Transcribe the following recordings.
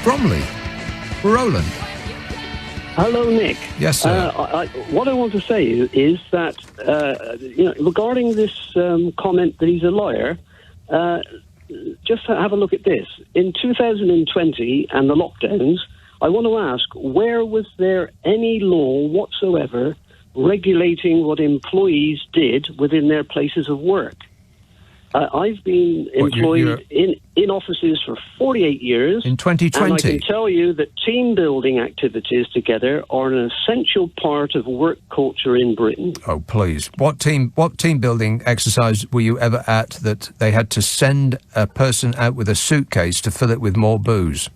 Bromley. Roland. Hello, Nick. Yes, sir. What I want to say is that, regarding this comment that he's a liar, just have a look at this. In 2020 and the lockdowns, I want to ask, where was there any law whatsoever regulating what employees did within their places of work? I've been employed in offices for 48 years. In 2020? And I can tell you that team building activities together are an essential part of work culture in Britain. Oh, please. What team building exercise were you ever at that they had to send a person out with a suitcase to fill it with more booze?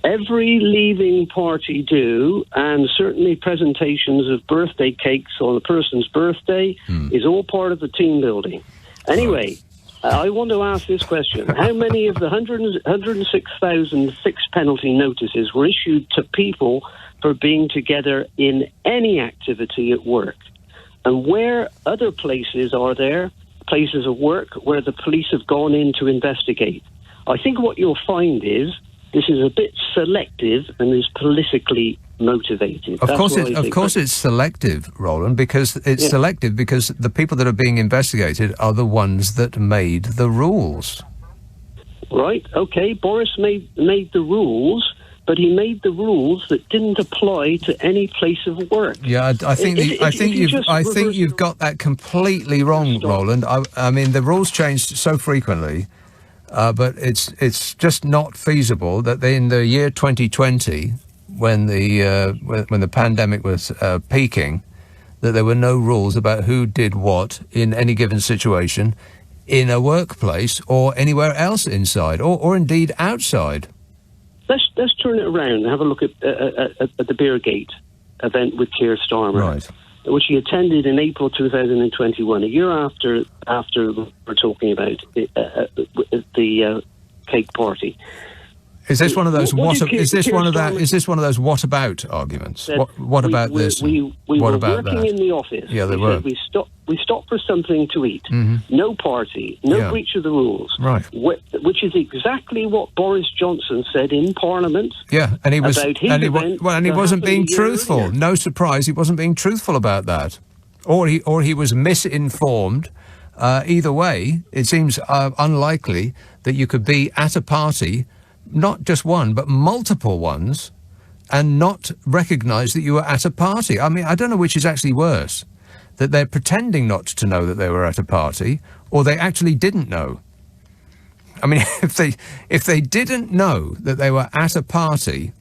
Every leaving party do, and certainly presentations of birthday cakes on a person's birthday is all part of the team building. Anyway, I want to ask this question. How many of the 106,000 fixed penalty notices were issued to people for being together in any activity at work? And where other places are there, places of work, where the police have gone in to investigate? I think what you'll find is this is a bit selective and is politically motivated. Of course it's selective, Roland, because it's selective because the people that are being investigated are the ones that made the rules. Right, okay, Boris made the rules, but he made the rules that didn't apply to any place of work. Yeah, I think you've got that completely wrong, Roland. I mean, the rules changed so frequently. But it's just not feasible that in the year 2020, when the pandemic was peaking, that there were no rules about who did what in any given situation in a workplace or anywhere else inside or indeed outside. Let's turn it around and have a look at the Beergate event with Keir Starmer. Right. Which he attended in April 2021, a year after we're talking about the cake party. Is this one of those what about arguments? What about this? We what were about working that? in the office. Yeah, they were. We stopped for something to eat. Mm-hmm. No party, no breach of the rules. Right. Which is exactly what Boris Johnson said in Parliament. Yeah, and he was about his event he wasn't being truthful. Earlier. No surprise, he wasn't being truthful about that, or he was misinformed. Either way, it seems unlikely that you could be at a party, not just one, but multiple ones, and not recognise that you were at a party. I mean, I don't know which is actually worse, that they're pretending not to know that they were at a party, or they actually didn't know. I mean, if they didn't know that they were at a party,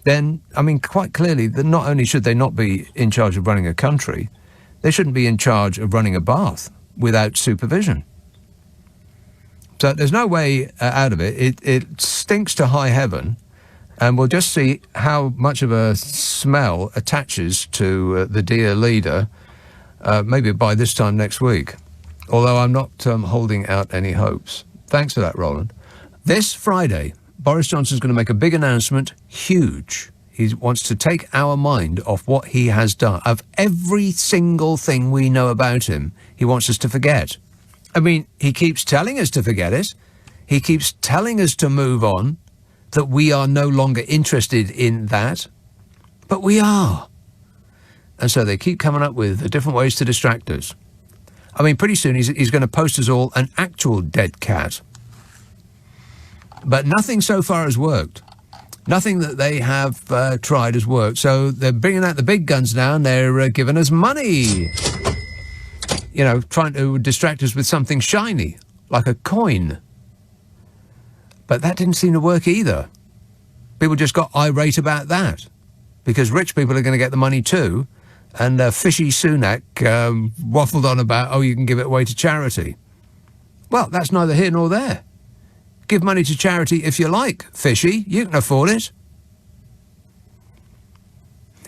then, I mean, quite clearly, that not only should they not be in charge of running a country, they shouldn't be in charge of running a bath without supervision. So there's no way out of it. It stinks to high heaven, and we'll just see how much of a smell attaches to the dear leader, maybe by this time next week. Although I'm not holding out any hopes. Thanks for that, Roland. This Friday, Boris Johnson's going to make a big announcement, huge. He wants to take our mind off what he has done. Of every single thing we know about him, he wants us to forget. I mean, he keeps telling us to forget it. He keeps telling us to move on, that we are no longer interested in that. But we are. And so they keep coming up with different ways to distract us. I mean, pretty soon he's going to post us all an actual dead cat. But nothing so far has worked. Nothing that they have tried has worked. So they're bringing out the big guns now, and they're giving us money. You know, trying to distract us with something shiny, like a coin. But that didn't seem to work either. People just got irate about that, because rich people are going to get the money too, and fishy Sunak waffled on about, you can give it away to charity. Well, that's neither here nor there. Give money to charity if you like, fishy. You can afford it.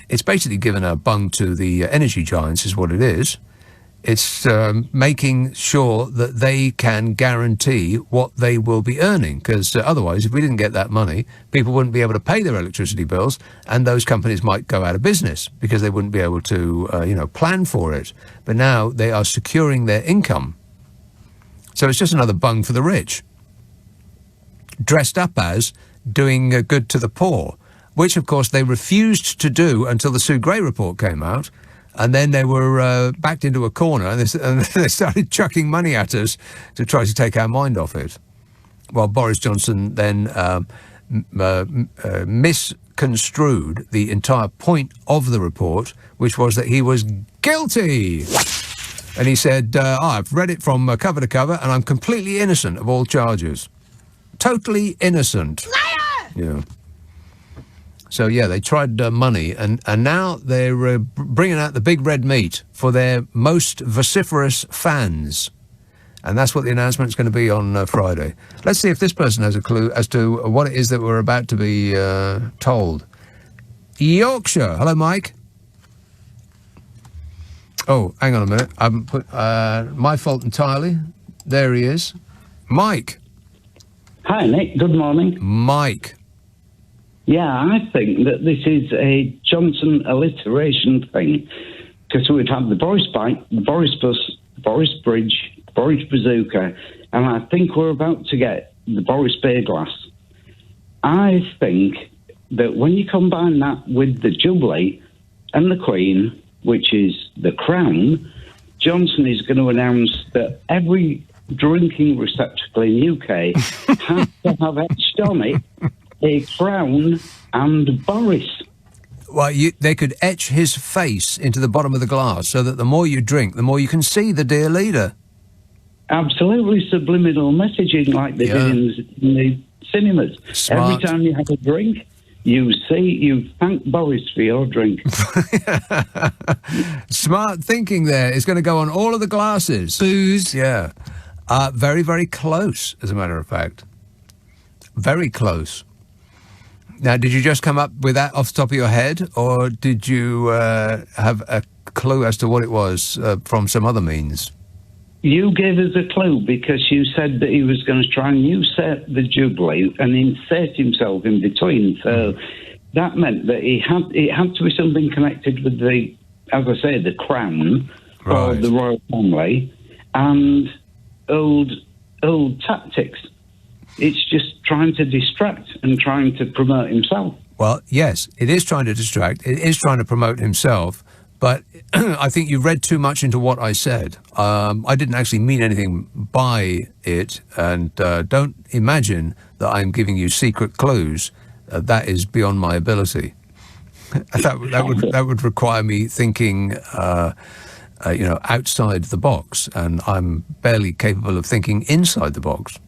It's basically giving a bung to the energy giants is what it is. It's making sure that they can guarantee what they will be earning, because otherwise, if we didn't get that money, people wouldn't be able to pay their electricity bills, and those companies might go out of business because they wouldn't be able to, plan for it. But now they are securing their income. So it's just another bung for the rich, dressed up as doing good to the poor, which, of course, they refused to do until the Sue Gray report came out. And then they were backed into a corner and they started chucking money at us to try to take our mind off it. Well, Boris Johnson then misconstrued the entire point of the report, which was that he was guilty. And he said, I've read it from cover to cover and I'm completely innocent of all charges. Totally innocent. Liar! Yeah. So, yeah, they tried money, and now they're bringing out the big red meat for their most vociferous fans. And that's what the announcement's going to be on Friday. Let's see if this person has a clue as to what it is that we're about to be told. Yorkshire. Hello, Mike. Oh, hang on a minute. I haven't put... my fault entirely. There he is. Mike. Hi, Nick. Good morning. Mike. Yeah, I think that this is a Johnson alliteration thing, because we'd have the Boris bike, the Boris bus, the Boris bridge, the Boris bazooka, and I think we're about to get the Boris beer glass. I think that when you combine that with the Jubilee and the Queen, which is the crown, Johnson is going to announce that every drinking receptacle in UK has to have etched on it a crown and Boris. Well, they could etch his face into the bottom of the glass so that the more you drink, the more you can see the dear leader. Absolutely subliminal messaging like they did in the cinemas. Smart. Every time you have a drink, you thank Boris for your drink. Smart thinking there. It's going to go on all of the glasses. Booze. Yeah. Very, very close, as a matter of fact. Very close. Now, did you just come up with that off the top of your head, or did you have a clue as to what it was from some other means? You gave us a clue because you said that he was going to try and usurp the Jubilee and insert himself in between. So that meant that it had to be something connected with the, as I say, the crown or the royal family and old tactics. It's just trying to distract and trying to promote himself. Well, yes, it is trying to distract. It is trying to promote himself. But I think you read too much into what I said. I didn't actually mean anything by it. And don't imagine that I'm giving you secret clues. That is beyond my ability. that would require me thinking, outside the box. And I'm barely capable of thinking inside the box.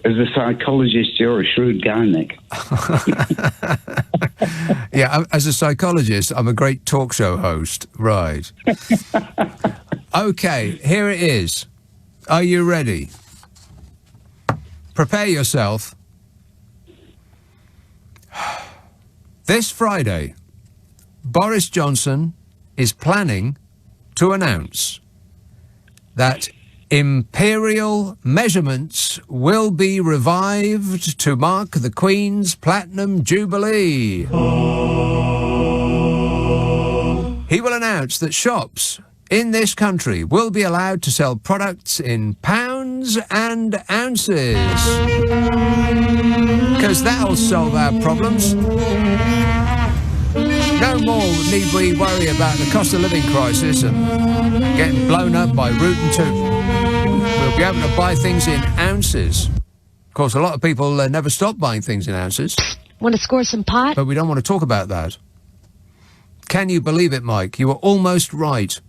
As a psychologist, you're a shrewd guy, Nick. Yeah, as a psychologist, I'm a great talk show host. Right. Okay, here it is. Are you ready? Prepare yourself. This Friday, Boris Johnson is planning to announce that imperial measurements will be revived to mark the Queen's Platinum Jubilee. He will announce that shops in this country will be allowed to sell products in pounds and ounces. Because that'll solve our problems. No more need we worry about the cost of living crisis and getting blown up by root and tooth. We'll be able to buy things in ounces. Of course, a lot of people never stop buying things in ounces. Want to score some pot? But we don't want to talk about that. Can you believe it, Mike? You were almost right.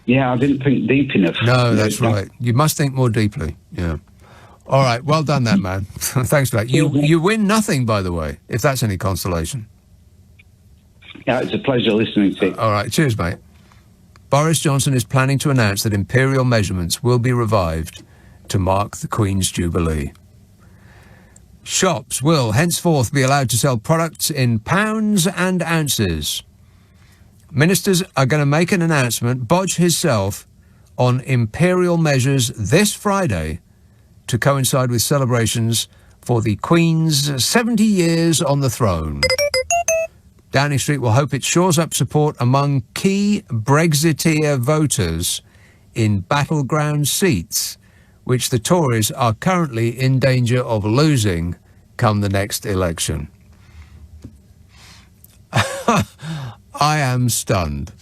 Yeah, I didn't think deep enough. No, that's right. You must think more deeply. Yeah. All right, well done, that man. Thanks for that. You win nothing, by the way, if that's any consolation. Yeah, it's a pleasure listening to you. All right, cheers, mate. Boris Johnson is planning to announce that imperial measurements will be revived to mark the Queen's Jubilee. Shops will henceforth be allowed to sell products in pounds and ounces. Ministers are going to make an announcement, Bodge himself, on imperial measures this Friday to coincide with celebrations for the Queen's 70 years on the throne. Downing Street will hope it shores up support among key Brexiteer voters in battleground seats which the Tories are currently in danger of losing come the next election. I am stunned.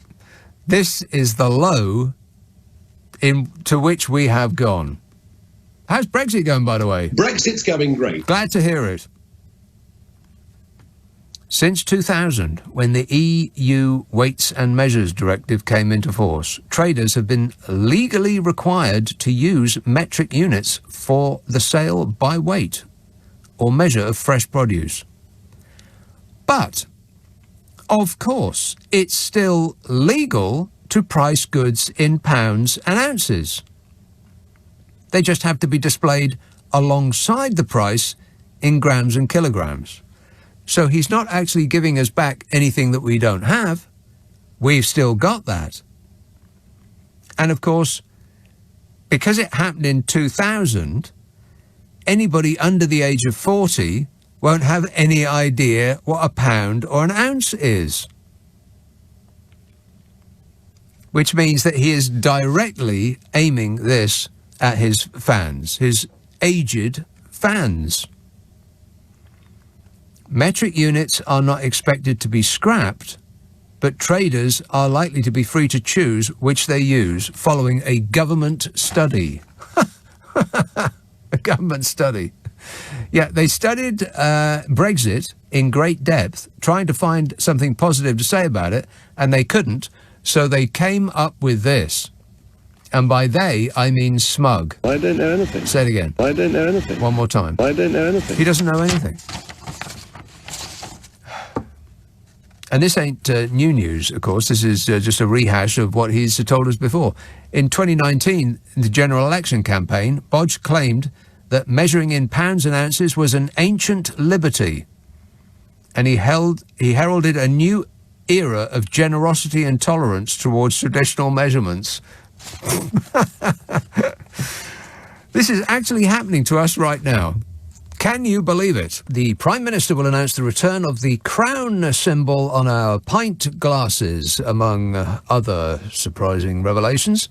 This is the low to which we have gone. How's Brexit going, by the way? Brexit's going great. Glad to hear it. Since 2000, when the EU Weights and Measures Directive came into force, traders have been legally required to use metric units for the sale by weight or measure of fresh produce. But, of course, it's still legal to price goods in pounds and ounces. They just have to be displayed alongside the price in grams and kilograms. So he's not actually giving us back anything that we don't have. We've still got that. And of course, because it happened in 2000, anybody under the age of 40 won't have any idea what a pound or an ounce is. Which means that he is directly aiming this at his fans, his aged fans. Metric units are not expected to be scrapped, but traders are likely to be free to choose which they use following a government study. A government study. Yeah, they studied Brexit in great depth, trying to find something positive to say about it, and they couldn't, so they came up with this. And by they, I mean smug. I don't know anything. Say it again. I don't know anything. One more time. I don't know anything. He doesn't know anything. And this ain't new news, of course. This is just a rehash of what he's told us before. In 2019, the general election campaign, Bodge claimed that measuring in pounds and ounces was an ancient liberty. And he heralded a new era of generosity and tolerance towards traditional measurements. This is actually happening to us right now. Can you believe it? The Prime Minister will announce the return of the crown symbol on our pint glasses, among other surprising revelations.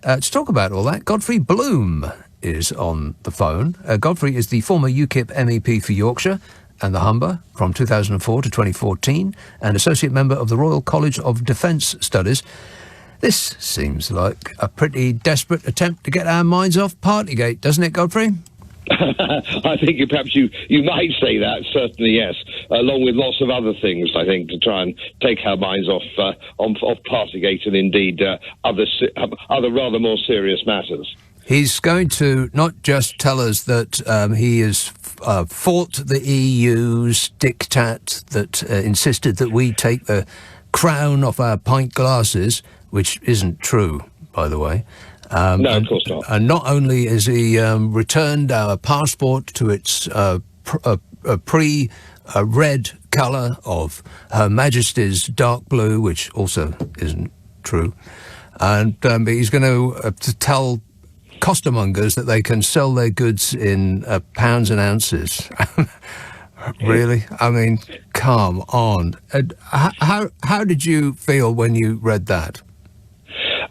To talk about all that, Godfrey Bloom is on the phone. Godfrey is the former UKIP MEP for Yorkshire and the Humber from 2004 to 2014, and Associate Member of the Royal College of Defence Studies. This seems like a pretty desperate attempt to get our minds off Partygate, doesn't it, Godfrey? I think perhaps you might say that, certainly, yes, along with lots of other things, I think, to try and take our minds off Partygate and indeed other rather more serious matters. He's going to not just tell us that he has fought the EU's diktat that insisted that we take the crown off our pint glasses, which isn't true, by the way. No, of course not. And not only has he returned our passport to its pre-red colour of Her Majesty's dark blue, which also isn't true, and he's going to tell costermongers that they can sell their goods in pounds and ounces. Really? I mean, come on. How did you feel when you read that?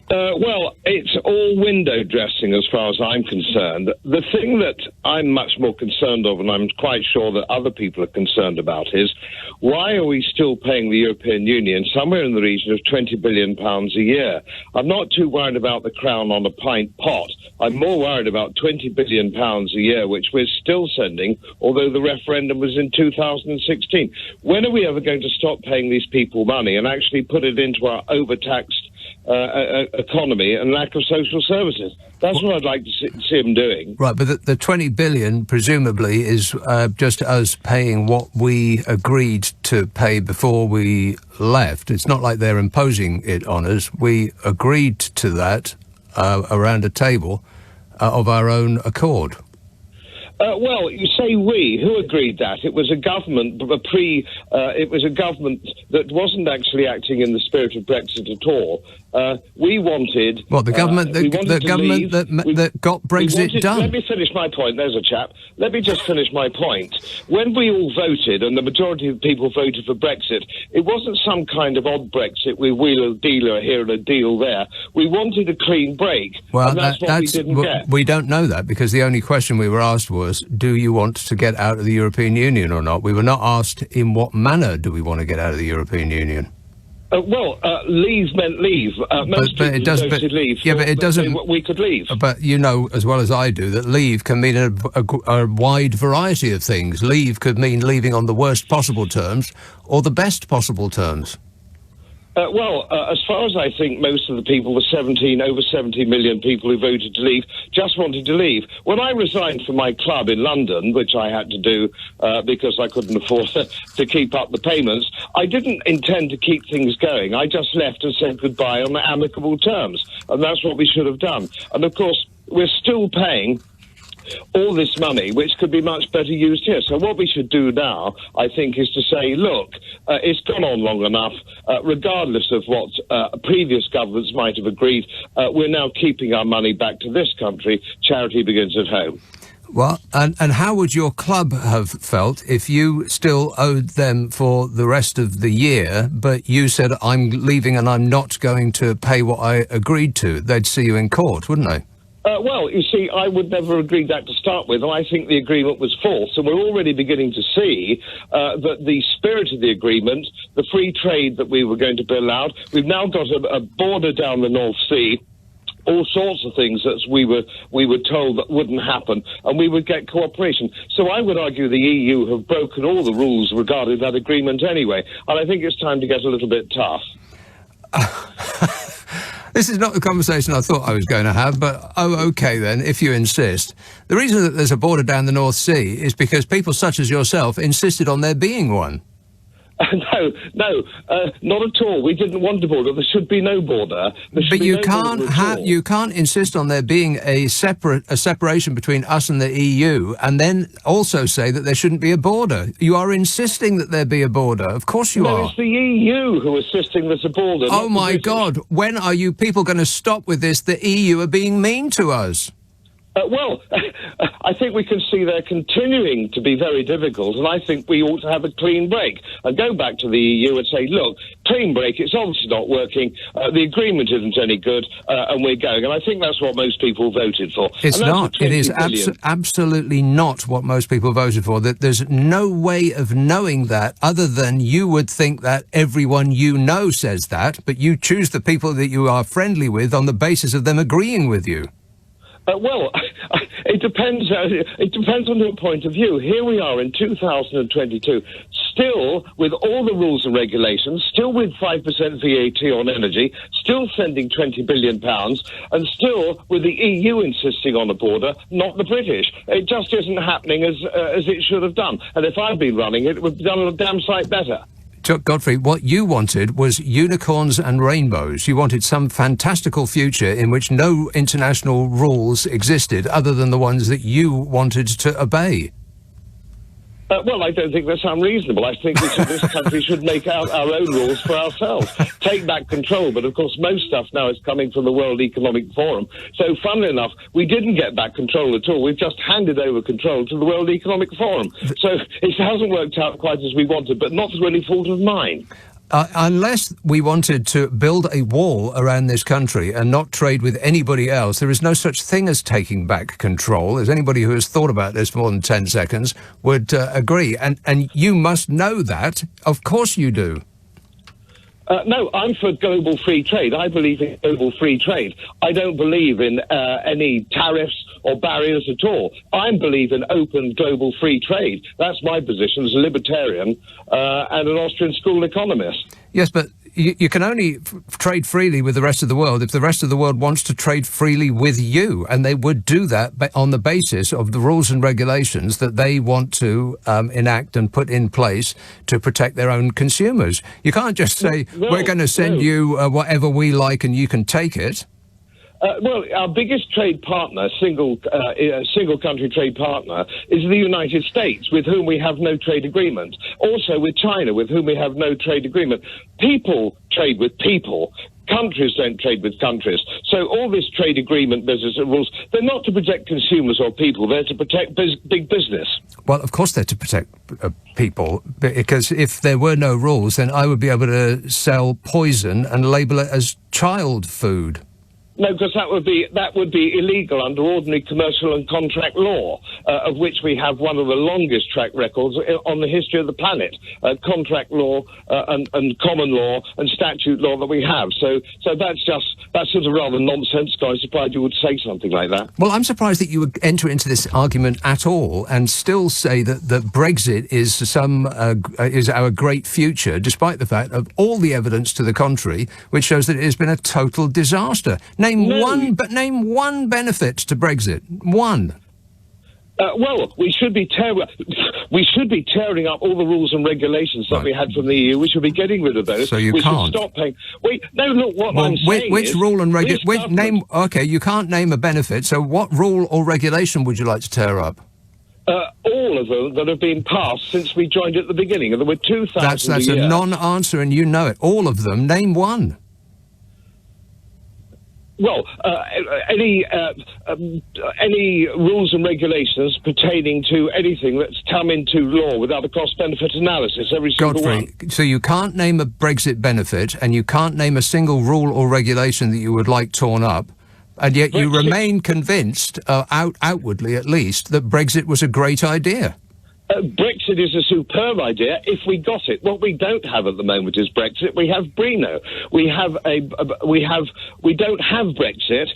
Well, it's all window dressing as far as I'm concerned. The thing that I'm much more concerned of, and I'm quite sure that other people are concerned about, is why are we still paying the European Union somewhere in the region of £20 billion a year? I'm not too worried about the crown on a pint pot. I'm more worried about £20 billion a year, which we're still sending, although the referendum was in 2016. When are we ever going to stop paying these people money and actually put it into our overtaxed economy and lack of social services? That's what I'd like to see them doing. Right, but the 20 billion presumably is just us paying what we agreed to pay before we left. It's not like they're imposing it on us. We agreed to that around a table of our own accord. Well, you say we. Who agreed that? It was a government, it was a government that wasn't actually acting in the spirit of Brexit at all. We wanted... Well, the government, the government that got Brexit done. Let me finish my point. There's a chap. Let me just finish my point. When we all voted, and the majority of people voted for Brexit, it wasn't some kind of odd Brexit with wheeler dealer here and a deal there. We wanted a clean break, well, and that's what we didn't get. We don't know that, because the only question we were asked was, do you want to get out of the European Union or not? We were not asked in what manner do we want to get out of the European Union. Leave meant leave. Most people voted leave. Yeah, but it doesn't. We could leave. But you know as well as I do that leave can mean a wide variety of things. Leave could mean leaving on the worst possible terms or the best possible terms. As far as I think, most of the people, over 70 million people who voted to leave, just wanted to leave. When I resigned from my club in London, which I had to do because I couldn't afford to keep up the payments, I didn't intend to keep things going. I just left and said goodbye on amicable terms, and that's what we should have done. And, of course, we're still paying all this money, which could be much better used here. So what we should do now, I think, is to say, look, it's gone on long enough. Regardless of what previous governments might have agreed, we're now keeping our money back to this country. Charity begins at home. Well, and how would your club have felt if you still owed them for the rest of the year, but you said, I'm leaving and I'm not going to pay what I agreed to? They'd see you in court, wouldn't they? You see, I would never have agreed that to start with, and I think the agreement was false. And we're already beginning to see that the spirit of the agreement, the free trade that we were going to be allowed, we've now got a border down the North Sea, all sorts of things that we were told that wouldn't happen, and we would get cooperation. So I would argue the EU have broken all the rules regarding that agreement anyway, and I think it's time to get a little bit tough. This is not the conversation I thought I was going to have, but okay then, if you insist. The reason that there's a border down the North Sea is because people such as yourself insisted on there being one. No, not at all. We didn't want a border. There should be no border. But you can't insist on there being a separation between us and the EU, and then also say that there shouldn't be a border. You are insisting that there be a border. Of course you are. No, it's the EU who are insisting there's a border. Oh my God! When are you people going to stop with this? The EU are being mean to us. I think we can see they're continuing to be very difficult, and I think we ought to have a clean break and go back to the EU and say, look, clean break, it's obviously not working, the agreement isn't any good, and we're going. And I think that's what most people voted for. It's not. It is absolutely not what most people voted for. There's no way of knowing that other than you would think that everyone you know says that, but you choose the people that you are friendly with on the basis of them agreeing with you. It depends. It depends on your point of view. Here we are in 2022, still with all the rules and regulations, still with 5% VAT on energy, still sending £20 billion, and still with the EU insisting on a border, not the British. It just isn't happening as it should have done. And if I'd been running it, it would be done a damn sight better. Godfrey, what you wanted was unicorns and rainbows. You wanted some fantastical future in which no international rules existed other than the ones that you wanted to obey. I don't think that's unreasonable. I think this country should make out our own rules for ourselves, take back control. But, of course, most stuff now is coming from the World Economic Forum. So, funnily enough, we didn't get back control at all. We've just handed over control to the World Economic Forum. So it hasn't worked out quite as we wanted, but not through any fault of mine. Unless we wanted to build a wall around this country and not trade with anybody else, there is no such thing as taking back control. As anybody who has thought about this for more than 10 seconds would agree. And you must know that. Of course you do. No, I'm for global free trade. I believe in global free trade. I don't believe in any tariffs or barriers at all. I believe in open global free trade. That's my position as a libertarian and an Austrian school economist. Yes, but you can only trade freely with the rest of the world if the rest of the world wants to trade freely with you, and they would do that on the basis of the rules and regulations that they want to enact and put in place to protect their own consumers. You can't just say, we're going to send you whatever we like and you can take it. Well, our biggest trade partner, single country trade partner, is the United States, with whom we have no trade agreement. Also with China, with whom we have no trade agreement. People trade with people. Countries don't trade with countries. So all this trade agreement business and rules, they're not to protect consumers or people, they're to protect big business. Well, of course they're to protect people, because if there were no rules, then I would be able to sell poison and label it as child food. No, because that would be illegal under ordinary commercial and contract law, of which we have one of the longest track records on the history of the planet. Contract law and common law and statute law that we have. So that's sort of rather nonsensical. I'm surprised you would say something like that. Well, I'm surprised that you would enter into this argument at all and still say that Brexit is our great future, despite the fact of all the evidence to the contrary, which shows that it has been a total disaster. Name one benefit to Brexit. One. Well, we should be tearing up all the rules and regulations that we had from the EU. We should be getting rid of those. So you can't. Should stop paying. Wait, no, look, what I'm saying which is... rule and regulation... Okay, you can't name a benefit, so what rule or regulation would you like to tear up? All of them that have been passed since we joined at the beginning, and there were 2,000 That's a non-answer, and you know it. All of them. Name one. Well, any rules and regulations pertaining to anything that's come into law without a cost-benefit analysis, every single one. So you can't name a Brexit benefit, and you can't name a single rule or regulation that you would like torn up, and yet you remain convinced, outwardly at least, that Brexit was a great idea. Brexit is a superb idea if we got it. What we don't have at the moment is Brexit. We have Brino. We don't have Brexit.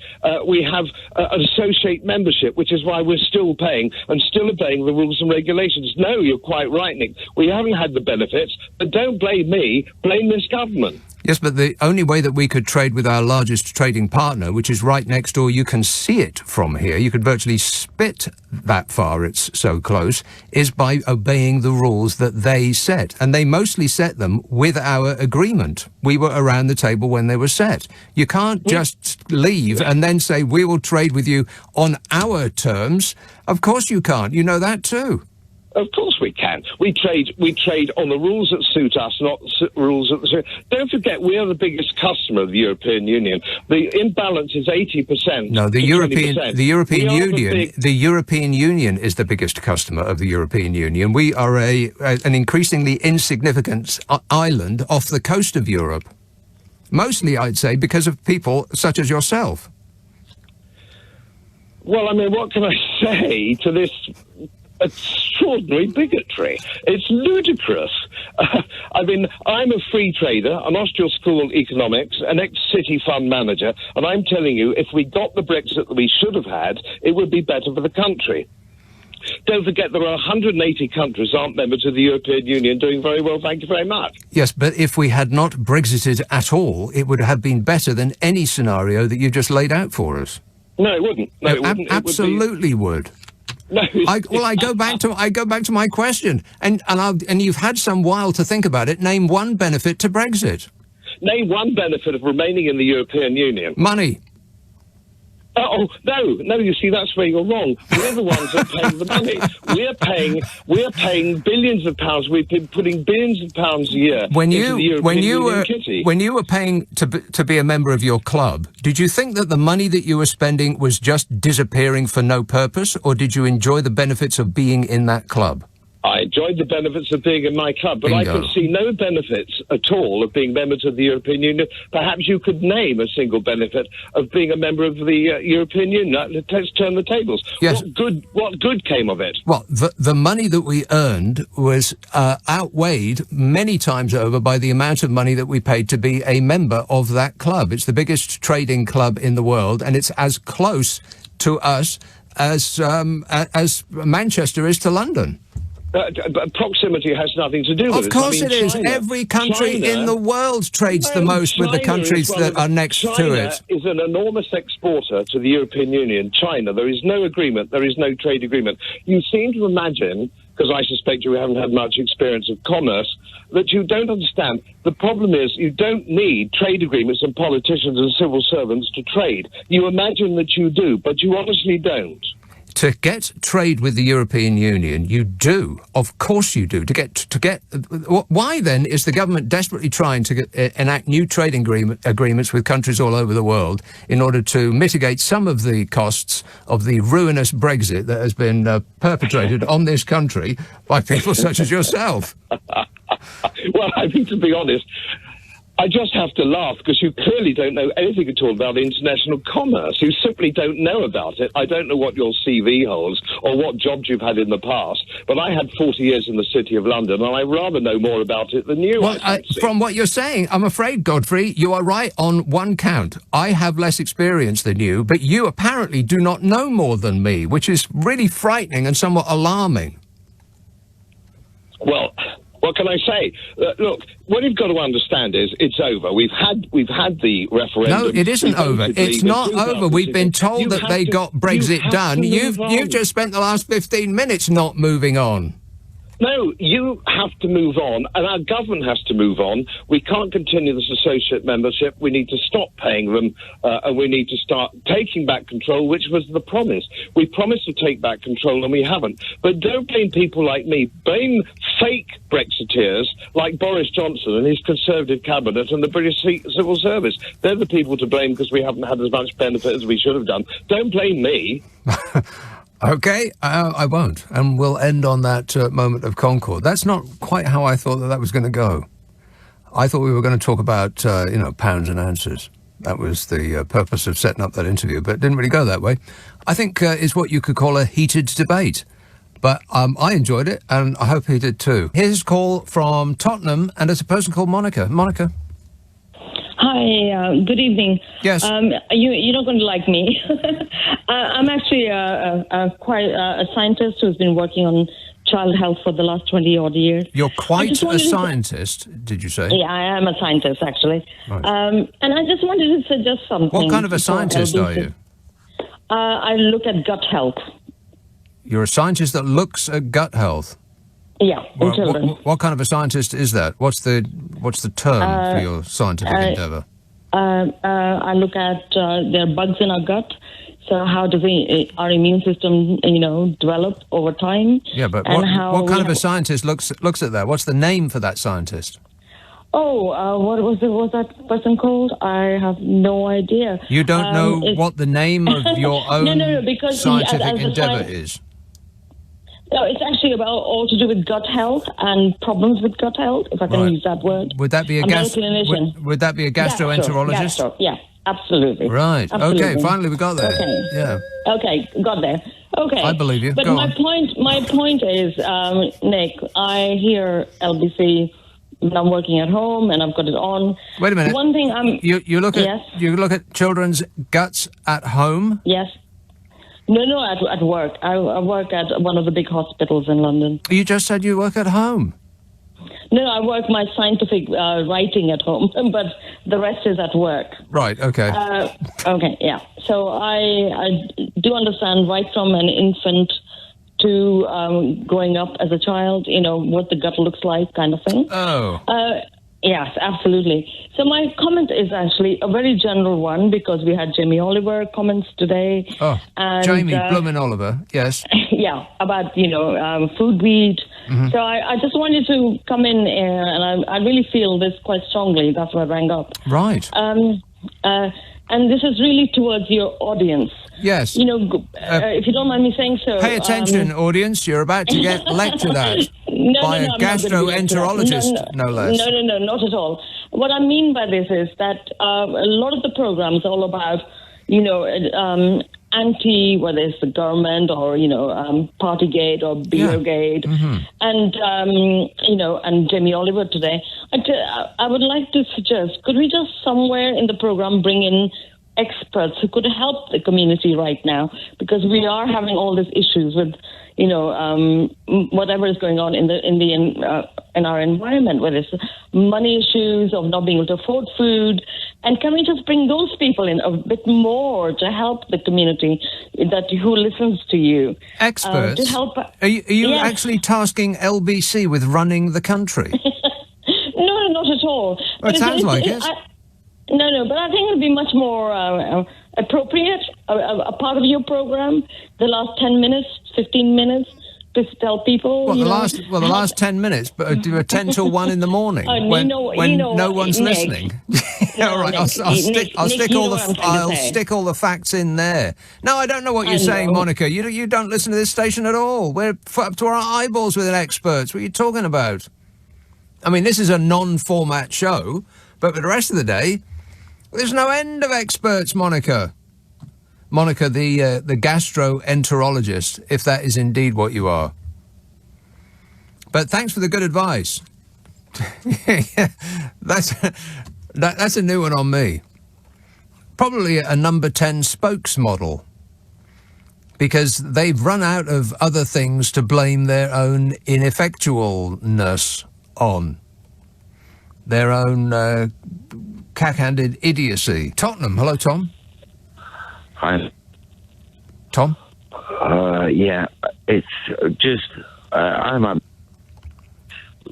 We have an associate membership, which is why we're still paying and still obeying the rules and regulations. No, you're quite right, Nick. We haven't had the benefits, but don't blame me. Blame this government. Yes, but the only way that we could trade with our largest trading partner, which is right next door, you can see it from here, you could virtually spit that far, it's so close, is by obeying the rules that they set. And they mostly set them with our agreement. We were around the table when they were set. You can't just leave and then say, we will trade with you on our terms. Of course you can't. You know that too. Of course we can. We trade on the rules that suit us, not rules that suit. Don't forget, we are the biggest customer of the European Union. The imbalance is 80%. No, the European Union is the biggest customer of the European Union. We are an increasingly insignificant island off the coast of Europe. Mostly, I'd say, because of people such as yourself. Well, I mean, what can I say to this extraordinary bigotry? It's ludicrous. I mean, I'm a free trader, an Austral School Economics, an ex-City Fund manager, and I'm telling you, if we got the Brexit that we should have had, it would be better for the country. Don't forget there are 180 countries aren't members of the European Union doing very well, thank you very much. Yes, but if we had not Brexited at all, it would have been better than any scenario that you just laid out for us. No, it wouldn't. No, it wouldn't. Absolutely would. No, I go back to my question, and you've had some while to think about it. Name one benefit to Brexit. Name one benefit of remaining in the European Union. Money. Oh no! You see, that's where you're wrong. We're the ones that pay the money. We're paying billions of pounds. We've been putting billions of pounds a year into the European Union kitty. When you were paying to be a member of your club, did you think that the money that you were spending was just disappearing for no purpose, or did you enjoy the benefits of being in that club? I enjoyed the benefits of being in my club, but Bingo. I can see no benefits at all of being members of the European Union. Perhaps you could name a single benefit of being a member of the European Union. Let's turn the tables. Yes. What good came of it? Well, the money that we earned was outweighed many times over by the amount of money that we paid to be a member of that club. It's the biggest trading club in the world, and it's as close to us as Manchester is to London. But proximity has nothing to do with it. Of course it is. Every country in the world trades the most with the countries that are next to it. China is an enormous exporter to the European Union. China, there is no agreement. There is no trade agreement. You seem to imagine because I suspect you haven't had much experience of commerce, that you don't understand. The problem is you don't need trade agreements and politicians and civil servants to trade. You imagine that you do, but you honestly don't. To get trade with the European Union, you do. Of course you do. Why then is the government desperately trying to enact new trading agreements with countries all over the world in order to mitigate some of the costs of the ruinous Brexit that has been perpetrated on this country by people such as yourself? Well, I mean, to be honest, I just have to laugh because you clearly don't know anything at all about international commerce. You simply don't know about it. I don't know what your CV holds or what jobs you've had in the past, but I had 40 years in the City of London, and I rather know more about it than you. Well, from what you're saying, I'm afraid, Godfrey, you are right on one count. I have less experience than you, but you apparently do not know more than me, which is really frightening and somewhat alarming. Well, what can I say? Look, what you've got to understand is it's over. We've had the referendum. No, it isn't over. It's not over. We've been told that they got Brexit done. You've just spent the last 15 minutes not moving on. No, you have to move on, and our government has to move on. We can't continue this associate membership. We need to stop paying them, and we need to start taking back control, which was the promise. We promised to take back control, and we haven't. But don't blame people like me. Blame fake Brexiteers like Boris Johnson and his Conservative cabinet and the British Civil Service. They're the people to blame because we haven't had as much benefit as we should have done. Don't blame me. OK, I won't. And we'll end on that moment of concord. That's not quite how I thought that was going to go. I thought we were going to talk about, pounds and ounces. That was the purpose of setting up that interview, but it didn't really go that way. I think it's what you could call a heated debate. But I enjoyed it, and I hope he did too. Here's a call from Tottenham, and it's a person called Monica. Monica. Hi, good evening. Yes. You're not going to like me. I'm actually quite a scientist who's been working on child health for the last 20-odd years. You're quite a scientist, did you say? Yeah, I am a scientist, actually. Right. And I just wanted to suggest something. What kind of a scientist are you? I look at gut health. You're a scientist that looks at gut health? Yeah, in children. What kind of a scientist is that? What's the term for your scientific endeavour? I look at there are bugs in our gut. So how does our immune system, develop over time? Yeah, but what kind of a scientist looks at that? What's the name for that scientist? Oh, what was that person called? I have no idea. You don't know what the name of your own because scientific endeavour is? No, it's actually all to do with gut health and problems with gut health, if I can use that word. Would that be a would that be a gastroenterologist? Gastro, yeah, absolutely. Right. Absolutely. Okay, finally we got there. Okay. Yeah. Okay, got there. Okay. I believe you. But Go my on. point is, Nick, I hear LBC when I'm working at home and I've got it on. Wait a minute. One thing you look at children's guts at home? Yes. No, at work. I work at one of the big hospitals in London. You just said you work at home. No, I work my scientific writing at home, but the rest is at work. Right, okay. Okay, yeah. So I do understand right from an infant to growing up as a child, what the gut looks like kind of thing. Oh. Yes, absolutely. So my comment is actually a very general one because we had Jamie Oliver comments today. Oh, and, Jamie Bloomin' Oliver, yes. Yeah, about, food weed. Mm-hmm. So I just wanted to come in and I really feel this quite strongly. That's why I rang up. Right. And this is really towards your audience. Yes. If you don't mind me saying so. Pay attention, audience. You're about to get lectured at by a gastroenterologist, no less. No, not at all. What I mean by this is that a lot of the programs are all about, anti, whether it's the government or, Partygate or Beergate. Mm-hmm. And Jamie Oliver today. I would like to suggest, could we just somewhere in the program bring in experts who could help the community right now, because we are having all these issues with, whatever is going on in our environment, whether it's money issues of not being able to afford food, And can we just bring those people in a bit more to help the community who listens to you? Experts? To help. Are you Yes. actually tasking LBC with running the country? No, not at all. Well, it sounds like it. No, but I think it would be much more appropriate, a part of your program, the last 10 minutes, 15 minutes, to tell people. The last 10 minutes, but do a 10 till 1 in the morning when no one's Nick. listening. All right, I'll stick all the facts in there. No, I don't know what you're saying, Monica. You don't listen to this station at all. We're up to our eyeballs with experts. What are you talking about? I mean, this is a non-format show, but for the rest of the day, there's no end of experts, Monica. Monica, the gastroenterologist, if that is indeed what you are. But thanks for the good advice. That's a new one on me. Probably a number 10 spokesmodel, because they've run out of other things to blame their own ineffectualness on. Their own cack-handed idiocy. Tottenham. Hello, Tom. Hi. Tom? Yeah, it's just, I'm on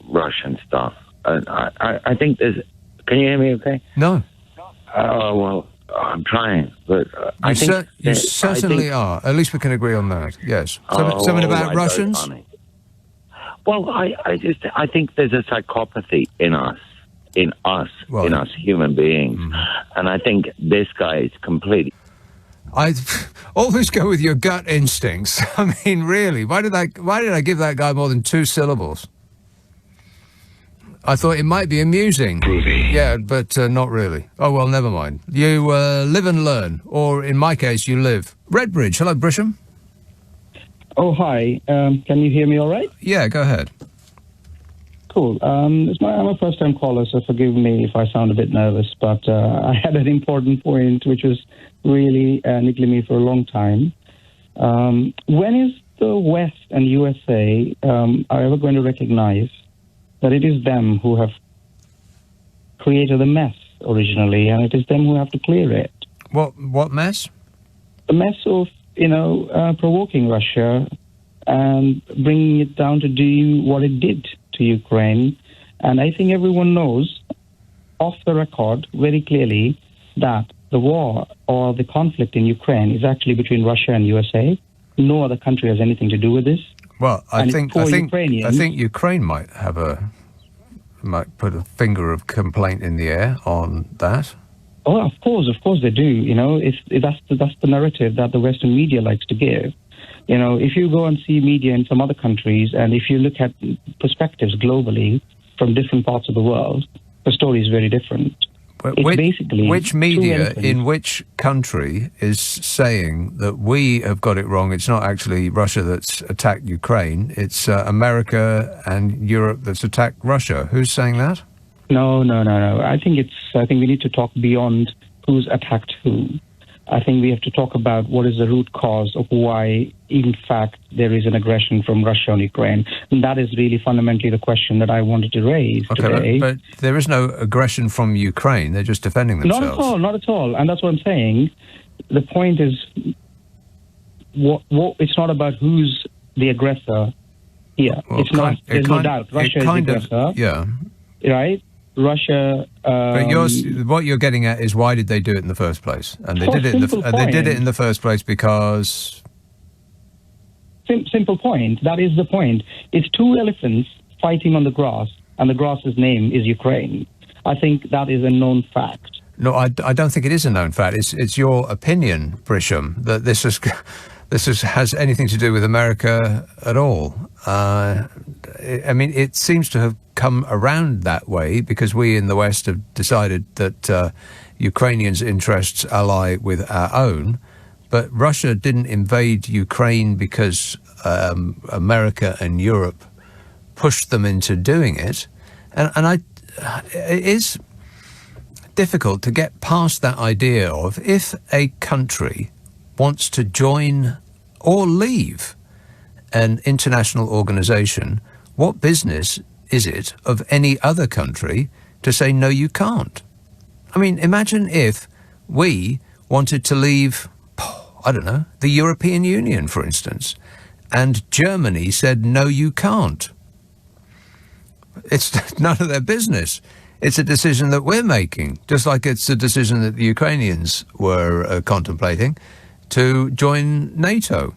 Russian stuff. I think there's, can you hear me okay? No. Oh, well, I'm trying, but I think... You certainly are. At least we can agree on that, yes. Something about Russians? Well, I think there's a psychopathy in us human beings. And I think this guy is completely... I always go with your gut instincts. I mean, really, why did I give that guy more than 2 syllables? I thought it might be amusing. Yeah, but not really. Oh, well, never mind. You live and learn, or in my case, you live. Redbridge, hello, Brisham. Oh, hi. Can you hear me all right? Yeah, go ahead. Cool. I'm a first-time caller, so forgive me if I sound a bit nervous, but I had an important point which was really niggling me for a long time. When is the West and USA are ever going to recognize that it is them who have created the mess originally, and it is them who have to clear it? What mess? The mess of, provoking Russia and bringing it down to do what it did to Ukraine. And I think everyone knows, off the record, very clearly, that the war or the conflict in Ukraine is actually between Russia and USA. No other country has anything to do with this. Well, I think Ukraine might put a finger of complaint in the air on that. Oh, of course they do. That's the narrative that the Western media likes to give. If you go and see media in some other countries, and if you look at perspectives globally from different parts of the world, the story is very different. Which media in which country is saying that we have got it wrong? It's not actually Russia that's attacked Ukraine. It's America and Europe that's attacked Russia. Who's saying that? No. I think we need to talk beyond who's attacked who. I think we have to talk about what is the root cause of why, in fact, there is an aggression from Russia on Ukraine. And that is really fundamentally the question that I wanted to raise today. But there is no aggression from Ukraine. They're just defending themselves. Not at all. And that's what I'm saying. The point is, it's not about who's the aggressor here. Well, there's no doubt. Russia is the aggressor. Yeah. Right? Russia. But what you're getting at is, why did they do it in the first place? And they did it. They did it in the first place because. Simple point. That is the point. It's 2 elephants fighting on the grass, and the grass's name is Ukraine. I think that is a known fact. No, I don't think it is a known fact. It's your opinion, Brisham, that this has anything to do with America at all. I mean, it seems to have come around that way because we in the West have decided that Ukrainians' interests ally with our own. But Russia didn't invade Ukraine because America and Europe pushed them into doing it. And it is difficult to get past that idea of, if a country wants to join or leave an international organization, what business is it of any other country to say, no, you can't? I mean, imagine if we wanted to leave, I don't know, the European Union, for instance, and Germany said, no, you can't. It's none of their business. It's a decision that we're making, just like it's a decision that the Ukrainians were contemplating to join NATO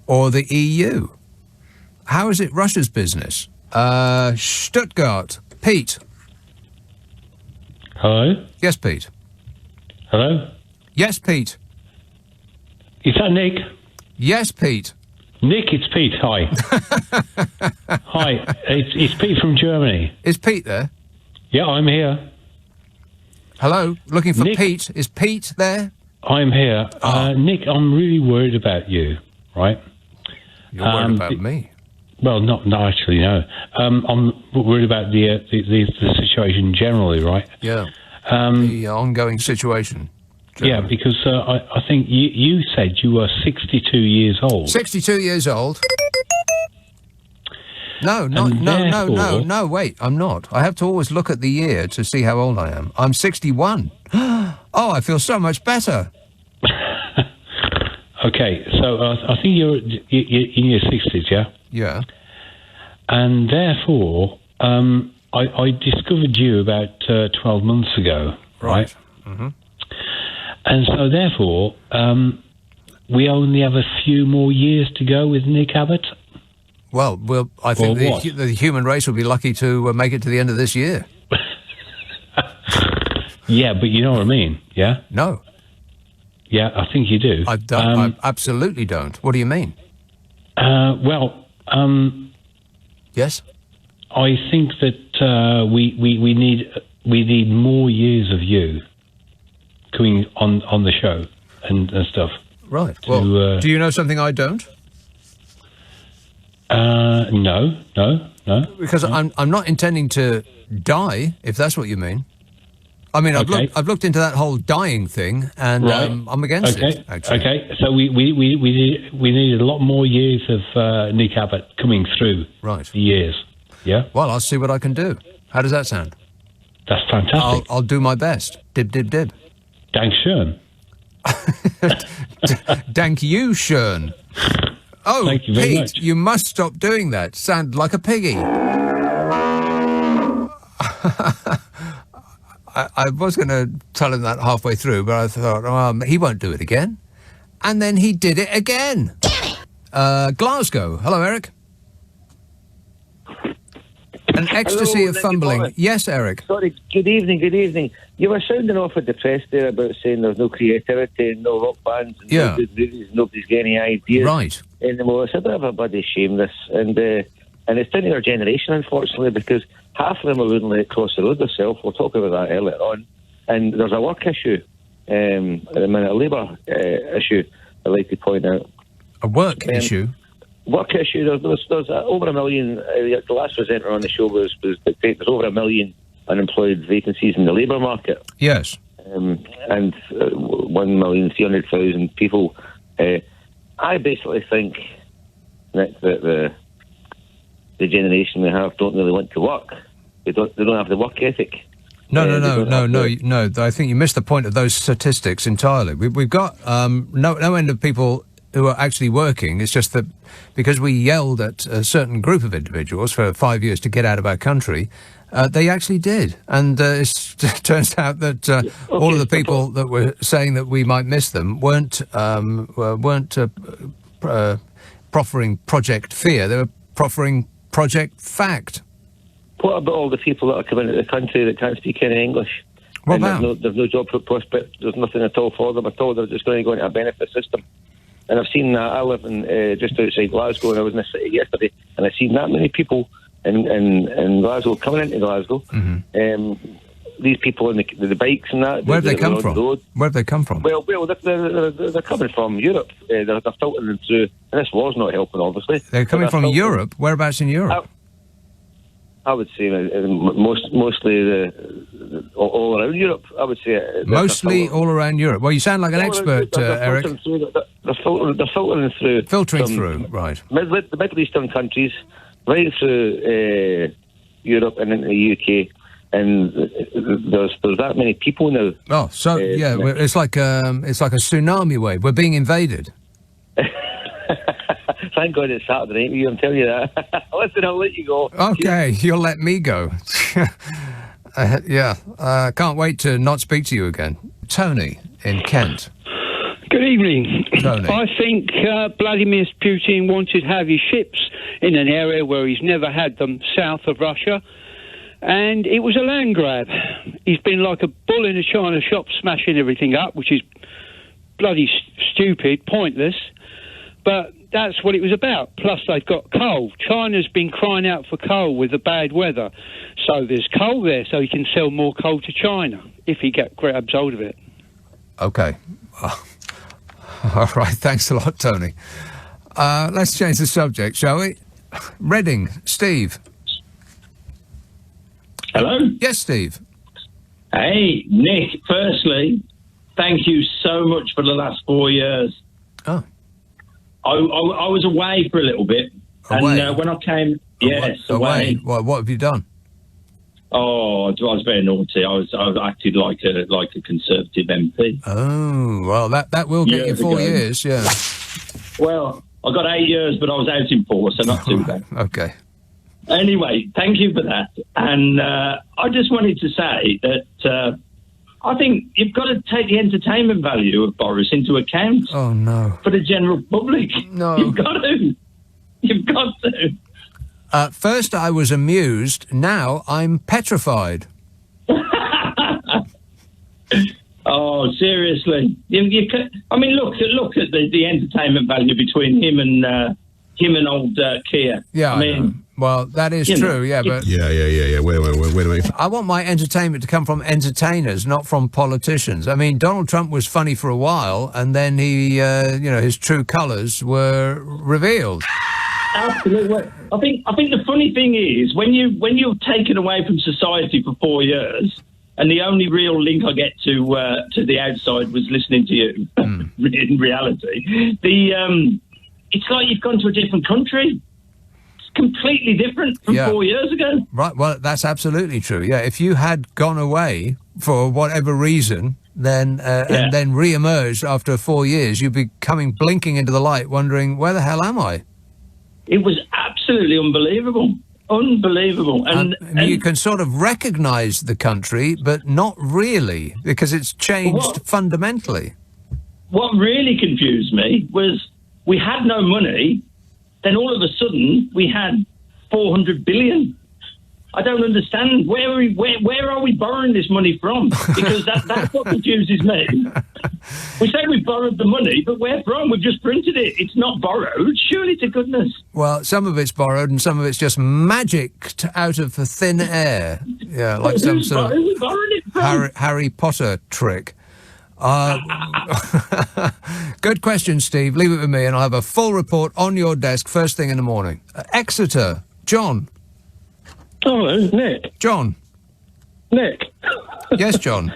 or the EU. How is it Russia's business? Stuttgart. Pete. Hello? Yes, Pete. Hello? Yes, Pete. Is that Nick? Yes, Pete. Nick, it's Pete. Hi. Hi. It's Pete from Germany. Is Pete there? Yeah, I'm here. Hello? Looking for Nick. Pete. Is Pete there? I'm here. Nick, I'm really worried about you, right? You're worried about me? Well, not actually, no. I'm worried about the situation generally, right? Yeah. The ongoing situation. Yeah, because I think you said you were 62 years old. 62 years old? No, wait, I'm not. I have to always look at the year to see how old I am. I'm 61. Oh, I feel so much better. Okay, so I think you're in your 60s, yeah? Yeah. And therefore, I discovered you about 12 months ago, right? Mm-hmm. And so therefore, we only have a few more years to go with Nick Abbott. Well, I think the human race will be lucky to make it to the end of this year. Yeah, but you know what I mean, yeah? No. Yeah, I think you do. I don't. I absolutely don't. What do you mean? Yes? I think that we need more years of you coming on the show and stuff. Right. Well, do you know something I don't? No. Because I'm not intending to die, if that's what you mean. I mean, I've looked into that whole dying thing, and I'm against it. Actually. Okay. So we need a lot more years of Nick Abbott coming through. Right. The years. Yeah. Well, I'll see what I can do. How does that sound? That's fantastic. I'll do my best. Dib dib dib. Dank schön. Dank you schön. Oh, thank you very Pete, much. You must stop doing that. Sound like a piggy. I was going to tell him that halfway through, but I thought, he won't do it again. And then he did it again. Glasgow. Hello, Eric. An ecstasy of fumbling. Yes, Eric. Sorry, good evening. You were sounding awful depressed there about saying there's no creativity and no rock bands and nobody's getting any ideas right anymore. It's a bit of a bloody shame, this. And it's down to our generation, unfortunately, because half of them are wouldn't let it cross the road themselves. We'll talk about that earlier on. And there's a work issue, a labour issue I'd like to point out. A work issue? Work issue. There's over 1 million. The last presenter on the show was there's over 1 million unemployed vacancies in the labour market. Yes. And 1,300,000 people. I basically think that the generation we have don't really want to work. They don't have the work ethic. No. I think you missed the point of those statistics entirely. We've got no end of people who are actually working. It's just that because we yelled at a certain group of individuals for 5 years to get out of our country, they actually did. And it turns out that all of the people that were saying that we might miss them weren't proffering Project Fear. They were proffering Project Fact. What about all the people that are coming into the country that can't speak any English? What about? There's no job prospect. There's nothing at all for them at all. They're just going to go into a benefit system. And I've seen that. I live in just outside Glasgow, and I was in the city yesterday, and I've seen that many people in Glasgow coming into Glasgow. Mm-hmm. These people in the bikes and that. Where have they come from? Where have they come from? Well, they're coming from Europe. They're filtering them through, and this war's not helping, obviously. They're coming from Europe? Whereabouts in Europe? I would say mostly all around Europe. I would say mostly all around Europe. Well, you sound like an expert, Eric. They're filtering through. Filtering through, right? The Middle Eastern countries, right through Europe and into the UK, and there's that many people now. Oh, so yeah, it's like a tsunami wave. We're being invaded. Thank God it's Saturday night with you, I'm telling you that. Listen, I'll let you go. Okay, you'll let me go. Can't wait to not speak to you again. Tony in Kent. Good evening. Tony. I think Vladimir Putin wanted to have his ships in an area where he's never had them, south of Russia, and it was a land grab. He's been like a bull in a china shop, smashing everything up, which is bloody stupid, pointless, but that's what it was about. Plus, they've got coal. China's been crying out for coal with the bad weather, so there's coal there, so he can sell more coal to China if he grabs hold of it. Okay. All right, thanks a lot, Tony. Let's change the subject, shall we? Reading, Steve. Hello? Yes, Steve. Hey, Nick, firstly, thank you so much for the last 4 years. Oh. I was away for a little bit. Away? And when I came... Yes, away. What have you done? Oh, I was very naughty. I acted like a Conservative MP. Oh, well, that will get you 4 years, yeah. Well, I got 8 years, but I was out in 4, so not too bad. Okay. Anyway, thank you for that. And I just wanted to say that I think you've got to take the entertainment value of Boris into account. Oh, no. For the general public. No. You've got to. You've got to. First I was amused, now I'm petrified. Oh, seriously. I mean, look at the entertainment value between him and old Keir. Yeah, I mean, well, that is true, yeah, but... Yeah. Wait a minute. I want my entertainment to come from entertainers, not from politicians. I mean, Donald Trump was funny for a while, and then he, his true colours were revealed. Absolutely. I think the funny thing is when you're taken away from society for 4 years, and the only real link I get to the outside was listening to you. In reality, it's like you've gone to a different country. It's completely different from 4 years ago. Right. Well, that's absolutely true. Yeah. If you had gone away for whatever reason, then and then re-emerged after 4 years, you'd be blinking into the light, wondering where the hell am I? It was absolutely unbelievable. Unbelievable. And you can sort of recognise the country, but not really, because it's changed fundamentally. What really confused me was we had no money, then all of a sudden we had 400 billion. I don't understand. Where are we borrowing this money from? Because that's what confuses me. We say we borrowed the money, but where from? We've just printed it. It's not borrowed. Surely to goodness. Well, some of it's borrowed and some of it's just magicked out of the thin air. Yeah, like some sort of Harry Potter trick. Good question, Steve. Leave it with me and I'll have a full report on your desk first thing in the morning. Exeter, John. Hello, Nick. John. Nick. Yes, John.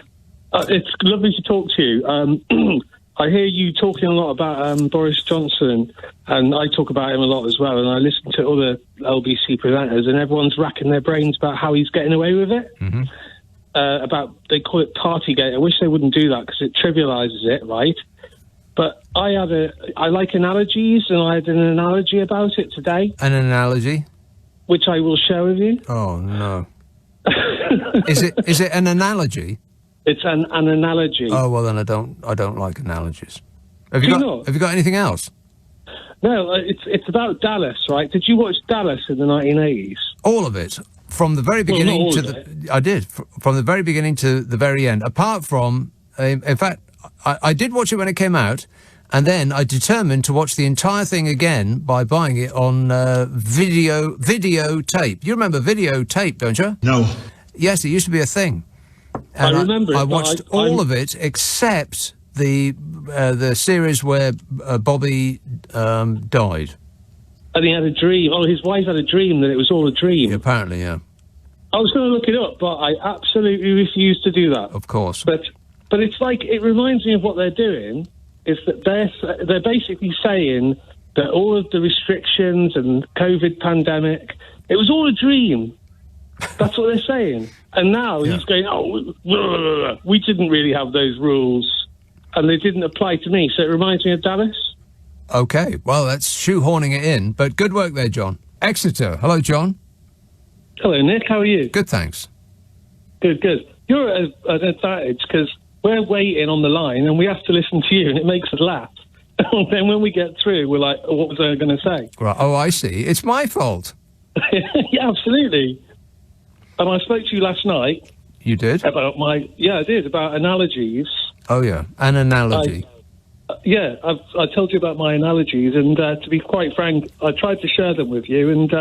It's lovely to talk to you. I hear you talking a lot about Boris Johnson, and I talk about him a lot as well, and I listen to other LBC presenters, and everyone's racking their brains about how he's getting away with it. Mm-hmm. They call it Partygate. I wish they wouldn't do that because it trivialises it, right? But I like analogies, and I had an analogy about it today. An analogy? Which I will share with you. Oh, no. Is it an analogy? It's an analogy. Oh, well, then I don't like analogies. Have you got anything else? No, it's about Dallas, right? Did you watch Dallas in the 1980s? All of it. From the very beginning I did. From the very beginning to the very end. Apart from, in fact, I did watch it when it came out, and then I determined to watch the entire thing again by buying it on videotape. You remember videotape, don't you? No. Yes, it used to be a thing. And I remember I watched all of it except the series where Bobby died. And he had a dream. Oh, his wife had a dream that it was all a dream. Yeah, apparently, yeah. I was going to look it up, but I absolutely refused to do that. Of course. But it's like, it reminds me of what they're doing, is that they're basically saying that all of the restrictions and COVID pandemic, it was all a dream. That's what they're saying. And now he's going, we didn't really have those rules, and they didn't apply to me. So it reminds me of Dallas. Okay, well, that's shoehorning it in, but good work there, John. Exeter. Hello, John. Hello, Nick. How are you? Good, thanks. Good. You're at an advantage because we're waiting on the line and we have to listen to you, and it makes us laugh. And then when we get through, we're like, what was I going to say? Right. Oh, I see. It's my fault. Yeah, absolutely. And I spoke to you last night. You did? About I did, about analogies. Oh, yeah. An analogy. I told you about my analogies, and to be quite frank, I tried to share them with you, and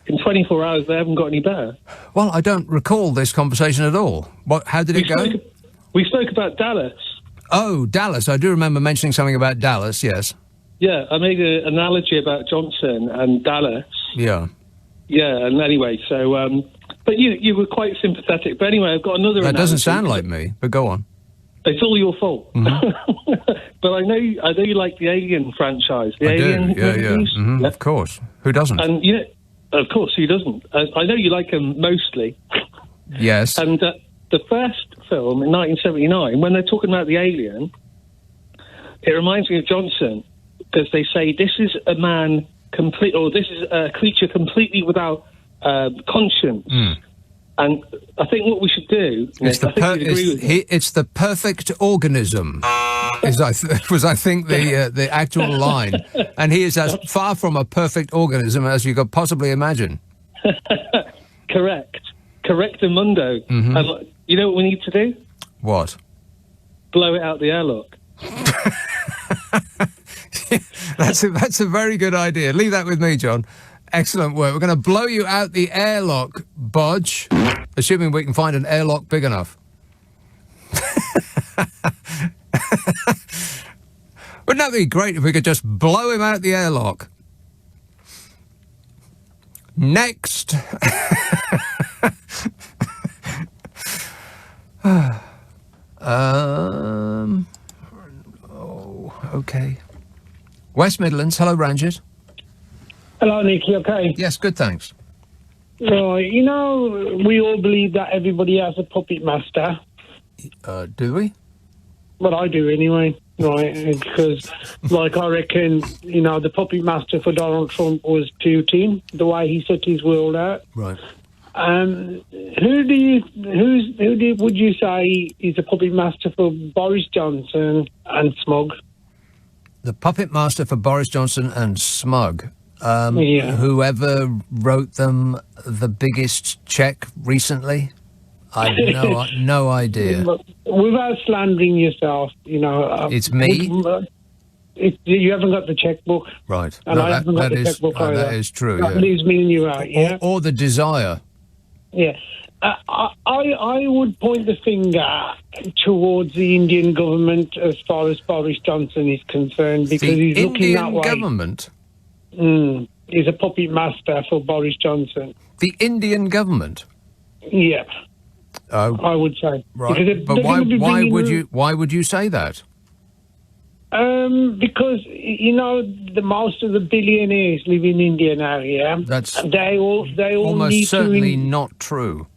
in 24 hours they haven't got any better. Well, I don't recall this conversation at all. How did it go? We spoke about Dallas. Oh, Dallas. I do remember mentioning something about Dallas, yes. Yeah, I made an analogy about Johnson and Dallas. Yeah. Yeah, and anyway, so... but you were quite sympathetic. But anyway, I've got another analogy. That doesn't sound like me, but go on. It's all your fault. Mm-hmm. But I know you like the Alien franchise. The Alien do. Yeah. Mm-hmm. Of course. Who doesn't? And, of course, who doesn't? I know you like them mostly. Yes. And the first film in 1979, when they're talking about the alien, it reminds me of Johnson, because they say this is a man this is a creature completely without conscience. And I think what we should do, it's the perfect organism. Was I think the actual line, and he is as far from a perfect organism as you could possibly imagine. Correctamundo. Mm-hmm. And you know what we need to do? What? Blow it out the airlock. That's a very good idea. Leave that with me, John. Excellent work. We're going to blow you out the airlock, Bodge, assuming we can find an airlock big enough. Wouldn't that be great if we could just blow him out the airlock? Next. Okay. West Midlands. Hello, Ranjit. Hello, Nick. You okay? Yes, good, thanks. Right. You know, we all believe that everybody has a puppet master. Do we? Well, I do anyway. Right, because, I reckon, the puppet master for Donald Trump was Putin, the way he set his world out. Right. Who would you say is a puppet master for Boris Johnson and Smug? The puppet master for Boris Johnson and Smug. Whoever wrote them the biggest cheque recently? I've no idea. Without slandering yourself, it's me? You haven't got the checkbook. Right. And I haven't got the checkbook either. That is true, That leaves me and you out, yeah? Or the desire. Yeah. I would point the finger towards the Indian government as far as Boris Johnson is concerned, because he's looking that way. The Indian government? He's a puppet master for Boris Johnson. The Indian government? Yeah. I would say. Right. But why would you say that? Because the most of the billionaires live in India now. Yeah, they all almost need certainly not true.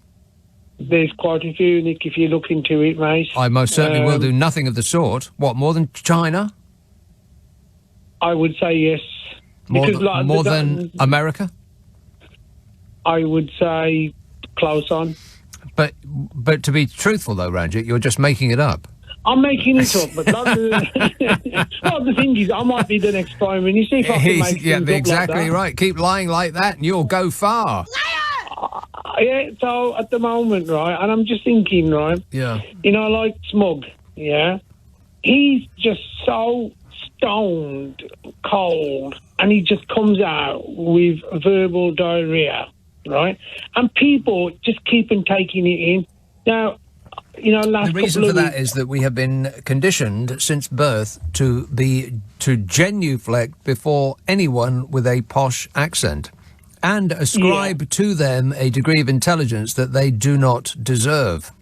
There's quite a few, Nick, if you look into it, mate. I most certainly will do nothing of the sort. What, more than China? I would say yes. More than America? I would say close on. But to be truthful, though, Ranjit, you're just making it up. I'm making it up, but the thing is, I might be the next Prime Minister if I can make things up exactly like that. Right. Keep lying like that and you'll go far. Yeah, so at the moment, right, and I'm just thinking, right, like Smug, yeah, he's just so stoned, cold, and he just comes out with verbal diarrhea, right, and people just keep on taking it in. Now, the reason for that is that we have been conditioned since birth to genuflect before anyone with a posh accent and ascribe to them a degree of intelligence that they do not deserve.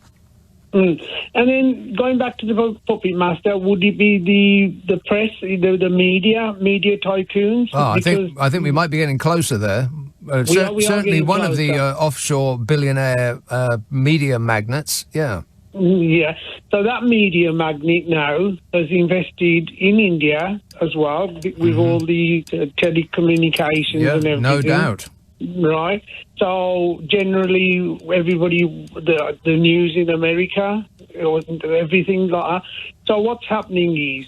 And then going back to the puppet master, would it be the press, the media tycoons? I think we might be getting closer there. Certainly one of the offshore billionaire media magnates, yeah. Yeah, so that media magnate now has invested in India as well with all the telecommunications and everything. No doubt. Right. So generally, everybody, the news in America, everything like that. So what's happening is,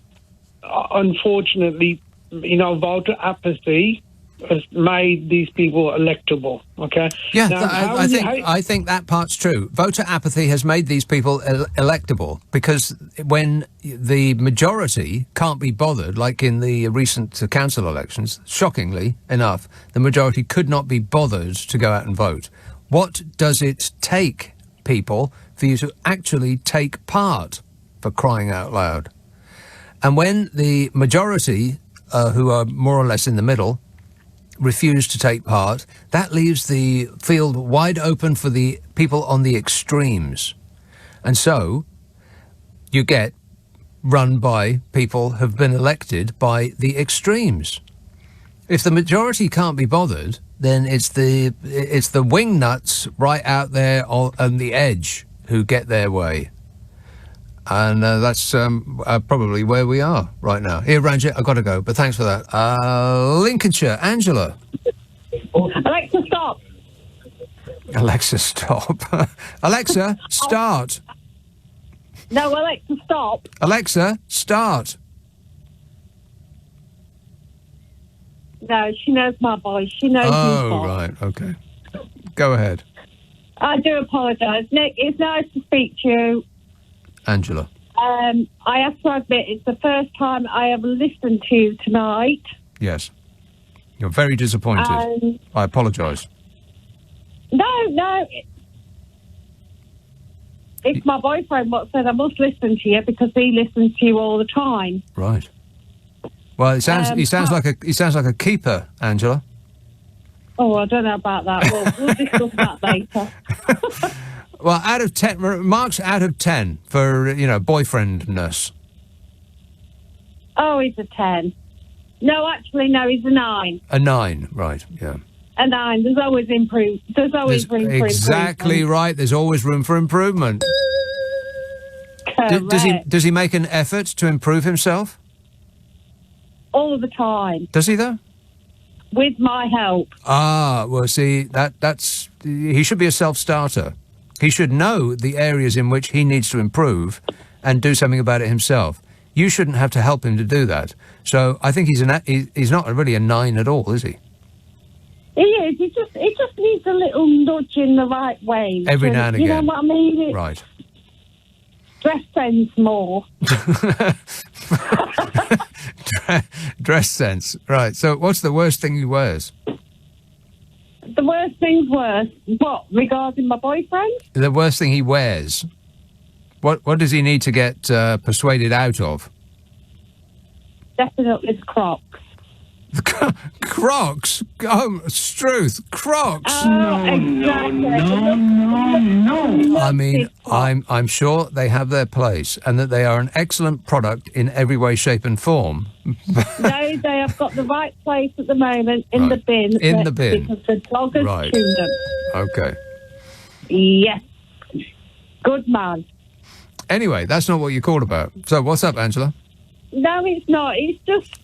unfortunately, voter apathy has made these people electable. Okay. Yeah, now, I think that part's true. Voter apathy has made these people electable because when the majority can't be bothered, like in the recent council elections, shockingly enough, the majority could not be bothered to go out and vote. What does it take, people, for you to actually take part, for crying out loud? And when the majority, who are more or less in the middle, refuse to take part, that leaves the field wide open for the people on the extremes. And so you get run by people who've been elected by the extremes. If the majority can't be bothered, then it's the wingnuts right out there on the edge who get their way. And that's probably where we are right now. Here, Ranjit, I've got to go, but thanks for that. Lincolnshire, Angela. Alexa, stop. Alexa, stop. Alexa, start. No, Alexa, stop. Alexa, start. No, she knows my voice. She knows me. Oh, right, okay. Go ahead. I do apologise. Nick, it's nice to speak to you. Angela. I have to admit, it's the first time I have listened to you tonight. Yes. You're very disappointed. I apologise. No. It's my boyfriend what said I must listen to you because he listens to you all the time. Right. Well, he sounds like a keeper, Angela. Oh, I don't know about that. We'll discuss that later. Well, out of 10, Mark's out of 10 for, boyfriendness. Oh, he's a 10. No, actually, no, he's a 9. A 9, right, yeah. A 9. There's always room for improvement. Exactly right. There's always room for improvement. Does he make an effort to improve himself? All the time. Does he, though? With my help. Ah, well, see, that's... He should be a self-starter. He should know the areas in which he needs to improve and do something about it himself. You shouldn't have to help him to do that. So I think he's not really a 9 at all, is he? He is. He just needs a little nudge in the right way. Every now and again. You know what I mean? Right. Dress sense more. Dress sense. Right. So what's the worst thing he wears? The worst thing's worse. What, regarding my boyfriend? The worst thing he wears. What does he need to get persuaded out of? Definitely the Crocs. Crocs? Oh, Struth, Crocs. Oh, exactly. No. I mean, I'm sure they have their place and that they are an excellent product in every way, shape and form. No, they have got the right place at the moment in the bin. In the bin. Because the dog has chewed them. Okay. Yes. Good man. Anyway, that's not what you called about. So what's up, Angela? No, it's not. It's just...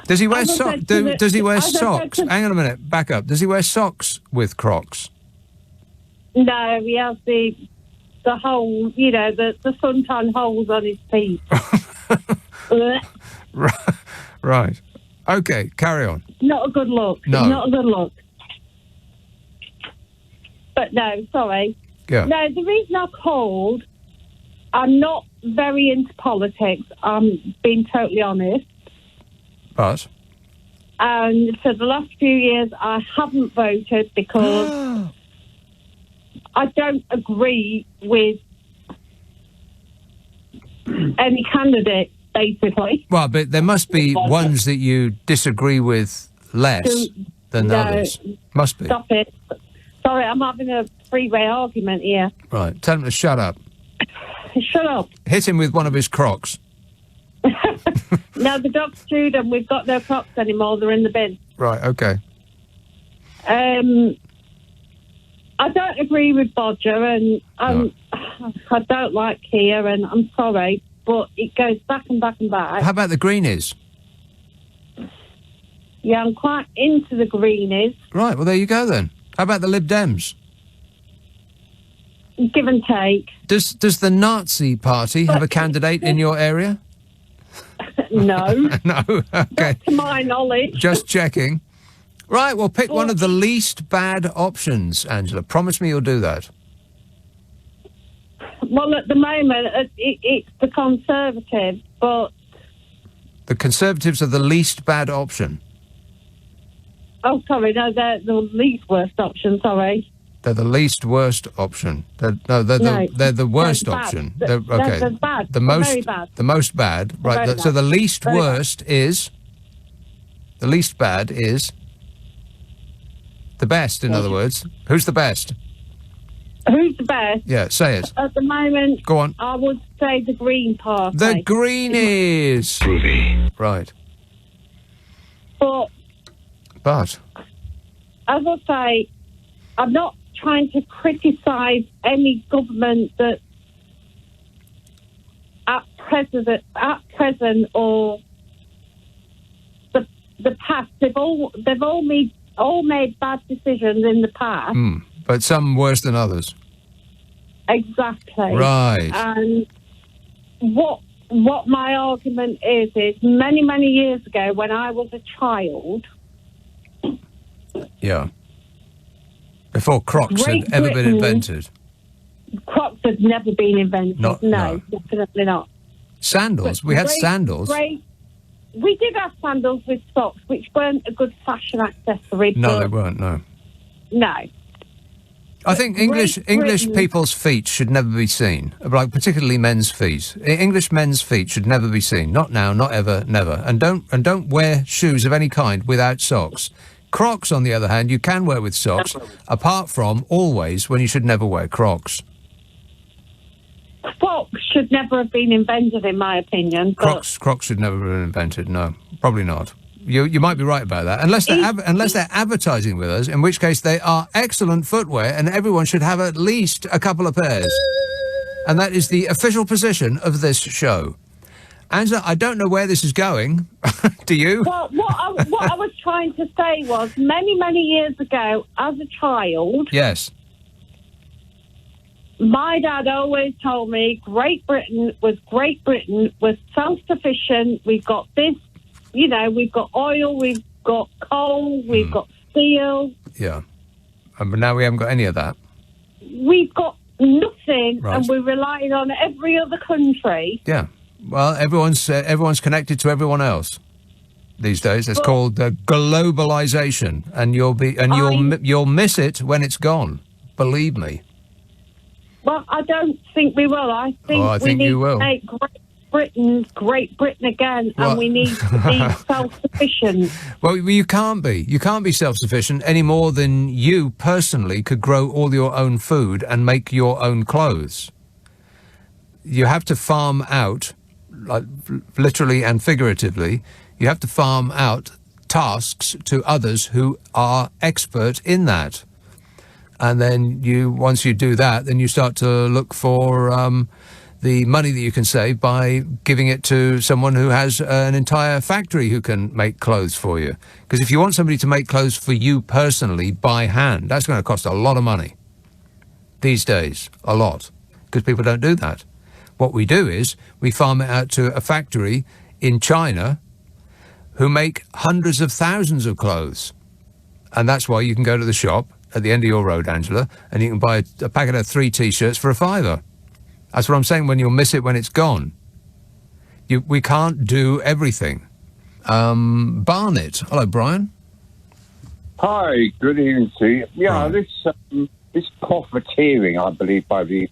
Does he wear socks? Does he wear socks? Hang on a minute. Back up. Does he wear socks with Crocs? No, he has the hole, the suntan holes on his feet. Right. Okay, carry on. Not a good look. No. Not a good look. But no, sorry. Yeah. No, the reason I called, I'm not very into politics. I'm being totally honest. But? And for the last few years, I haven't voted because I don't agree with any candidate, basically. Well, but there must be ones that you disagree with less than others. Must be. Stop it. Sorry, I'm having a three-way argument here. Right. Tell him to shut up. Shut up. Hit him with one of his Crocs. No, the dog's chewed them. We've got no Crocs anymore. They're in the bin. Right, okay. I don't agree with Bodger, and I don't like Keir, and I'm sorry, but it goes back and back and back. How about the Greenies? Yeah, I'm quite into the Greenies. Right, well, there you go then. How about the Lib Dems? Give and take. Does the Nazi Party have a candidate in your area? No. No, okay. Not to my knowledge. Just checking. Right, well, pick one of the least bad options, Angela. Promise me you'll do that. Well, at the moment, it's the Conservatives, but... The Conservatives are the least bad option. Oh, sorry, no, they're the least worst option, sorry. They're the least worst option. They're the worst option. They're bad. The They're most, very bad. The most bad. They're Right, very so the bad. least Very worst is... The least bad is... The best, in other words. Who's the best? Who's the best? Yeah, say it. At the moment, Go on. I would say the Green Party. The Greenies. Groovy. Right. But, as I say, I'm not trying to criticise any government that at present or the past, they've all made bad decisions in the past. But some worse than others. Exactly. Right. And what my argument is many, many years ago when I was a child... Yeah. Before Crocs had ever been invented. Crocs had never been invented. No. Definitely not. Sandals. We had sandals. We did have sandals with socks, which weren't a good fashion accessory. No, they weren't, no. No. I think English people's feet should never be seen, like particularly men's feet. English men's feet should never be seen. Not now, not ever, never. And don't wear shoes of any kind without socks. Crocs, on the other hand, you can wear with socks, apart from always when you should never wear Crocs. Crocs should never have been invented, in my opinion. Crocs should never have been invented. No, probably not. You might be right about that, unless they're advertising with us, in which case they are excellent footwear, and everyone should have at least a couple of pairs. And that is the official position of this show. Angela, I don't know where this is going. Do you? Well, what I was trying to say was, many, many years ago, as a child... Yes. My dad always told me Great Britain was self-sufficient. We've got this, we've got oil, we've got coal, we've got steel. Yeah. But now we haven't got any of that. We've got nothing, Right. and we're relying on every other country. Yeah. Well, everyone's connected to everyone else these days. It's called globalization, and you'll miss it when it's gone. Believe me. Well, I don't think we will. I think we need to make Great Britain again, and we need to be self-sufficient. Well, you can't be. You can't be self-sufficient any more than you personally could grow all your own food and make your own clothes. You have to farm out, like literally and figuratively, you have to farm out tasks to others who are expert in that. And then once you do that, then you start to look for the money that you can save by giving it to someone who has an entire factory who can make clothes for you. Because if you want somebody to make clothes for you personally by hand, that's going to cost a lot of money these days, a lot, because people don't do that. What we do is we farm it out to a factory in China who make hundreds of thousands of clothes. And that's why you can go to the shop at the end of your road, Angela, and you can buy a packet of 3 T-shirts for £5. That's what I'm saying, when you'll miss it when it's gone. We can't do everything. Barnet. Hello, Brian. Hi, good evening to you. Yeah, this profiteering, I believe, by these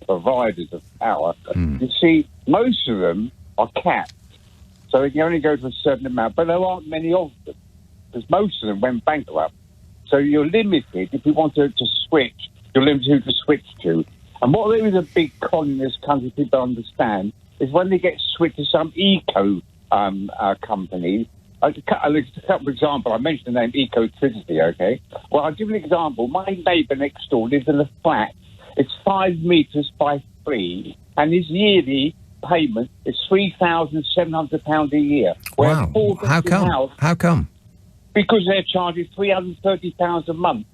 providers of power. You see, most of them are capped, so they can only go to a certain amount, but there aren't many of them, because most of them went bankrupt. So you're limited. If you want to switch, you're limited who to switch to. And what there is a big con in this country people understand is when they get switched to some eco company, a couple of examples. I mentioned the name Ecotricity, okay? Well, I'll give you an example. My neighbour next door lives in a flat. It's 5 metres by 3, and his yearly payment is £3,700 a year. Wow. How come? How come? Because they're charging £330 a month.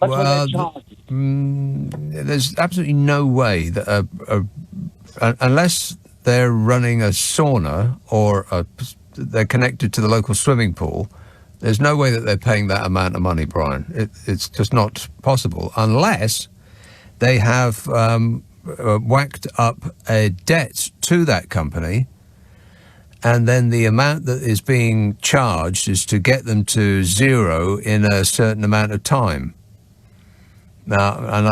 That's what they're charging. There's absolutely no way that unless they're running a sauna or they're connected to the local swimming pool, there's no way that they're paying that amount of money, Brian. It's just not possible unless they have whacked up a debt to that company, and then the amount that is being charged is to get them to zero in a certain amount of time. Now, and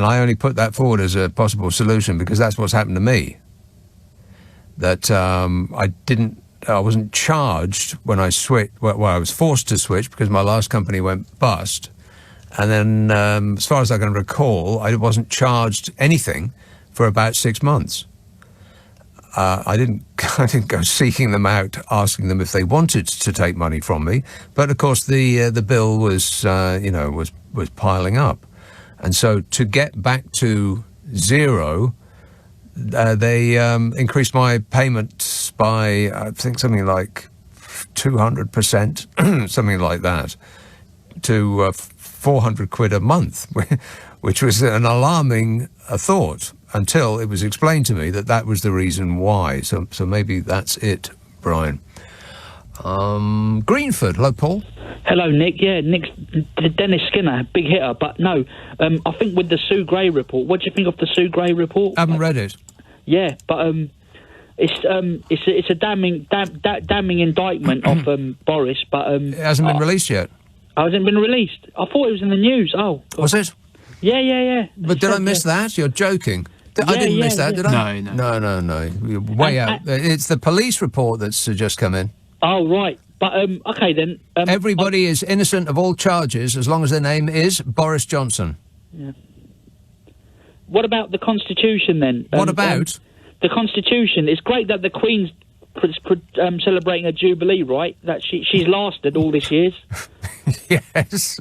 I only put that forward as a possible solution because that's what's happened to me. That I wasn't charged when I switched. Well, I was forced to switch because my last company went bust. And then, as far as I can recall, I wasn't charged anything for about 6 months. I didn't go seeking them out, asking them if they wanted to take money from me. But of course, the bill was piling up, and so to get back to zero, they increased my payments by I think something like 200%, something like that, to 400 quid a month, which was an alarming thought until it was explained to me that was the reason why. So maybe that's it, Brian. Greenford, hello, Paul. Hello, Nick. Yeah, Dennis Skinner, big hitter. But no, I think with the Sue Gray report, what do you think of the Sue Gray report? I haven't read it. Yeah, but it's a damning indictment of Boris. But it hasn't been released yet. Hasn't been released. I thought it was in the news. Oh, God. Was it? Yeah. But did I miss that? You're joking. I didn't miss that, did I? No. You're way out. It's the police report that's just come in. Oh, right. But, okay, then. Everybody is innocent of all charges as long as their name is Boris Johnson. Yeah. What about the Constitution, then? What about? The Constitution. It's great that the Queen's celebrating a jubilee, right? That she's lasted all these years. Yes.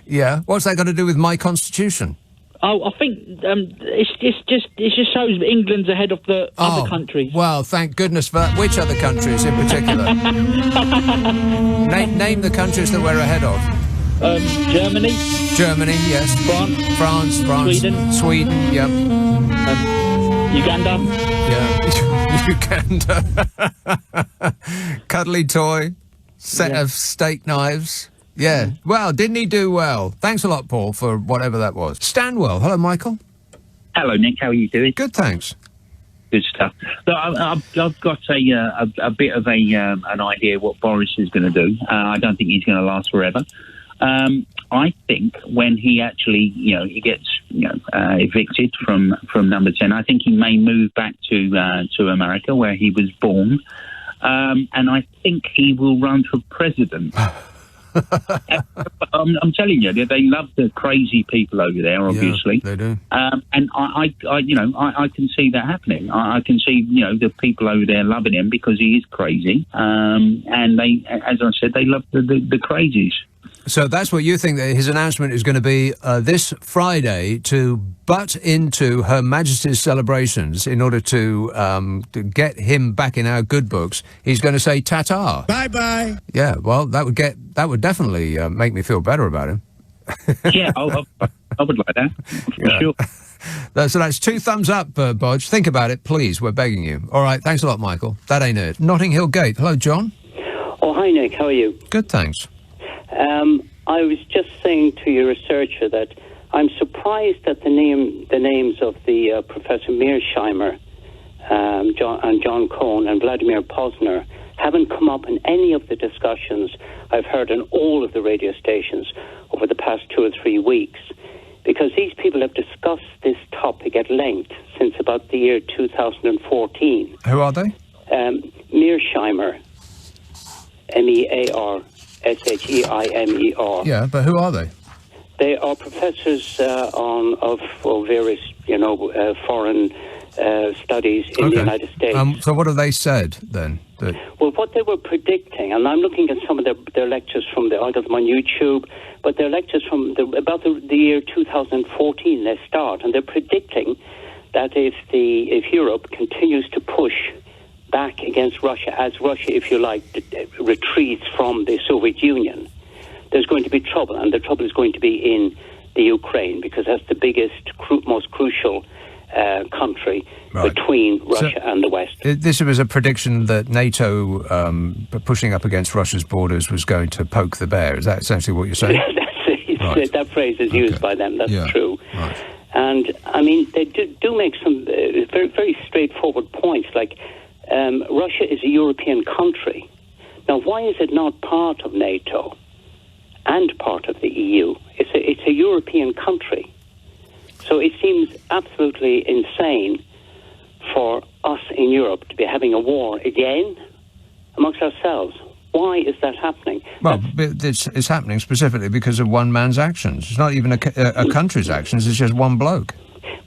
Yeah. What's that got to do with my Constitution? Oh, I think it just shows England's ahead of the other countries. Well, thank goodness for that. Which other countries in particular? Name the countries that we're ahead of. Germany. Germany, yes. France. Sweden. Yep. Uganda. Yeah. Uganda. Cuddly toy. Set of steak knives. Yeah. Well, didn't he do well? Thanks a lot, Paul, for whatever that was. Stanwell. Hello, Michael. Hello, Nick. How are you doing? Good, thanks. Good stuff. So I've got a bit of an idea what Boris is going to do. I don't think he's going to last forever. I think when he actually, he gets, evicted from number 10, I think he may move back to America where he was born. And I think he will run for president. I'm telling you, they love the crazy people over there, obviously. Yeah, they do. And I can see that happening. I can see, the people over there loving him because he is crazy. And they, as I said, they love the crazies. So that's what you think that his announcement is going to be this Friday to butt into Her Majesty's celebrations in order to get him back in our good books. He's going to say ta-ta. Bye-bye. Yeah, well, that would definitely make me feel better about him. Yeah, I would like that, for sure. So that's 2 thumbs up, Bodge. Think about it, please. We're begging you. All right, thanks a lot, Michael. That ain't it. Notting Hill Gate. Hello, John. Oh, hi, Nick. How are you? Good, thanks. I was just saying to your researcher that I'm surprised that the names of the Professor Mearsheimer, John Cohn and Vladimir Posner haven't come up in any of the discussions I've heard on all of the radio stations over the past 2 or 3 weeks, because these people have discussed this topic at length since about the year 2014. Who are they? Mearsheimer, Mearsheimer. Yeah, but who are they? They are professors of various, foreign studies in the United States. So what have they said then? Well, what they were predicting, and I'm looking at some of their lectures I got them on YouTube, but their lectures from about the year 2014 they start, and they're predicting that if Europe continues to push back against Russia, as Russia, if you like, retreats from the Soviet Union, there's going to be trouble, and the trouble is going to be in the Ukraine, because that's the biggest, most crucial country between Russia and the West. This was a prediction that NATO pushing up against Russia's borders was going to poke the bear. Is that essentially what you're saying? That phrase is used by them. That's true. Right. And, I mean, they do make some very, very straightforward points, like Russia is a European country. Now, why is it not part of NATO and part of the EU? It's a European country. So it seems absolutely insane for us in Europe to be having a war again amongst ourselves. Why is that happening? Well, it's happening specifically because of one man's actions. It's not even a country's actions, it's just one bloke.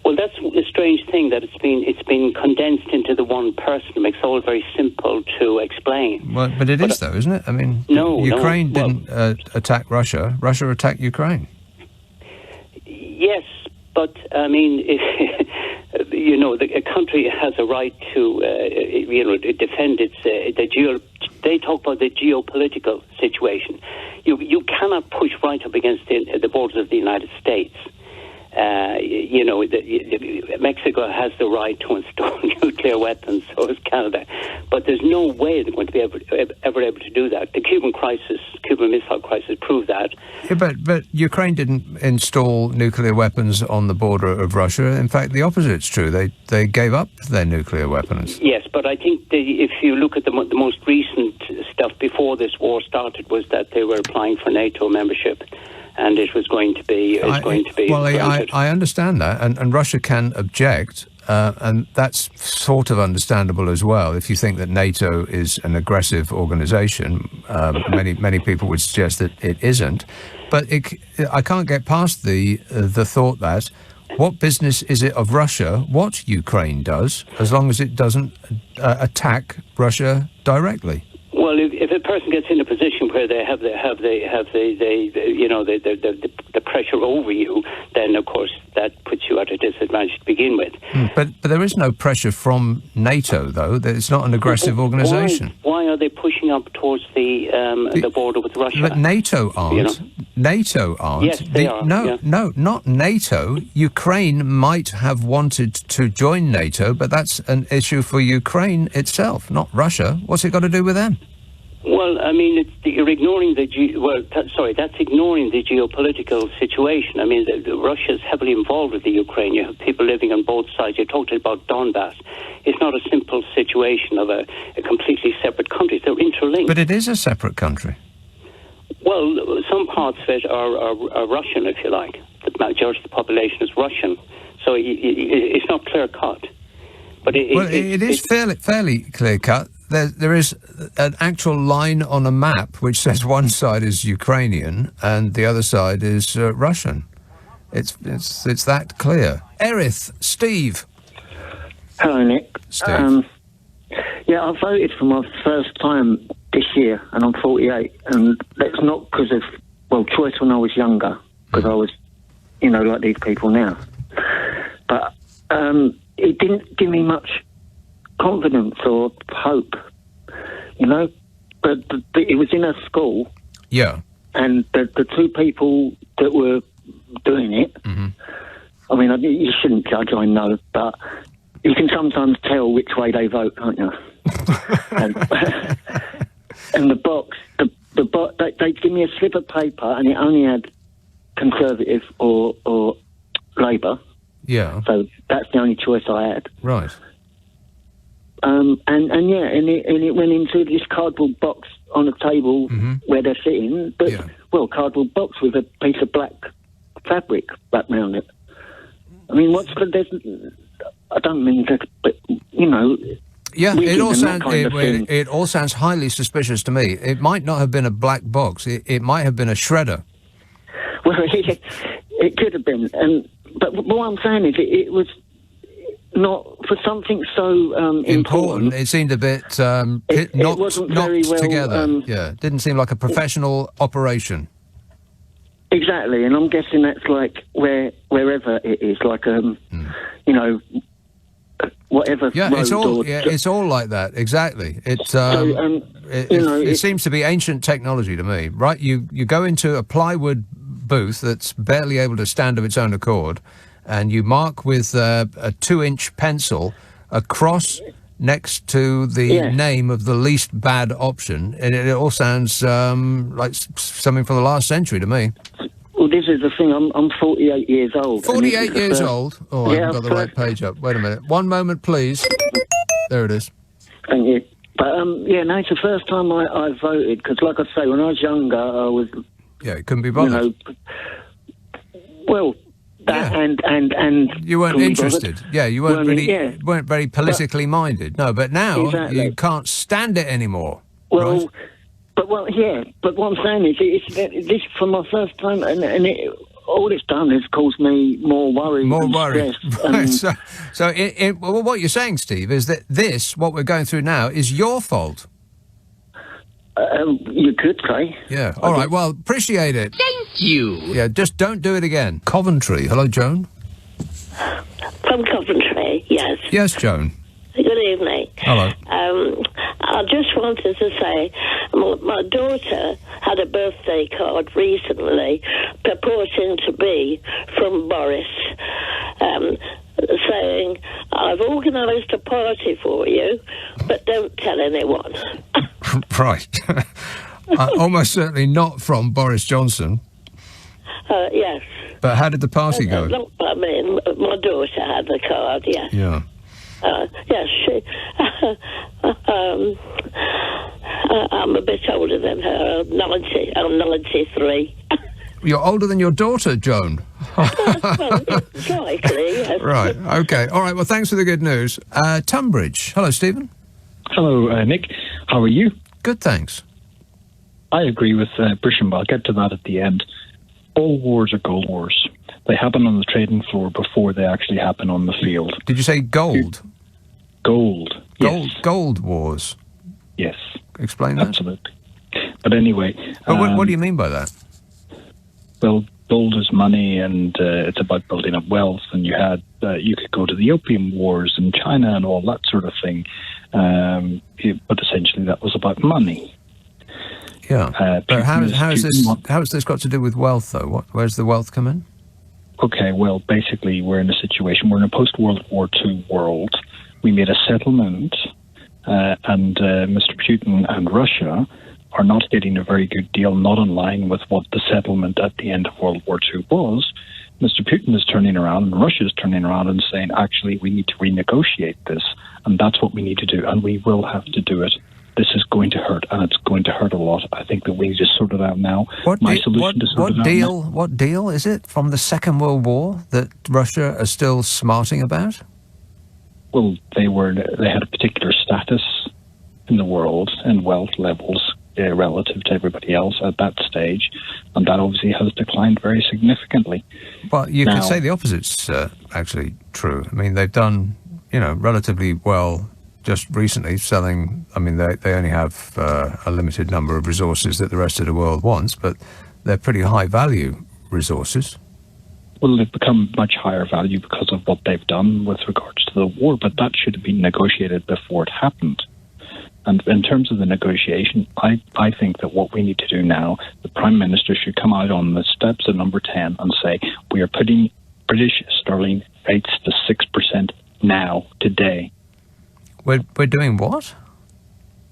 Well, that's a strange thing, that it's been condensed into the one person. It makes it all very simple to explain. Well, but it is, though, isn't it? I mean, Ukraine didn't attack Russia. Russia attacked Ukraine. Yes, but, I mean, a country has a right to, defend its, they talk about the geopolitical situation. You cannot push right up against the borders of the United States. Mexico has the right to install nuclear weapons, so does Canada. But there's no way they're going to be ever able to do that. The Cuban Missile Crisis proved that. Yeah, but Ukraine didn't install nuclear weapons on the border of Russia. In fact, the opposite's true. They gave up their nuclear weapons. Yes, but I think if you look at the most recent stuff before this war started, was that they were applying for NATO membership. And it was going to be. Well, I understand that, and Russia can object, and that's sort of understandable as well. If you think that NATO is an aggressive organisation, many people would suggest that it isn't. But I can't get past the thought that what business is it of Russia what Ukraine does, as long as it doesn't attack Russia directly. Well, if a person gets in a position where they have the pressure over you, then of course that puts you at a disadvantage to begin with. But there is no pressure from NATO, though. It's not an aggressive organisation. Why are they pushing up towards the border with Russia? But NATO aren't. NATO aren't. Yes, they are. No, not NATO. Ukraine might have wanted to join NATO, but that's an issue for Ukraine itself, not Russia. What's it got to do with them? Well, I mean, you're ignoring that's ignoring the geopolitical situation. I mean, Russia is heavily involved with the Ukraine. You have people living on both sides. You talked about Donbass. It's not a simple situation of a completely separate country. They're interlinked. But it is a separate country. Well, some parts of it are Russian, if you like. The majority of the population is Russian. So it's not clear-cut. But it is fairly clear-cut. There is an actual line on a map which says one side is Ukrainian and the other side is Russian. It's that clear. Erith, Steve. Hello, Nick. Steve. I voted for my first time this year, and I'm 48, and that's not because of choice when I was younger, because I was, like these people now. But it didn't give me much confidence or hope, but it was in a school. Yeah. And the two people that were doing it, I mean, you shouldn't judge, I know, but you can sometimes tell which way they vote, can't you? and the box, they'd give me a slip of paper and it only had Conservative or Labour. Yeah. So that's the only choice I had. Right. And it went into this cardboard box on a table where they're sitting, but cardboard box with a piece of black fabric wrapped around it. I mean, I don't mean that, but Yeah, it all sounds highly suspicious to me. It might not have been a black box. It might have been a shredder. Well, it could have been, but what I'm saying is it was not for something so important. It seemed a bit it wasn't very well together. Didn't seem like a professional operation. Exactly, and I'm guessing that's like wherever it is, like you know, whatever. Yeah, it's all like that. Exactly. It seems to be ancient technology to me, right? You go into a plywood booth that's barely able to stand of its own accord, and you mark with a 2-inch pencil a cross next to the name of the least bad option, and it all sounds like something from the last century to me. Well, this is the thing. I'm 48 years old. 48 years old? Oh, I haven't got the right page up. Wait a minute. One moment, please. There it is. Thank you. But, no, it's the first time I voted, because, like I say, when I was younger, I was... Yeah, it couldn't be bothered. And you weren't interested. Yeah, you weren't very politically minded. No, but now you can't stand it anymore. Well, right? But what I'm saying is, it's this for my first time, and all it's done is caused me more worry. More and worry. Stress. Right. So what you're saying, Steve, is that what we're going through now, is your fault. You could say. Yeah. All right. Well, appreciate it. Thank you. Yeah. Just don't do it again. Coventry. Hello, Joan. From Coventry. Yes. Yes, Joan. Good evening. Hello. I just wanted to say, my daughter had a birthday card recently purporting to be from Boris, saying, I've organised a party for you, but don't tell anyone. Right. Almost certainly not from Boris Johnson. Yes. But how did the party go? I mean, my daughter had the card, yes. Yeah. Yes, I'm a bit older than her. I'm 93. You're older than your daughter, Joan. Well, it's likely, yes. Right, okay. All right, well, thanks for the good news. Tunbridge. Hello, Stephen. Hello, Nick. How are you? Good, thanks. I agree with Brisham, but I'll get to that at the end. All wars are gold wars. They happen on the trading floor before they actually happen on the field. Did you say gold? Gold. Yes. Gold wars? Yes. Explain that. Absolutely. But anyway... But what do you mean by that? Well, gold is money, and it's about building up wealth, and you could go to the Opium Wars in China and all that sort of thing, but essentially that was about money. Yeah. But how has this got to do with wealth, though? Where's the wealth come in? Okay, well, basically, we're in a situation, we're in a post-World War II world. We made a settlement, and Mr. Putin and Russia are not getting a very good deal, not in line with what the settlement at the end of World War II was. Mr. Putin is turning around, and Russia is turning around and saying, actually, we need to renegotiate this, and that's what we need to do, and we will have to do it. This is going to hurt, and it's going to hurt a lot. I think that we need to sort it out now. What deal is it from the Second World War that Russia are still smarting about? Well, they had a particular status in the world and wealth levels relative to everybody else at that stage, and that obviously has declined very significantly. Well, you could say the opposite's actually true. I mean, they've done, relatively well. Just recently selling, I mean, they only have a limited number of resources that the rest of the world wants, but they're pretty high value resources. Well, they've become much higher value because of what they've done with regards to the war, but that should have been negotiated before it happened. And in terms of the negotiation, I think that what we need to do now, the Prime Minister should come out on the steps of number 10 and say, we are putting British sterling rates to 6% now, today. We're doing what?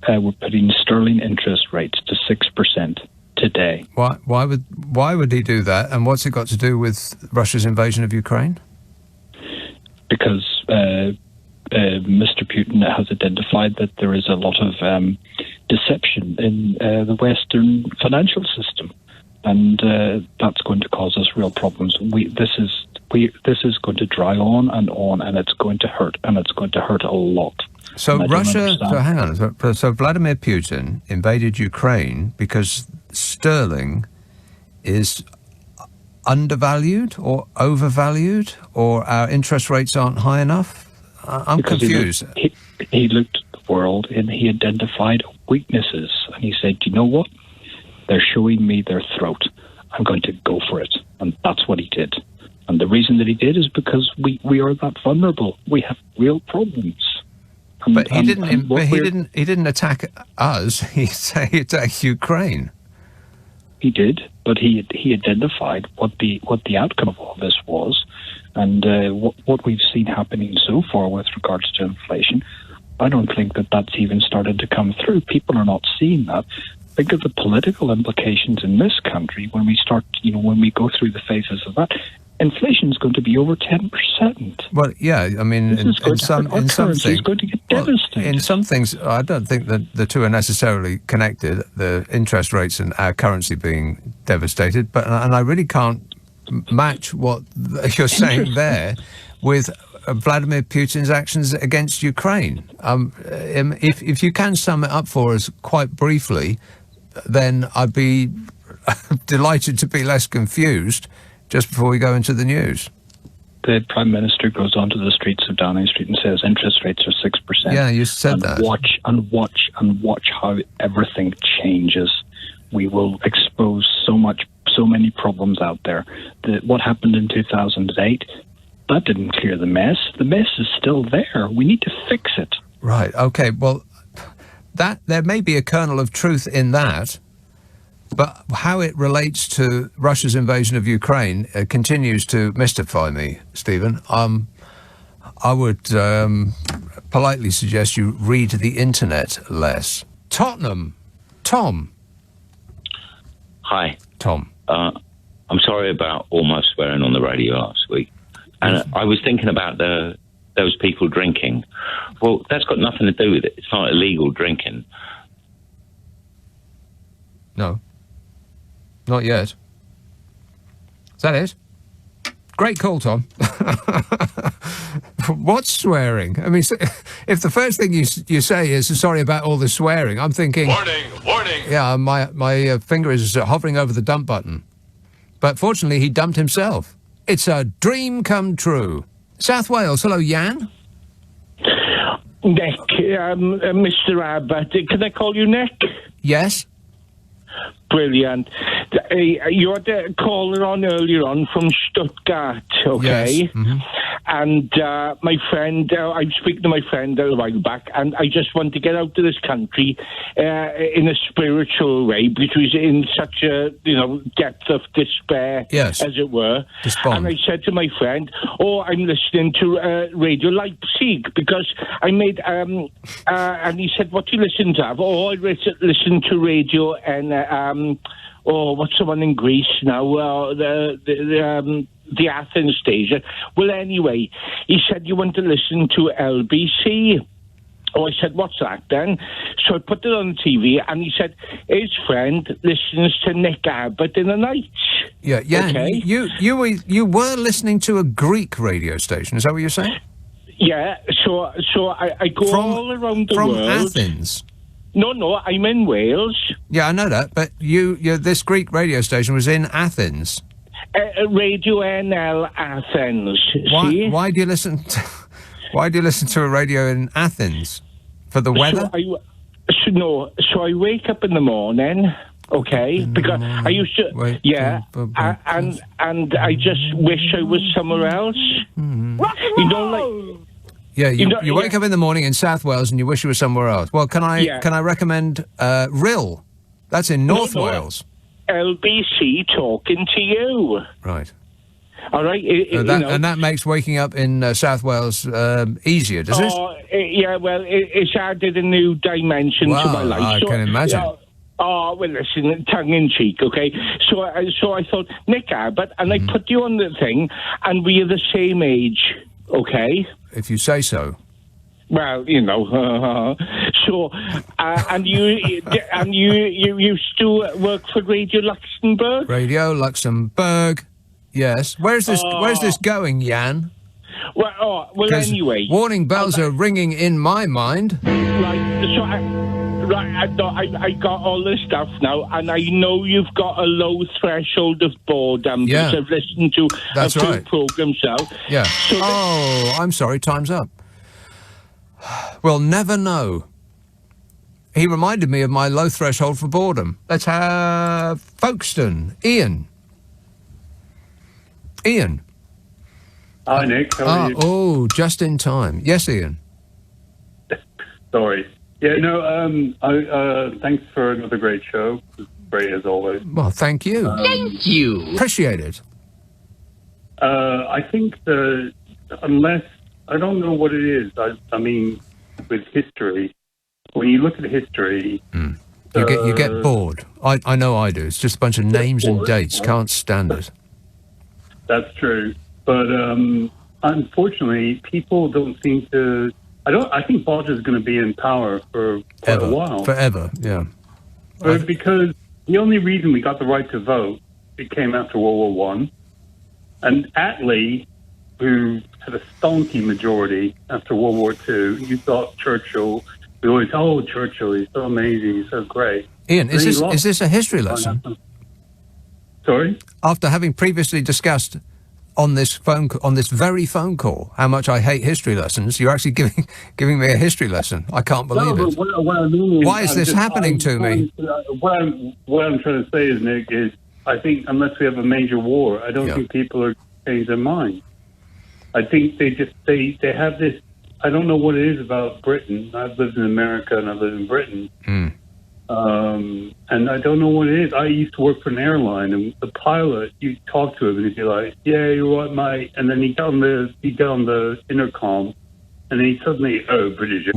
We're putting sterling interest rates to 6% today. Why would he do that? And what's it got to do with Russia's invasion of Ukraine? Because Mr. Putin has identified that there is a lot of deception in the Western financial system, and that's going to cause us real problems. This is going to drag on, and it's going to hurt, and it's going to hurt a lot. So Russia, hang on. So Vladimir Putin invaded Ukraine because sterling is undervalued or overvalued, or our interest rates aren't high enough. I'm confused. He looked at the world and he identified weaknesses, and he said, "You know what? They're showing me their throat. I'm going to go for it." And that's what he did. And the reason that he did is because we are that vulnerable. We have real problems. But he didn't attack us. He attacked Ukraine. He did, but he identified what the outcome of all this was, and what we've seen happening so far with regards to inflation. I don't think that that's even started to come through. People are not seeing that. Think of the political implications in this country when we start, when we go through the phases of that. Inflation is going to be over 10%. Well, yeah, I mean, in some things, is going to get devastated. In some things, I don't think that the two are necessarily connected. The interest rates and our currency being devastated, and I really can't match what you're saying there with Vladimir Putin's actions against Ukraine. If you can sum it up for us quite briefly, then I'd be delighted to be less confused. Just before we go into the news, the Prime Minister goes onto the streets of Downing Street and says interest rates are 6%. Yeah, you said that. Watch how everything changes. We will expose so many problems out there. What happened in 2008, that didn't clear the mess. The mess is still there. We need to fix it. Right. Okay. Well, there may be a kernel of truth in that. But how it relates to Russia's invasion of Ukraine continues to mystify me, Stephen. I would politely suggest you read the internet less. Tottenham. Tom. Hi. Tom. I'm sorry about almost swearing on the radio last week. And I was thinking about those people drinking. Well, that's got nothing to do with it. It's not illegal drinking. No. Not yet. Is that it? Great call, Tom. What's swearing? I mean, if the first thing you say is sorry about all the swearing, I'm thinking... Warning! Yeah, my finger is hovering over the dump button. But fortunately, he dumped himself. It's a dream come true. South Wales, hello, Jan? Nick, Mr. Abbott, can I call you Nick? Yes. Brilliant. You had a caller on earlier on from Stuttgart, okay? Yes. Mm-hmm. And my friend, I'm speaking to my friend a while back, and I just want to get out of this country in a spiritual way, because in such a depth of despair, yes, as it were. Despond. And I said to my friend, I'm listening to Radio Leipzig, because I made, and he said, what do you listen to? I listen to Radio and what's the one in Greece now? The Athens station. Well, anyway, he said, you want to listen to LBC? Oh, I said, what's that then? So I put it on the TV, and he said, his friend listens to Nick Abbott in the night. Yeah. Okay? You were listening to a Greek radio station, is that what you're saying? Yeah, so I go all around the world. From Athens? No, I'm in Wales. Yeah, I know that, but this Greek radio station was in Athens. Radio NL Athens. Why do you listen? Why do you listen to a radio in Athens? For the weather? So I wake up in the morning, okay? Because I used to, and I just wish I was somewhere else. Mm-hmm. Yeah, you wake up in the morning in South Wales and you wish you were somewhere else. Well, can I recommend Riddell? That's in North Wales. LBC talking to you. Right. All right. And that makes waking up in South Wales easier, does it? Yeah, well, it's added a new dimension to my life. I can imagine. Well, listen, tongue-in-cheek, okay? So I thought, Nick Abbott, and I put you on the thing, and we are the same age, okay? If you say so. Well, so, and you used to work for Radio Luxembourg? Radio Luxembourg, yes. Where's this going, Jan? Well, anyway. Warning bells are ringing in my mind. Right, so I got all this stuff now, and I know you've got a low threshold of boredom because I've listened to a few programs now. Yeah. I'm sorry, time's up. We'll never know. He reminded me of my low threshold for boredom. Let's have Folkestone. Ian. Hi, Nick. How are you? Oh, just in time. Yes, Ian. Sorry. Yeah, no, thanks for another great show. It's great as always. Well, thank you. Thank you. Appreciate it. I think unless, I don't know what it is. I mean, with history, when you look at history... You get bored. I know I do. It's just a bunch of names and dates. Can't stand it. That's true. But unfortunately, people don't seem to... I think Bodger's going to be in power for quite a while. Forever, yeah. Because the only reason we got the right to vote, it came after World War I. And Attlee, who had a stonky majority after World War II, you thought Churchill... We always, Churchill, he's so amazing, he's so great. Ian, is this a history lesson? Sorry? After having previously discussed on this very phone call how much I hate history lessons, you're actually giving me a history lesson. I can't believe it. What I mean is, why is this happening to me? What I'm trying to say is, Nick, is I think unless we have a major war, I don't think people are changing their mind. I think they have this. I don't know what it is about Britain. I've lived in America and I've lived in Britain. And I don't know what it is. I used to work for an airline, and the pilot, you talk to him and he'd be like, "Yeah, you're right, mate." And then he'd get on the intercom, and then he suddenly, British.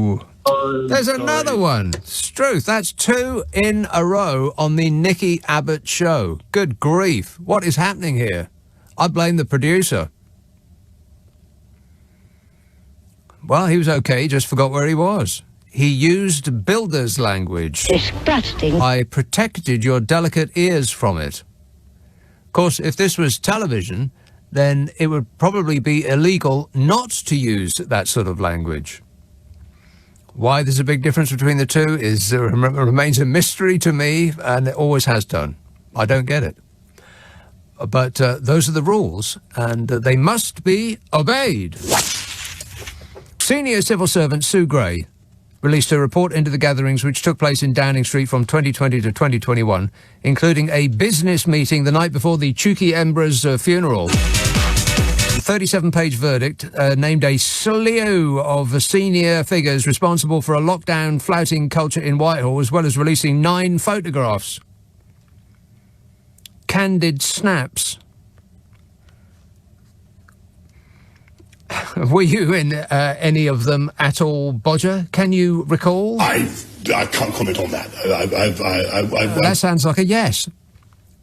There's another one. Struth, that's 2 in a row on the Nicky Abbott show. Good grief. What is happening here? I blame the producer. Well, he was okay, he just forgot where he was. He used builder's language. Disgusting. I protected your delicate ears from it. Of course, if this was television, then it would probably be illegal not to use that sort of language. Why there's a big difference between the two remains a mystery to me, and it always has done. I don't get it. But those are the rules, and they must be obeyed. Senior civil servant Sue Gray released a report into the gatherings which took place in Downing Street from 2020 to 2021, including a business meeting the night before the Chuki Embra's funeral. The 37-page verdict named a slew of senior figures responsible for a lockdown flouting culture in Whitehall, as well as releasing 9 photographs. Candid snaps. Were you in any of them at all, Bodger? Can you recall? I can't comment on that. That sounds like a yes.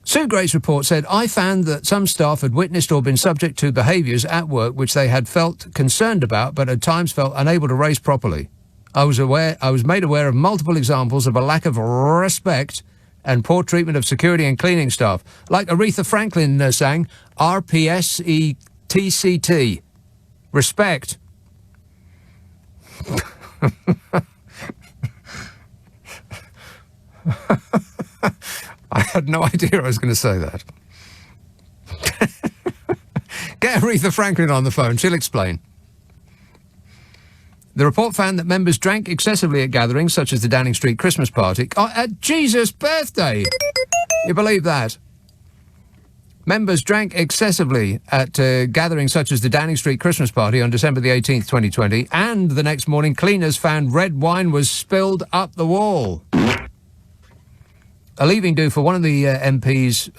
Sue Gray's report said, "I found that some staff had witnessed or been subject to behaviours at work which they had felt concerned about, but at times felt unable to raise properly. I was made aware of multiple examples of a lack of respect and poor treatment of security and cleaning staff, like Aretha Franklin sang, RPSETCT. Respect." I had no idea I was going to say that. Get Aretha Franklin on the phone. She'll explain. The report found that members drank excessively at gatherings such as the Downing Street Christmas party. Oh, at Jesus' birthday! You believe that? Members drank excessively at gatherings such as the Downing Street Christmas party on December the 18th, 2020, and the next morning cleaners found red wine was spilled up the wall. A leaving do for one of the MPs,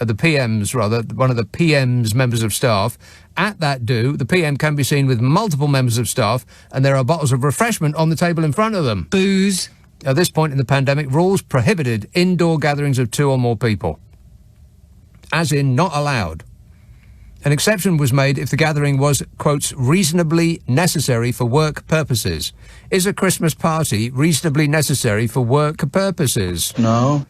one of the PM's members of staff. At that do, the PM can be seen with multiple members of staff, and there are bottles of refreshment on the table in front of them. Booze. At this point in the pandemic, rules prohibited indoor gatherings of 2 or more people. As in, not allowed. An exception was made if the gathering was, quotes, reasonably necessary for work purposes. Is a Christmas party reasonably necessary for work purposes? No.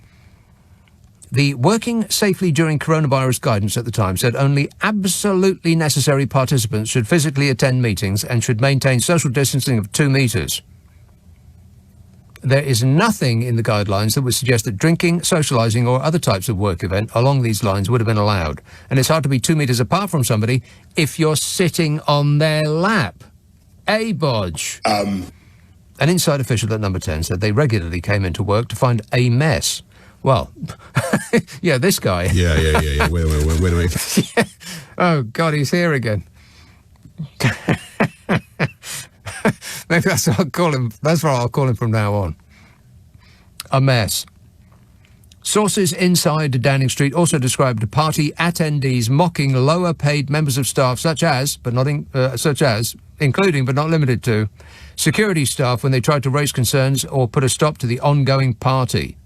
The Working Safely During Coronavirus guidance at the time said only absolutely necessary participants should physically attend meetings and should maintain social distancing of 2 metres. There is nothing in the guidelines that would suggest that drinking, socialising or other types of work event along these lines would have been allowed. And it's hard to be 2 metres apart from somebody if you're sitting on their lap. Bodge. An inside official at Number 10 said they regularly came into work to find a mess. Well, yeah, this guy. Yeah. Wait. Yeah. Oh, God, he's here again. Maybe that's what I'll call him. That's what I'll call him from now on. A mess. Sources inside Downing Street also described party attendees mocking lower-paid members of staff, including but not limited to, security staff when they tried to raise concerns or put a stop to the ongoing party.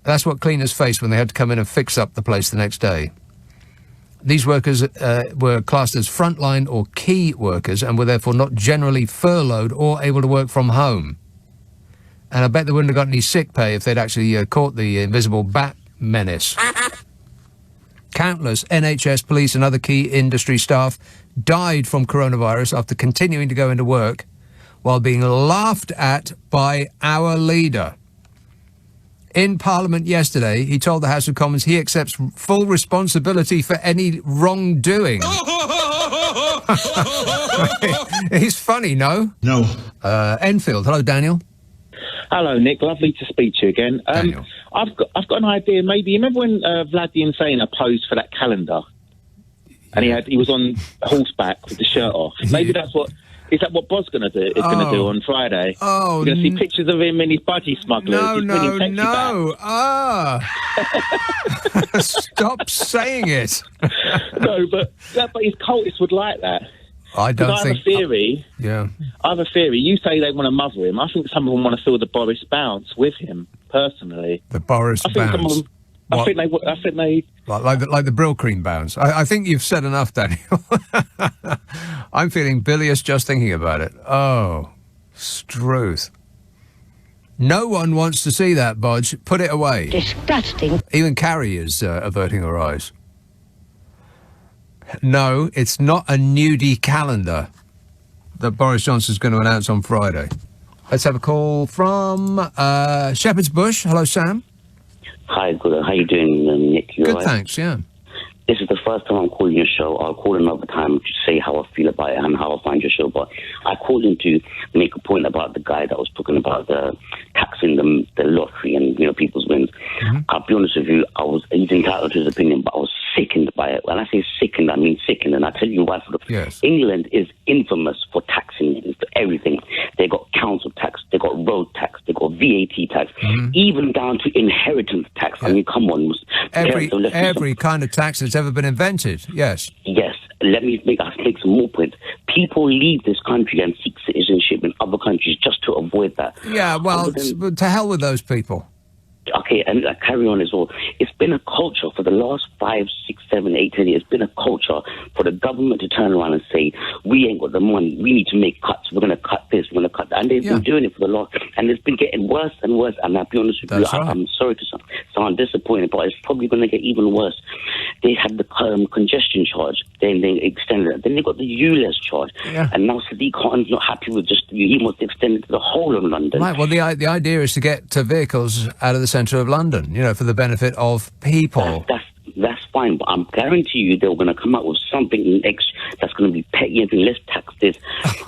That's what cleaners faced when they had to come in and fix up the place the next day. These workers were classed as frontline or key workers and were therefore not generally furloughed or able to work from home. And I bet they wouldn't have got any sick pay if they'd actually caught the invisible bat menace. Countless NHS, police and other key industry staff died from coronavirus after continuing to go into work while being laughed at by our leader. In Parliament yesterday, he told the House of Commons he accepts full responsibility for any wrongdoing. He's funny, no? No. Enfield. Hello, Daniel. Hello, Nick. Lovely to speak to you again. Daniel. I've got an idea. Maybe you remember when Vlad the Insane posed for that calendar, and he was on horseback with the shirt off. Maybe that's what. Is that what Bob's going to do? Is going to do on Friday? Oh, we're going to see pictures of him and his budgie smugglers. No. Stop saying it. No, but his cultists would like that. I don't think. I have a theory. Yeah. I have a theory. You say they want to mother him. I think some of them want to feel the Boris bounce with him personally. The Boris bounce. Some of them, I think they. Like the Brill Cream bounce. I think you've said enough, Daniel. I'm feeling bilious just thinking about it. Oh, Struth. No one wants to see that, Bodge. Put it away. Disgusting. Even Carrie is averting her eyes. No, it's not a nudie calendar that Boris Johnson's going to announce on Friday. Let's have a call from Shepherd's Bush. Hello, Sam. Hi, good. How you doing, Nick? You good, right? Thanks, yeah. This is the first time I'm calling your show. I'll call another time to say how I feel about it and how I find your show. But I called in to make a point about the guy that was talking about the taxing the lottery and people's wins. Mm-hmm. I'll be honest with you. He's entitled to his opinion, but I was sickened by it. When I say sickened, I mean sickened, and I tell you why. Yes. England is infamous for taxing for everything. They got council tax, they got road tax, they got VAT tax, even down to inheritance tax. Yeah. I mean, come on. Every kind of tax that's ever been invented, yes. Yes. Let me make some more points. People leave this country and seek citizenship in other countries just to avoid that. Yeah, well, to hell with those people. Okay, and carry on as well. It's been a culture for the last 5, 6, 7, 8, 10 years. It's been a culture for the government to turn around and say, we ain't got the money. We need to make cuts. We're going to cut this. We're going to cut that. And they've been doing it for the last... And it's been getting worse and worse. And I'll be honest with you, right. I'm sorry to sound disappointed, but it's probably going to get even worse. They had the congestion charge. Then they extended it. Then they got the ULEZ charge. Yeah. And now Sadiq Khan's not happy with he wants to extend it to the whole of London. Right, well, the idea is to get vehicles out of the centre of London, for the benefit of people. That's fine, but I'm guarantee you they're going to come up with something extra that's going to be petty and less tax this.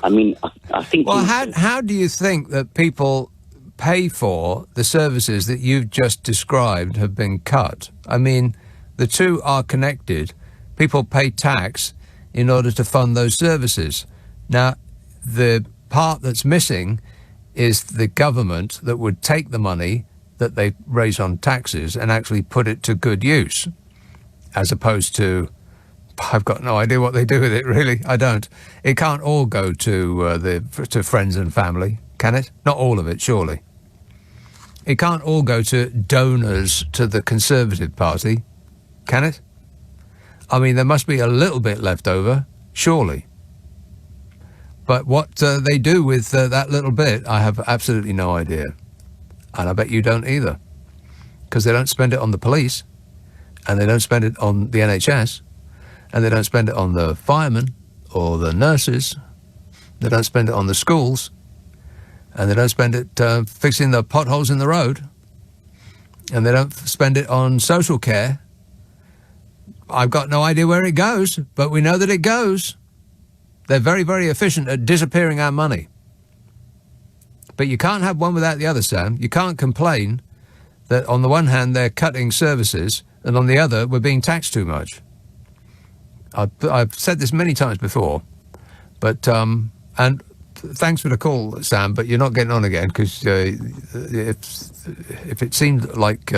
I mean, I think... Well, how do you think that people pay for the services that you've just described have been cut? I mean, the two are connected. People pay tax in order to fund those services. Now, the part that's missing is the government that would take the money that they raise on taxes and actually put it to good use, as opposed to, I've got no idea what they do with it, really. I don't. It can't all go to friends and family, can it? Not all of it, surely. It can't all go to donors to the Conservative Party, can it? I mean, there must be a little bit left over, surely. But what they do with that little bit, I have absolutely no idea. And I bet you don't either. Because they don't spend it on the police, and they don't spend it on the NHS, and they don't spend it on the firemen or the nurses. They don't spend it on the schools, and they don't spend it fixing the potholes in the road, and they don't spend it on social care. I've got no idea where it goes, but we know that it goes. They're very, very efficient at disappearing our money. But you can't have one without the other, Sam. You can't complain that on the one hand they're cutting services and on the other we're being taxed too much. I've said this many times before, but and thanks for the call, Sam, but you're not getting on again because if it seemed like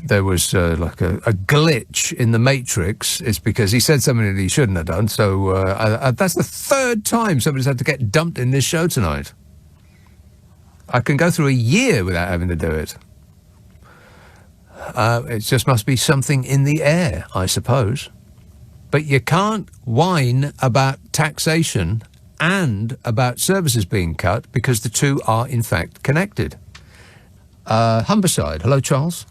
there was like a glitch in the Matrix, it's because he said something that he shouldn't have done. So that's the third time somebody's had to get dumped in this show tonight. I can go through a year without having to do it. It just must be something in the air, I suppose. But you can't whine about taxation and about services being cut because the two are, in fact, connected. Humberside. Hello, Charles.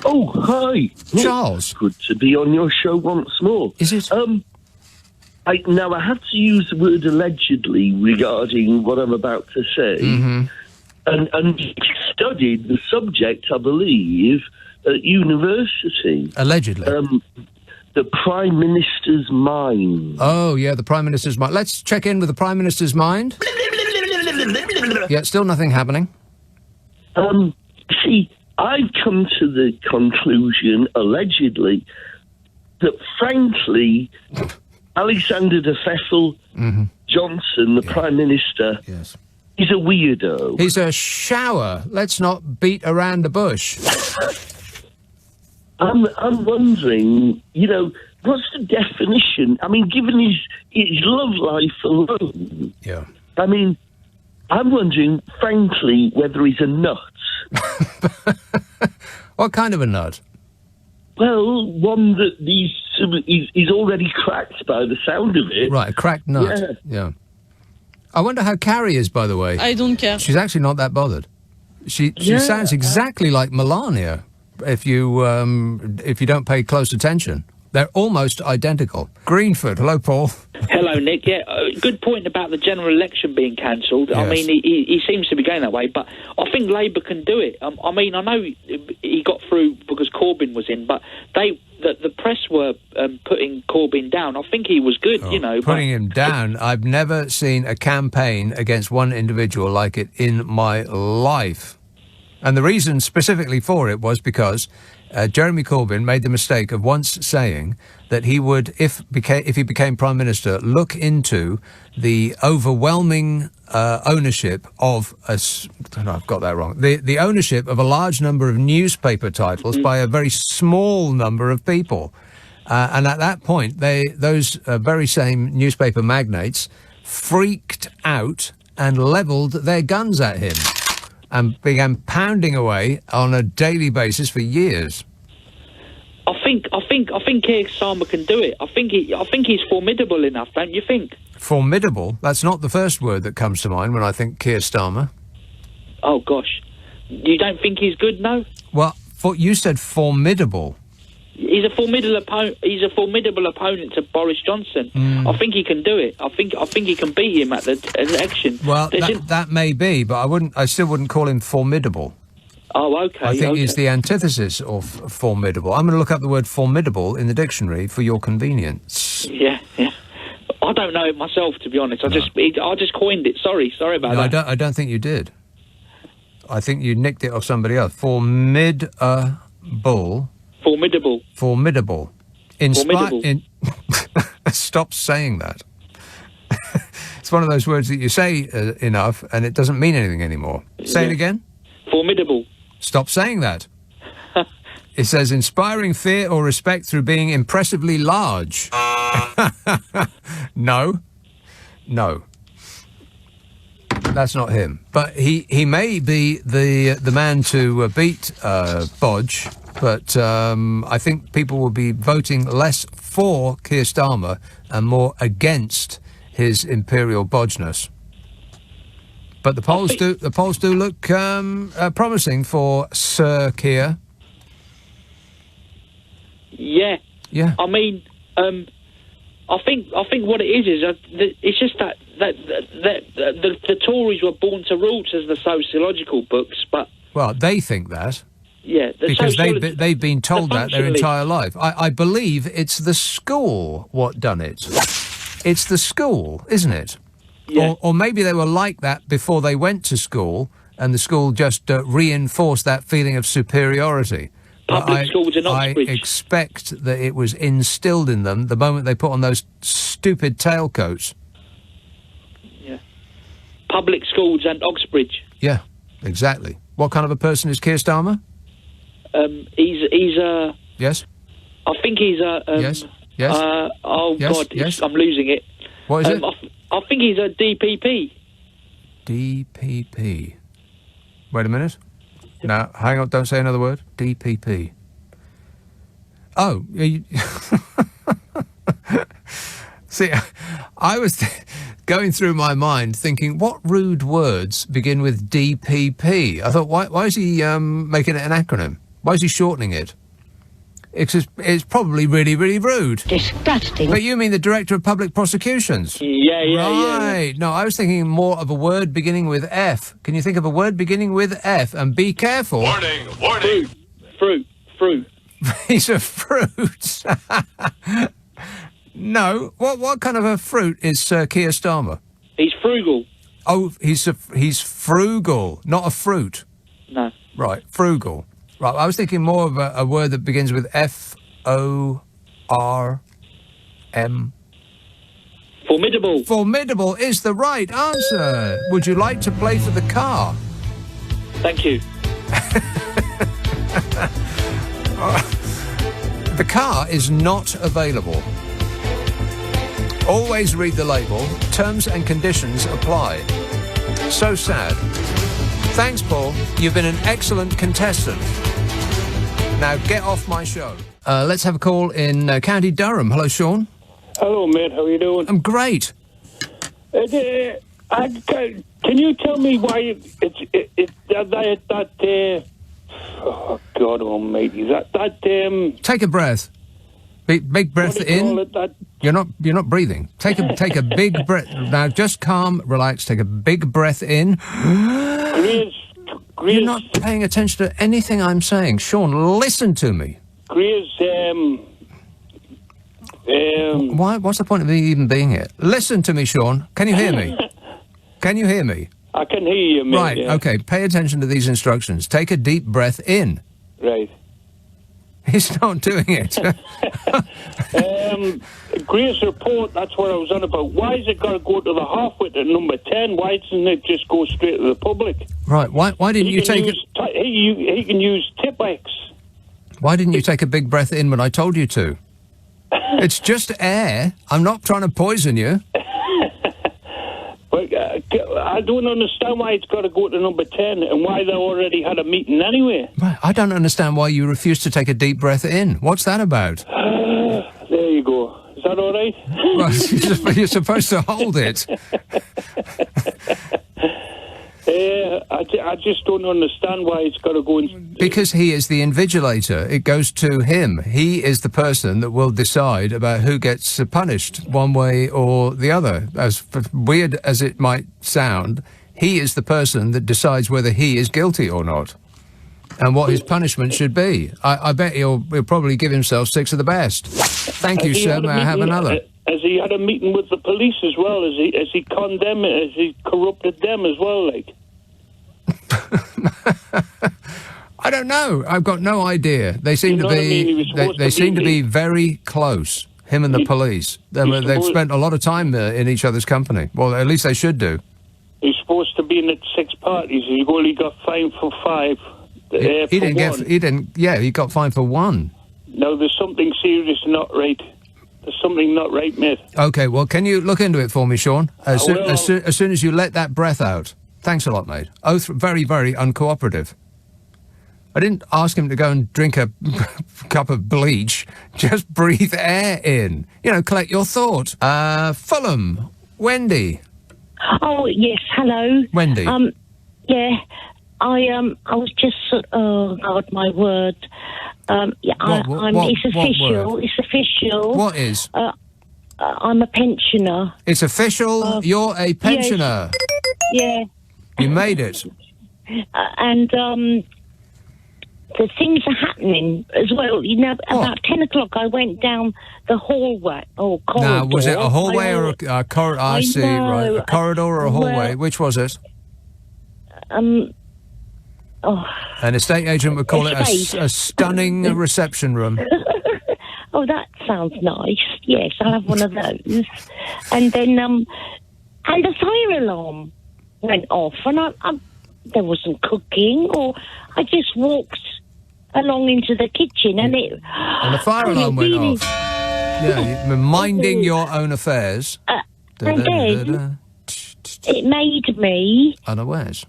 Oh, hi. Charles. Good to be on your show once more. Is it? I have to use the word allegedly regarding what I'm about to say. Mm-hmm. And you studied the subject, I believe, at university. Allegedly. The Prime Minister's mind. Oh, yeah, the Prime Minister's mind. Let's check in with the Prime Minister's mind. Yeah, still nothing happening. See, I've come to the conclusion, allegedly, that frankly, Alexander de Pfeffel Johnson, the Prime Minister, is a weirdo. He's a shower. Let's not beat around the bush. I'm wondering, what's the definition? I mean, given his love life alone. Yeah. I mean, I'm wondering, frankly, whether he's a nut. What kind of a nut? Well, one that he's already cracked by the sound of it. Right, a cracked nut. Yeah. I wonder how Carrie is, by the way. I don't care. She's actually not that bothered. She sounds exactly like Melania if you don't pay close attention. They're almost identical. Greenford. Hello, Paul. Hello, Nick. Yeah, good point about the general election being cancelled. Yes. I mean, he seems to be going that way, but I think Labour can do it. I mean, I know he got through because Corbyn was in, but the press were putting Corbyn down. I think he was good, Putting him down. I've never seen a campaign against one individual like it in my life. And the reason specifically for it was because Jeremy Corbyn made the mistake of once saying that he would, if he became Prime Minister, look into the overwhelming ownership of I've got that wrong. The ownership of a large number of newspaper titles by a very small number of people. And at that point, those very same newspaper magnates freaked out and levelled their guns at him and began pounding away on a daily basis for years. I think Keir Starmer can do it. I think he's formidable enough, don't you think? Formidable? That's not the first word that comes to mind when I think Keir Starmer. Oh gosh, you don't think he's good, no? Well, you said formidable. He's a formidable opponent to Boris Johnson. I think he can do it. I think he can beat him at the election. Well, that may be, but I still wouldn't call him formidable. Oh, okay. I think he's the antithesis of formidable. I'm going to look up the word formidable in the dictionary for your convenience. Yeah. I don't know it myself, to be honest. I just coined it. Sorry about that. I don't think you did. I think you nicked it off somebody else. Formidable. Stop saying that. It's one of those words that you say enough and it doesn't mean anything anymore. Say it again. Formidable. Stop saying that. It says inspiring fear or respect through being impressively large. No. That's not him. But he may be the man to beat Bodge, but I think people will be voting less for Keir Starmer and more against his imperial bodgeness. But the polls do look promising for Sir Keir. Yeah. I mean, I think what it is it's just that the Tories were born to rule, says the sociological books, but they think that. Yeah, because they've been told that their entire life. I believe it's the school what done it. It's the school, isn't it? Yeah. Or maybe they were like that before they went to school, and the school just reinforced that feeling of superiority. Public schools in Oxbridge. I expect that it was instilled in them the moment they put on those stupid tailcoats. Yeah. Public schools and Oxbridge. Yeah, exactly. What kind of a person is Keir Starmer? He's a... Yes? I think he's a... Yes? Yes? Oh, Yes? God, Yes? I'm losing it. What is it? I think he's a DPP. DPP. Wait a minute. No, hang on, don't say another word. DPP. Oh. See, I was going through my mind thinking, what rude words begin with DPP? I thought, why is he making it an acronym? Why is he shortening it? It's probably really, really rude. Disgusting. But you mean the Director of Public Prosecutions? Yeah. Right. No, I was thinking more of a word beginning with F. Can you think of a word beginning with F? And be careful. Warning. Fruit. He's a fruit. No. What kind of a fruit is Keir Starmer? He's frugal. Oh, he's frugal, not a fruit. No. Right, frugal. Right, I was thinking more of a word that begins with F-O-R-M. Formidable. Formidable is the right answer. Would you like to play for the car? Thank you. The car is not available. Always read the label. Terms and conditions apply. So sad. Thanks, Paul. You've been an excellent contestant. Now get off my show. Let's have a call in County Durham. Hello, Sean. Hello, mate. How are you doing? I'm great. Can you tell me why oh God Almighty! Take a breath. Big breath in. You're not breathing. Take a big breath. Now just calm, relax. Take a big breath in. You're not paying attention to anything I'm saying, Sean. Listen to me. Why? What's the point of me even being here? Listen to me, Sean. Can you hear me? Can you hear me? I can hear you, mate. Right. Yeah. Okay. Pay attention to these instructions. Take a deep breath in. Right. He's not doing it. Greer's report, that's what I was on about. Why has it got to go to the halfway at number 10? Why doesn't it just go straight to the public? Right, why didn't you take it? He can use Tipex. Why didn't you take a big breath in when I told you to? It's just air. I'm not trying to poison you. But I don't understand why it's got to go to number 10 and why they already had a meeting anyway. Right, I don't understand why you refuse to take a deep breath in. What's that about? There you go. Is that all right? Well, you're supposed to hold it. I just don't understand why it's got to go in. Because he is the invigilator. It goes to him. He is the person that will decide about who gets punished one way or the other. As weird as it might sound, he is the person that decides whether he is guilty or not and what his punishment should be. I bet he'll probably give himself 6 of the best. Thank you, sir. May I have another? Has he had a meeting with the police as well? Has he condemned it? Has he corrupted them as well, like? I don't know. I've got no idea. They seem to be. They seem to be very close. Him and the police. They've spent a lot of time in each other's company. Well, at least they should do. He's supposed to be in at 6 parties. He only got fined for 5. He didn't get. He didn't. Yeah, he got fined for 1. No, there's something serious not right. There's something not right, mate. Okay. Well, can you look into it for me, Sean? As soon as you let that breath out. Thanks a lot, mate. Oh, very, very uncooperative. I didn't ask him to go and drink a cup of bleach. Just breathe air in. You know, collect your thought. Fulham. Wendy. Oh, yes, hello. Wendy. Yeah, I was just, oh, God, my word. It's official. What word? It's official. What is? I'm a pensioner. It's official. You're a pensioner. Yes. Yeah. You made it. And the things are happening as well. You know, about 10 o'clock, I went down the hallway or corridor. Now, was it a hallway or a corridor? I see, right. A corridor or a hallway? Which was it? An estate agent would call it a stunning reception room. Oh, that sounds nice. Yes, I'll have one of those. And then, and the fire alarm went off, and I there wasn't cooking, or I just walked along into the kitchen, and the fire alarm went off. Yeah, you're minding your own affairs. And then it made me unawares.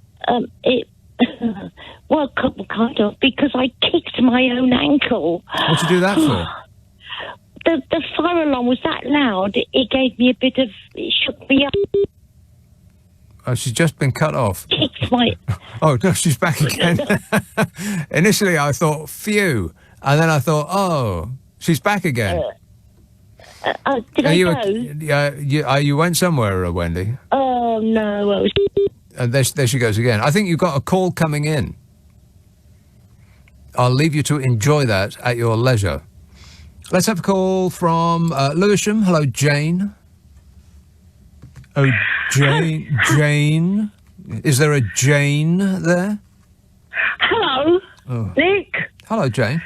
Well, kind of, because I kicked my own ankle. What'd you do that for? The fire alarm was that loud, it gave me it shook me up. Oh, she's just been cut off. Kicked my... Oh, no, she's back again. Initially, I thought, phew. And then I thought, oh, she's back again. Did I go? You went somewhere, Wendy? Oh, no. There she goes again. I think you've got a call coming in. I'll leave you to enjoy that at your leisure. Let's have a call from Lewisham. Hello, Jane. Oh, Jane. Is there a Jane there? Hello, Nick. Hello, Jane.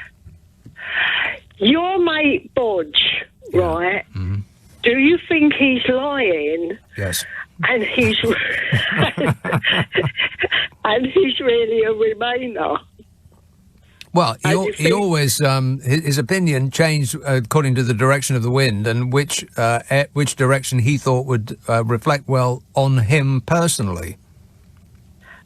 Your mate Bodge, right? Mm-hmm. Do you think he's lying? Yes. And he's and he's really a Remainer. Well, he always his opinion changed according to the direction of the wind and which direction he thought would reflect well on him personally.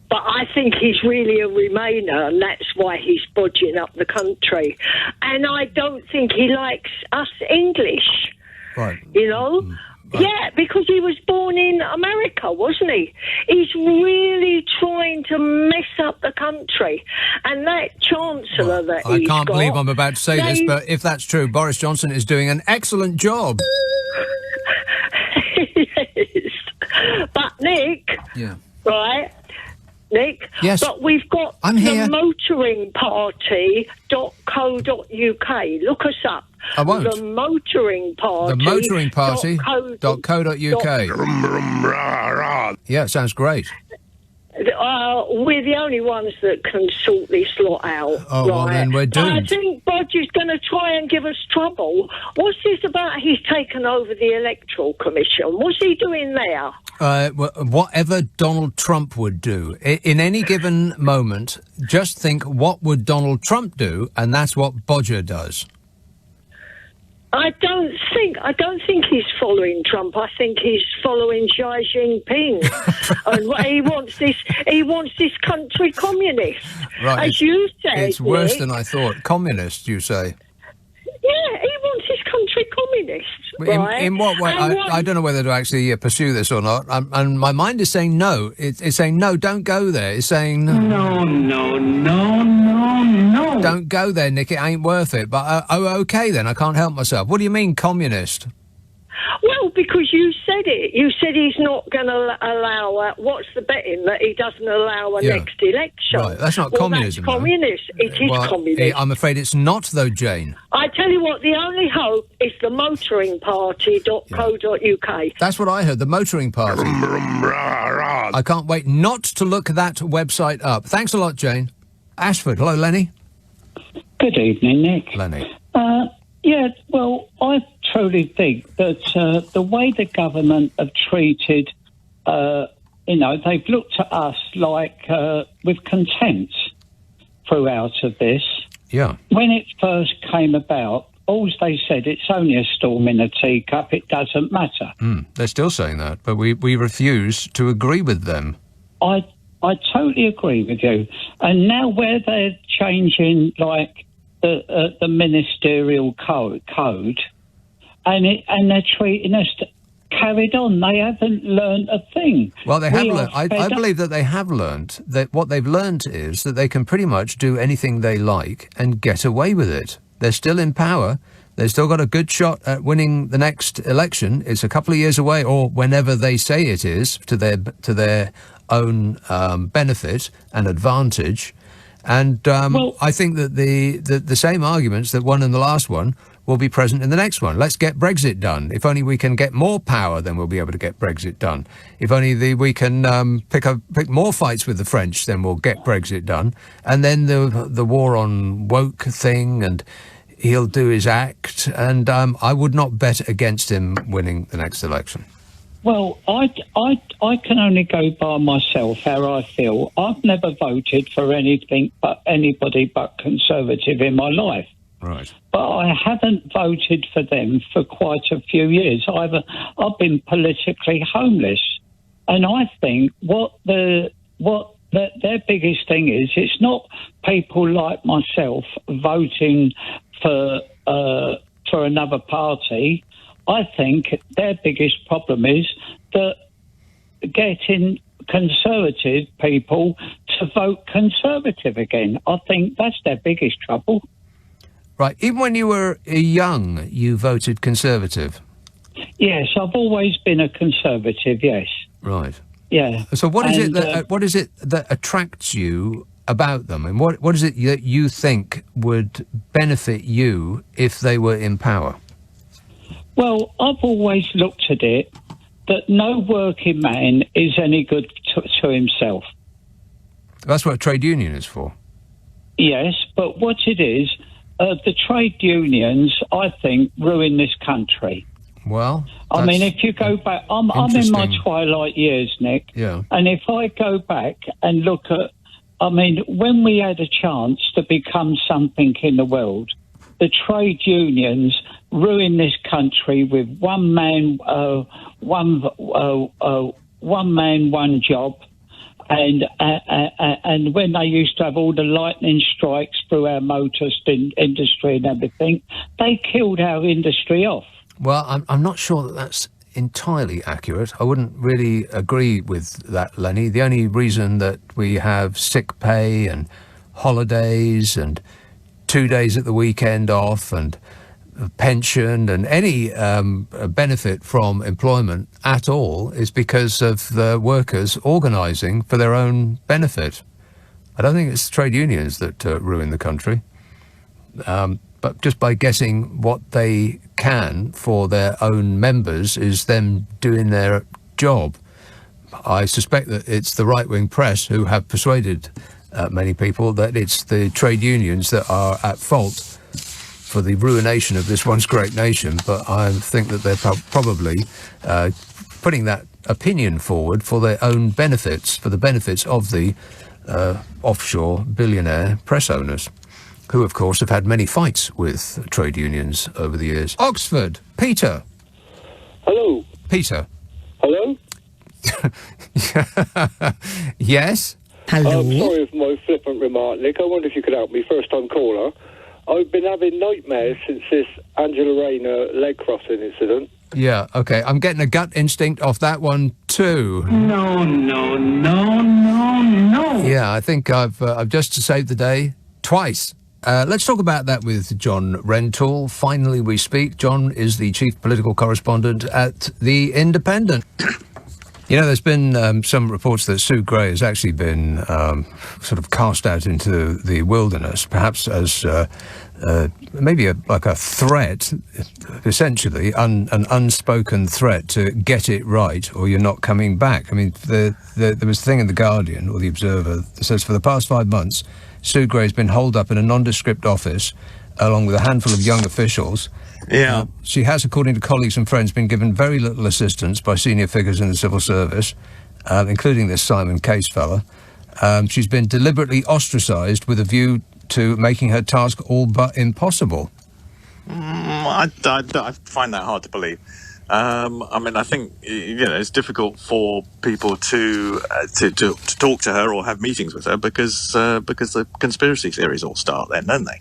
But I think he's really a Remainer, and that's why he's bodging up the country. And I don't think he likes us English. Right. You know? Right. Yeah, because he was born in America, wasn't he? He's really trying to mess up the country. And that Chancellor that he's got... I can't believe I'm about to say this, but if that's true, Boris Johnson is doing an excellent job. Yes. But, Nick... Yeah. Right... Nick, yes. But we've got I'm here. the motoringparty.co.uk. Look us up. I won't. The Motoring Party. The motoringparty.co.uk. Yeah, sounds great. We're the only ones that can sort this lot out. Oh, well, then we're doomed. I think Bodge is going to try and give us trouble. What's this about he's taken over the Electoral Commission? What's he doing there? Whatever Donald Trump would do. In any given moment, just think, what would Donald Trump do? And that's what Bodger does. I don't think he's following Trump. I think he's following Xi Jinping, and he wants this country communist. Right, as you said, it's worse Nick, than I thought. Communist, you say? Yeah, he wants his country communist. Right? In what way? I don't know whether to actually pursue this or not. And my mind is saying no. It's saying no. Don't go there. It's saying no. Don't go there, Nick. It ain't worth it. But okay then. I can't help myself. What do you mean, communist? Well, because you said it. You said he's not going to allow... what's the betting? That he doesn't allow a next election. Right, that's not communism. That's communist. It is communist. I'm afraid it's not, though, Jane. I tell you what, the only hope is the motoringparty.co.uk. That's what I heard, the motoring party. I can't wait not to look that website up. Thanks a lot, Jane. Ashford. Hello, Lenny. Good evening, Nick. Lenny. Yeah, well, I truly think that the way the government have treated, they've looked at us like with contempt throughout of this. Yeah. When it first came about, all they said, it's only a storm in a teacup, it doesn't matter. They're still saying that, but we refuse to agree with them. I totally agree with you. And now where they're changing, like, the ministerial code, and they're treating us carried on. They haven't learned a thing. Well, they have learned. I believe that they have learned. That what they've learned is that they can pretty much do anything they like and get away with it. They're still in power. They've still got a good shot at winning the next election. It's a couple of years away, or whenever they say it is, to their own benefit and advantage. And I think that the same arguments that won in the last one will be present in the next one. Let's get Brexit done. If only we can get more power, then we'll be able to get Brexit done. If only we can pick more fights with the French, then we'll get Brexit done. And then the war on woke thing, and he'll do his act. And I would not bet against him winning the next election. Well, I can only go by myself, how I feel. I've never voted for anybody but Conservative in my life. Right. But I haven't voted for them for quite a few years. I've been politically homeless. And I think what their biggest thing is, it's not people like myself voting for another party. I think their biggest problem is that getting Conservative people to vote Conservative again. I think that's their biggest trouble. Right. Even when you were young, you voted Conservative? Yes, I've always been a Conservative, yes. Right. Yeah. So what is it that attracts you about them? And what is it that you think would benefit you if they were in power? Well, I've always looked at it that no working man is any good to himself. That's what a trade union is for. Yes, but what it is, the trade unions, I think, ruin this country. Well, I mean, if you go back, I'm in my twilight years, Nick. Yeah. And if I go back and look at, I mean, when we had a chance to become something in the world, the trade unions ruin this country with one man, one job. And when they used to have all the lightning strikes through our motor industry and everything, they killed our industry off. Well, I'm not sure that that's entirely accurate. I wouldn't really agree with that, Lenny. The only reason that we have sick pay and holidays and 2 days at the weekend off and pension and any benefit from employment at all is because of the workers organising for their own benefit. I don't think it's trade unions that ruin the country, but just by getting what they can for their own members is them doing their job. I suspect that it's the right-wing press who have persuaded many people that it's the trade unions that are at fault for the ruination of this once great nation, but I think that they're probably putting that opinion forward for their own benefits, for the benefits of the offshore billionaire press owners, who, of course, have had many fights with trade unions over the years. Oxford, Peter. Hello. Peter. Hello? Yes? Hello. I'm sorry for my flippant remark, Nick. I wonder if you could help me, first-time caller. I've been having nightmares since this Angela Rayner leg crossing incident. Yeah, okay. I'm getting a gut instinct off that one too. No. Yeah, I think I've just saved the day twice. Let's talk about that with John Rentoul. Finally we speak. John is the chief political correspondent at The Independent. You know, there's been some reports that Sue Gray has actually been sort of cast out into the wilderness, perhaps as maybe like a threat, essentially, an unspoken threat to get it right or you're not coming back. I mean, there was a thing in The Guardian or The Observer that says for the past 5 months, Sue Gray has been holed up in a nondescript office along with a handful of young officials. Yeah. She has, according to colleagues and friends, been given very little assistance by senior figures in the civil service, including this Simon Case fella. She's been deliberately ostracised with a view to making her task all but impossible. I find that hard to believe. I mean, I think, you know, it's difficult for people to talk to her or have meetings with her because the conspiracy theories all start then, don't they?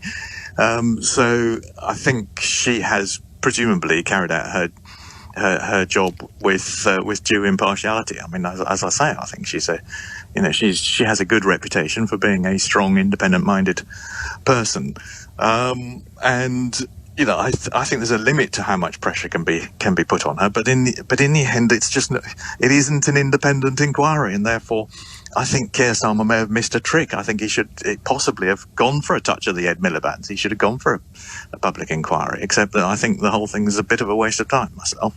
So I think she has presumably carried out her job with due impartiality. I mean, as I say, I think she has a good reputation for being a strong, independent-minded person, and you know, I think there's a limit to how much pressure can be put on her. But in the end, it isn't an independent inquiry, and therefore Keir Starmer may have missed a trick. I think he should possibly have gone for a touch of the Ed Miliband. He should have gone for a public inquiry, except that I think the whole thing is a bit of a waste of time myself.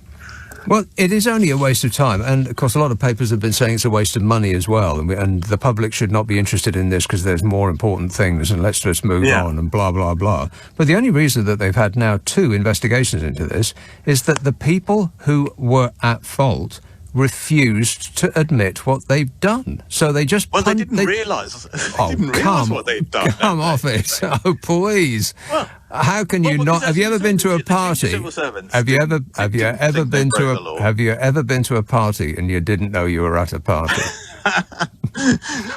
Well, it is only a waste of time, and of course a lot of papers have been saying it's a waste of money as well, and the public should not be interested in this because there's more important things, and let's just move on, and blah, blah, blah. But the only reason that they've had now 2 investigations into this is that the people who were at fault refused to admit what they've done. So they just... Well, they didn't realise what they'd done. Come off it. Oh, please. Well, how can you not... Have you ever been to a party? Have you ever been to a party and you didn't know you were at a party?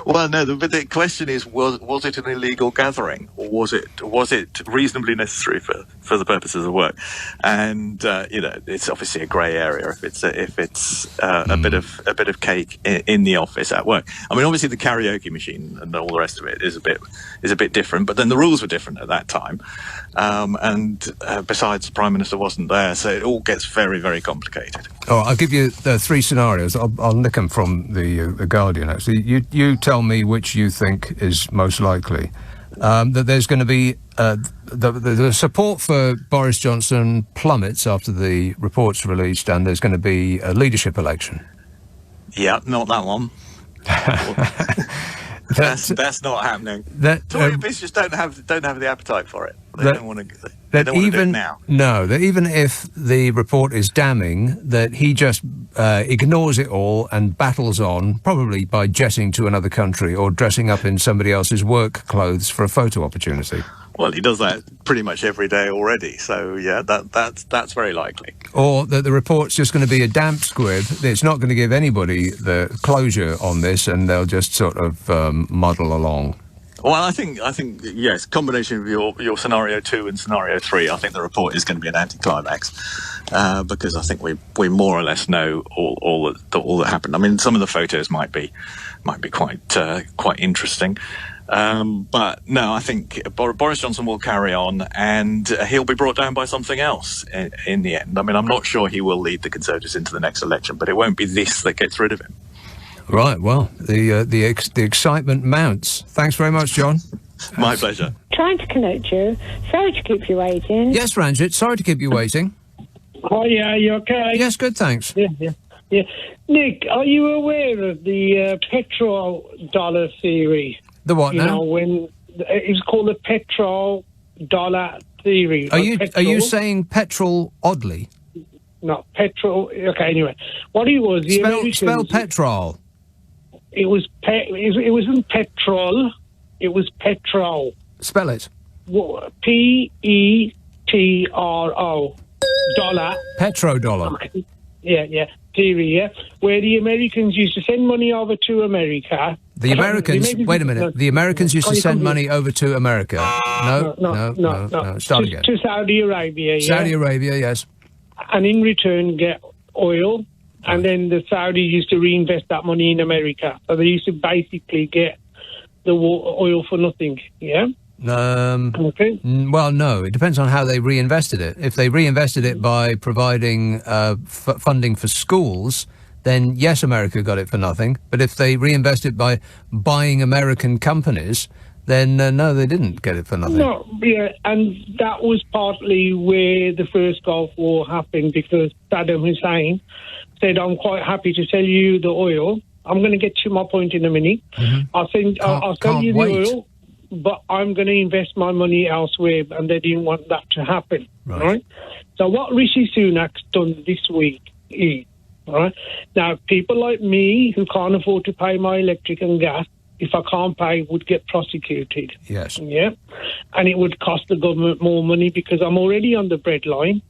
Well, no, but the question is, was it an illegal gathering, or was it reasonably necessary for the purposes of work? And it's obviously a grey area if it's a bit of cake in the office at work. I mean, obviously the karaoke machine and all the rest of it is a bit different, but then the rules were different at that time. And besides, the Prime Minister wasn't there, so it all gets very, very complicated. Oh, I'll give you 3 scenarios. I'll nick them from the Guardian, actually. You tell me which you think is most likely. That there's going to be... the support for Boris Johnson plummets after the report's released, and there's going to be a leadership election. Yeah, not that one. That's not happening. Tory MPs just don't have the appetite for it. They don't want to do it now. No, that even if the report is damning, that he just ignores it all and battles on, probably by jetting to another country or dressing up in somebody else's work clothes for a photo opportunity. Well, he does that pretty much every day already, so yeah, that's very likely. Or that the report's just going to be a damp squib. It's not going to give anybody the closure on this, and they'll just sort of muddle along. Well, I think yes, combination of your scenario 2 and scenario 3. I think the report is going to be an anticlimax because I think we more or less know all that happened. I mean, some of the photos might be quite interesting. But no, I think Boris Johnson will carry on, and he'll be brought down by something else in the end. I mean, I'm not sure he will lead the Conservatives into the next election, but it won't be this that gets rid of him. Right. Well, the excitement mounts. Thanks very much, John. My pleasure. Trying to connect you. Sorry to keep you waiting. Yes, Ranjit. Sorry to keep you waiting. Oh yeah, you okay? Yes, good. Thanks. Yeah. Nick, are you aware of the petrodollar theory? The what now? You know, when it's called the petrodollar theory. Are you saying petrol oddly? No, petrol. Okay, anyway, what it was? Spell petrol. It wasn't petrol. It was petrol. Spell it. Petro. Dollar. Petrodollar. Okay. Yeah. Theory, yeah. Where the Americans used to send money over to America. The Americans. Wait a minute. No. The Americans used to send money over to America. No. Start again. To Saudi Arabia. Yeah? Saudi Arabia, yes. And in return, get oil. And then the Saudis used to reinvest that money in America. So they used to basically get the oil for nothing. Yeah. Okay. Well, no. It depends on how they reinvested it. If they reinvested it by providing funding for schools, then yes, America got it for nothing. But if they reinvested by buying American companies, then no, they didn't get it for nothing. No, yeah, and that was partly where the first Gulf War happened, because Saddam Hussein said, "I'm quite happy to sell you the oil. I'm going to get to my point in a minute. Mm-hmm. I'll sell you the oil, but I'm going to invest my money elsewhere," and they didn't want that to happen. Right? So what Rishi Sunak's done this week is, right, now people like me who can't afford to pay my electric and gas, if I can't pay, would get prosecuted. Yes. Yeah. And it would cost the government more money because I'm already on the breadline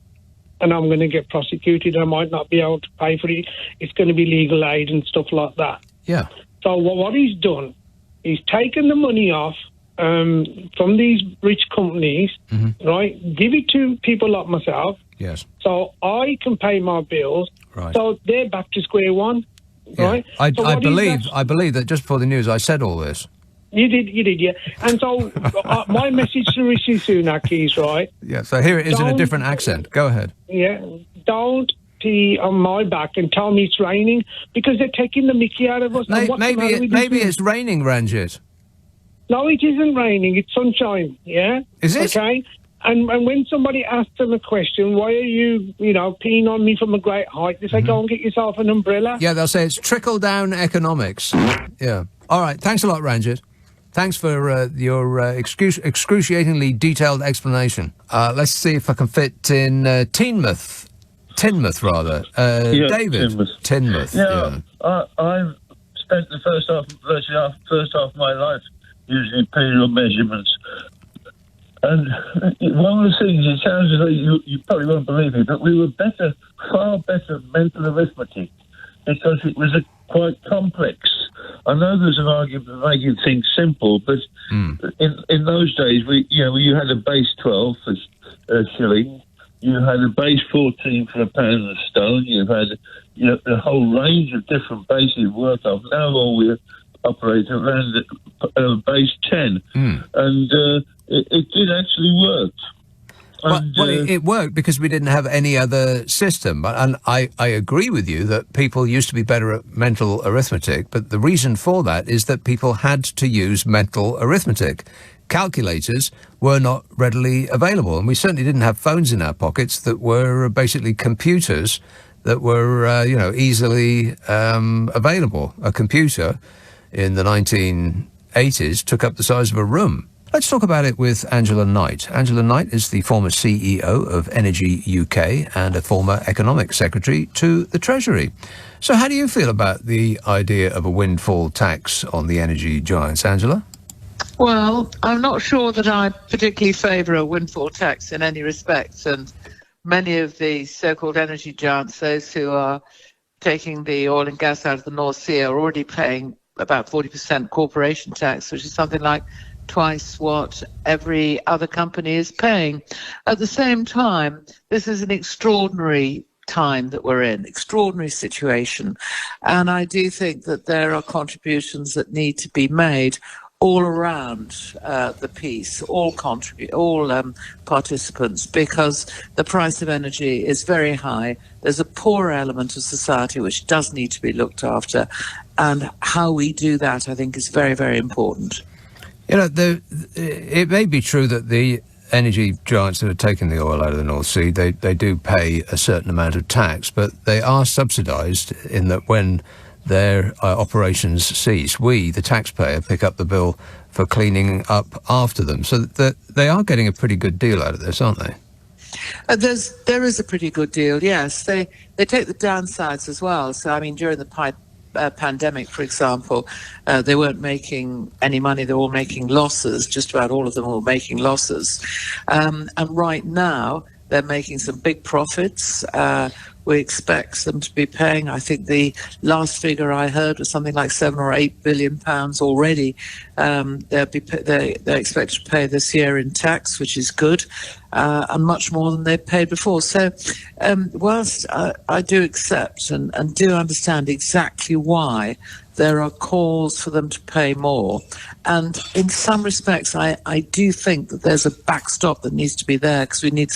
and I'm going to get prosecuted. I might not be able to pay for it. It's going to be legal aid and stuff like that. Yeah. So what he's done, he's taken the money off from these rich companies, right, give it to people like myself. Yes. So I can pay my bills. Right. So they're back to square one. Yeah. Right? I believe that just before the news I said all this. You did, yeah. And so my message to Rishi Sunak is, right? Yeah, so here it is in a different accent. Go ahead. Yeah, don't tea on my back and tell me it's raining because they're taking the mickey out of us. Maybe it's raining, Ranjit. No, it isn't raining. It's sunshine. Yeah. Is it? Okay. And when somebody asks them a question, why are you, peeing on me from a great height? They say, go and get yourself an umbrella. Yeah, they'll say it's trickle-down economics. Yeah. All right. Thanks a lot, Ranjit. Thanks for your excruciatingly detailed explanation. Let's see if I can fit in Teignmouth, rather. David. Teignmouth. Yeah. I've spent the first half of my life using imperial measurements. And one of the things, it sounds as though you probably won't believe it, but we were far better mental arithmetic because it was quite complex. I know there's an argument for making things simple, but in those days, you had a base 12 for a shilling, you had a base 14 for a pound of stone, you had a whole range of different bases to work off. Now all we operate around base 10, and it did actually work. Well, it worked because we didn't have any other system. And I agree with you that people used to be better at mental arithmetic, but the reason for that is that people had to use mental arithmetic. Calculators were not readily available, and we certainly didn't have phones in our pockets that were basically computers that were, easily available. A computer in the 1980s took up the size of a room. Let's talk about it with Angela Knight. Angela Knight is the former CEO of Energy UK and a former economic secretary to the Treasury. So how do you feel about the idea of a windfall tax on the energy giants, Angela? Well, I'm not sure that I particularly favour a windfall tax in any respect, and many of the so-called energy giants, those who are taking the oil and gas out of the North Sea, are already paying about 40% corporation tax, which is something like twice what every other company is paying. At the same time, this is an extraordinary time that we're in, extraordinary situation. And I do think that there are contributions that need to be made all around the piece, all participants, because the price of energy is very high. There's a poor element of society which does need to be looked after. And how we do that, I think, is very, very important. It may be true that the energy giants that are taking the oil out of the North Sea, they do pay a certain amount of tax, but they are subsidised in that when their operations cease, we, the taxpayer, pick up the bill for cleaning up after them. So that they are getting a pretty good deal out of this, aren't they? There is a pretty good deal, yes. They take the downsides as well. So, I mean, during the pandemic, for example, they weren't making any money. They were all making losses. Just about all of them were making losses. And right now, they're making some big profits. We expect them to be paying, I think the last figure I heard was something like £7 or £8 billion already. They're expected to pay this year in tax, which is good, and much more than they've paid before. So whilst I do accept and do understand exactly why there are calls for them to pay more, and in some respects I do think that there's a backstop that needs to be there because we need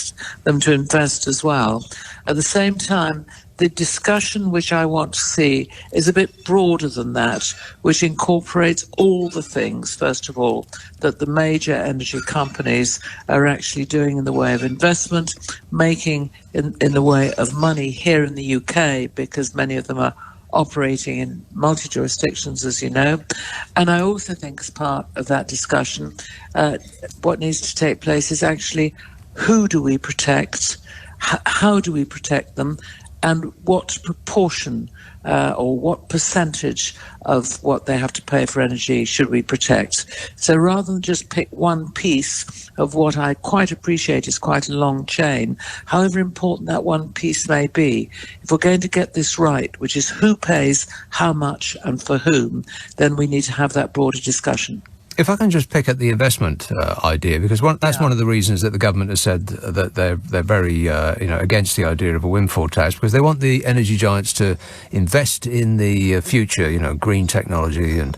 them to invest as well. At the same time, the discussion which I want to see is a bit broader than that, which incorporates all the things, first of all, that the major energy companies are actually doing in the way of investment, making in the way of money here in the UK, because many of them are operating in multi-jurisdictions, as you know. And I also think as part of that discussion, what needs to take place is actually who do we protect, how do we protect them, and what proportion or what percentage of what they have to pay for energy should we protect. So rather than just pick one piece of what I quite appreciate is quite a long chain, however important that one piece may be, if we're going to get this right, which is who pays how much and for whom, then we need to have that broader discussion. If I can just pick at the investment idea, because that's one of the reasons that the government has said that they're very against the idea of a windfall tax, because they want the energy giants to invest in the future, green technology, and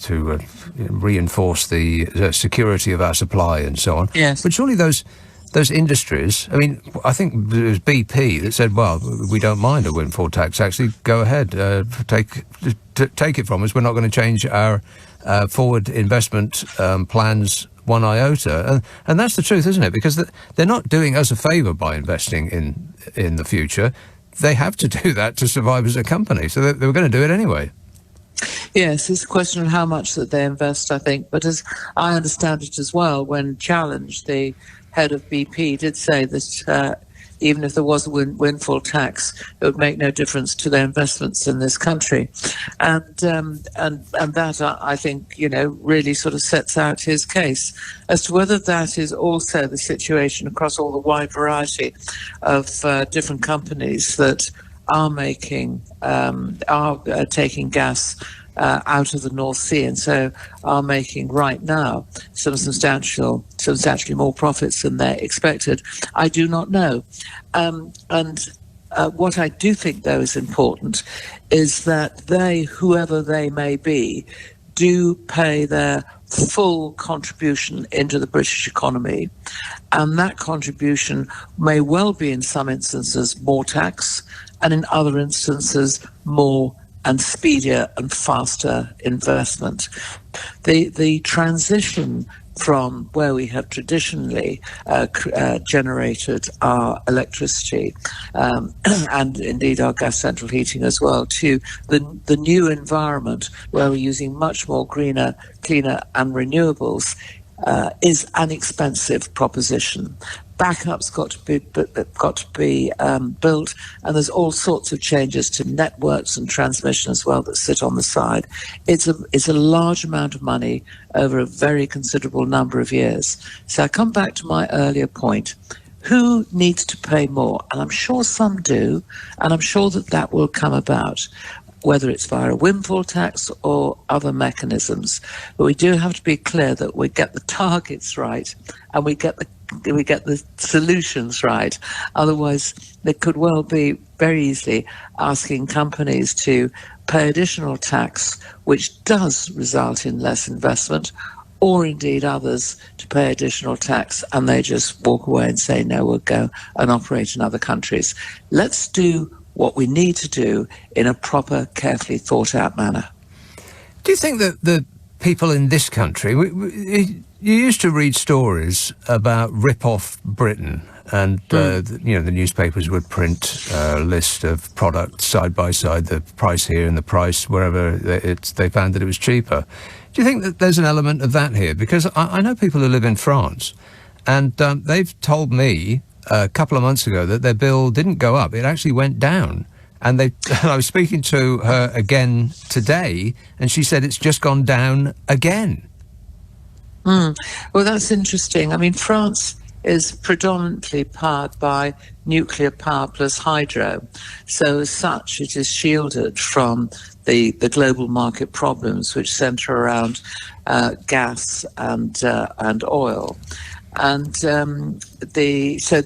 to reinforce the security of our supply and so on. Yes. But surely those those industries. I mean, I think it was BP that said, "Well, we don't mind a windfall tax. Actually, go ahead, take it from us. We're not going to change our forward investment plans one iota." And that's the truth, isn't it? Because they're not doing us a favour by investing in the future. They have to do that to survive as a company, so they were going to do it anyway. Yes, it's a question of how much that they invest, I think. But as I understand it as well, when challenged, the head of BP did say that even if there was a windfall tax, it would make no difference to their investments in this country. And that, I think, really sort of sets out his case. As to whether that is also the situation across all the wide variety of different companies that are taking gas out of the North Sea, and so are making right now substantially more profits than they expected, I do not know. What I do think, though, is important is that they, whoever they may be, do pay their full contribution into the British economy, and that contribution may well be, in some instances, more tax, and in other instances, more and speedier and faster investment. The transition from where we have traditionally generated our electricity and indeed our gas central heating as well, to the new environment where we're using much more greener, cleaner and renewables is an expensive proposition. Backup's got to be built, and there's all sorts of changes to networks and transmission as well that sit on the side. It's a large amount of money over a very considerable number of years. So I come back to my earlier point. Who needs to pay more? And I'm sure some do, and I'm sure that will come about, whether it's via a windfall tax or other mechanisms. But we do have to be clear that we get the targets right and we get the solutions right. Otherwise, they could well be very easily asking companies to pay additional tax, which does result in less investment, or indeed others to pay additional tax, and they just walk away and say, no, we'll go and operate in other countries. Let's do what we need to do in a proper, carefully thought out manner. Do you think that the people in this country, you used to read stories about rip-off Britain, and the newspapers would print a list of products side by side, the price here and the price wherever they found that it was cheaper. Do you think that there's an element of that here? Because I know people who live in France, and they've told me a couple of months ago that their bill didn't go up, it actually went down. And I was speaking to her again today, and she said it's just gone down again. Well, that's interesting. I mean, France is predominantly powered by nuclear power plus hydro. So as such, it is shielded from the global market problems which centre around gas and oil. And so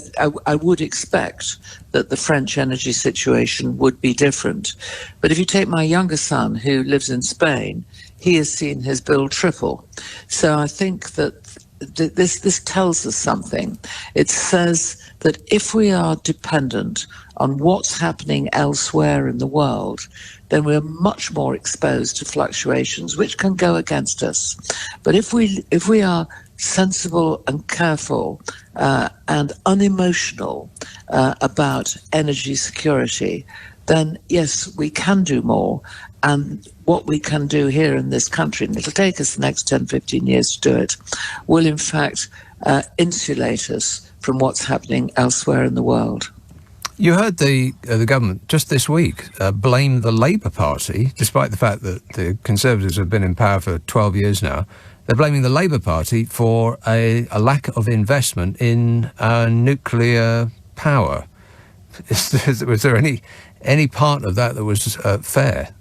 I would expect that the French energy situation would be different. But if you take my younger son, who lives in Spain, he has seen his bill triple. So I think that this tells us something. It says that if we are dependent on what's happening elsewhere in the world, then we're much more exposed to fluctuations which can go against us. But if we are sensible and careful and unemotional about energy security, then yes, we can do more. And what we can do here in this country, and it'll take us the next 10, 15 years to do it, will in fact insulate us from what's happening elsewhere in the world. You heard the government just this week blame the Labour Party, despite the fact that the Conservatives have been in power for 12 years now. They're blaming the Labour Party for a lack of investment in nuclear power. Was there any part of that was fair?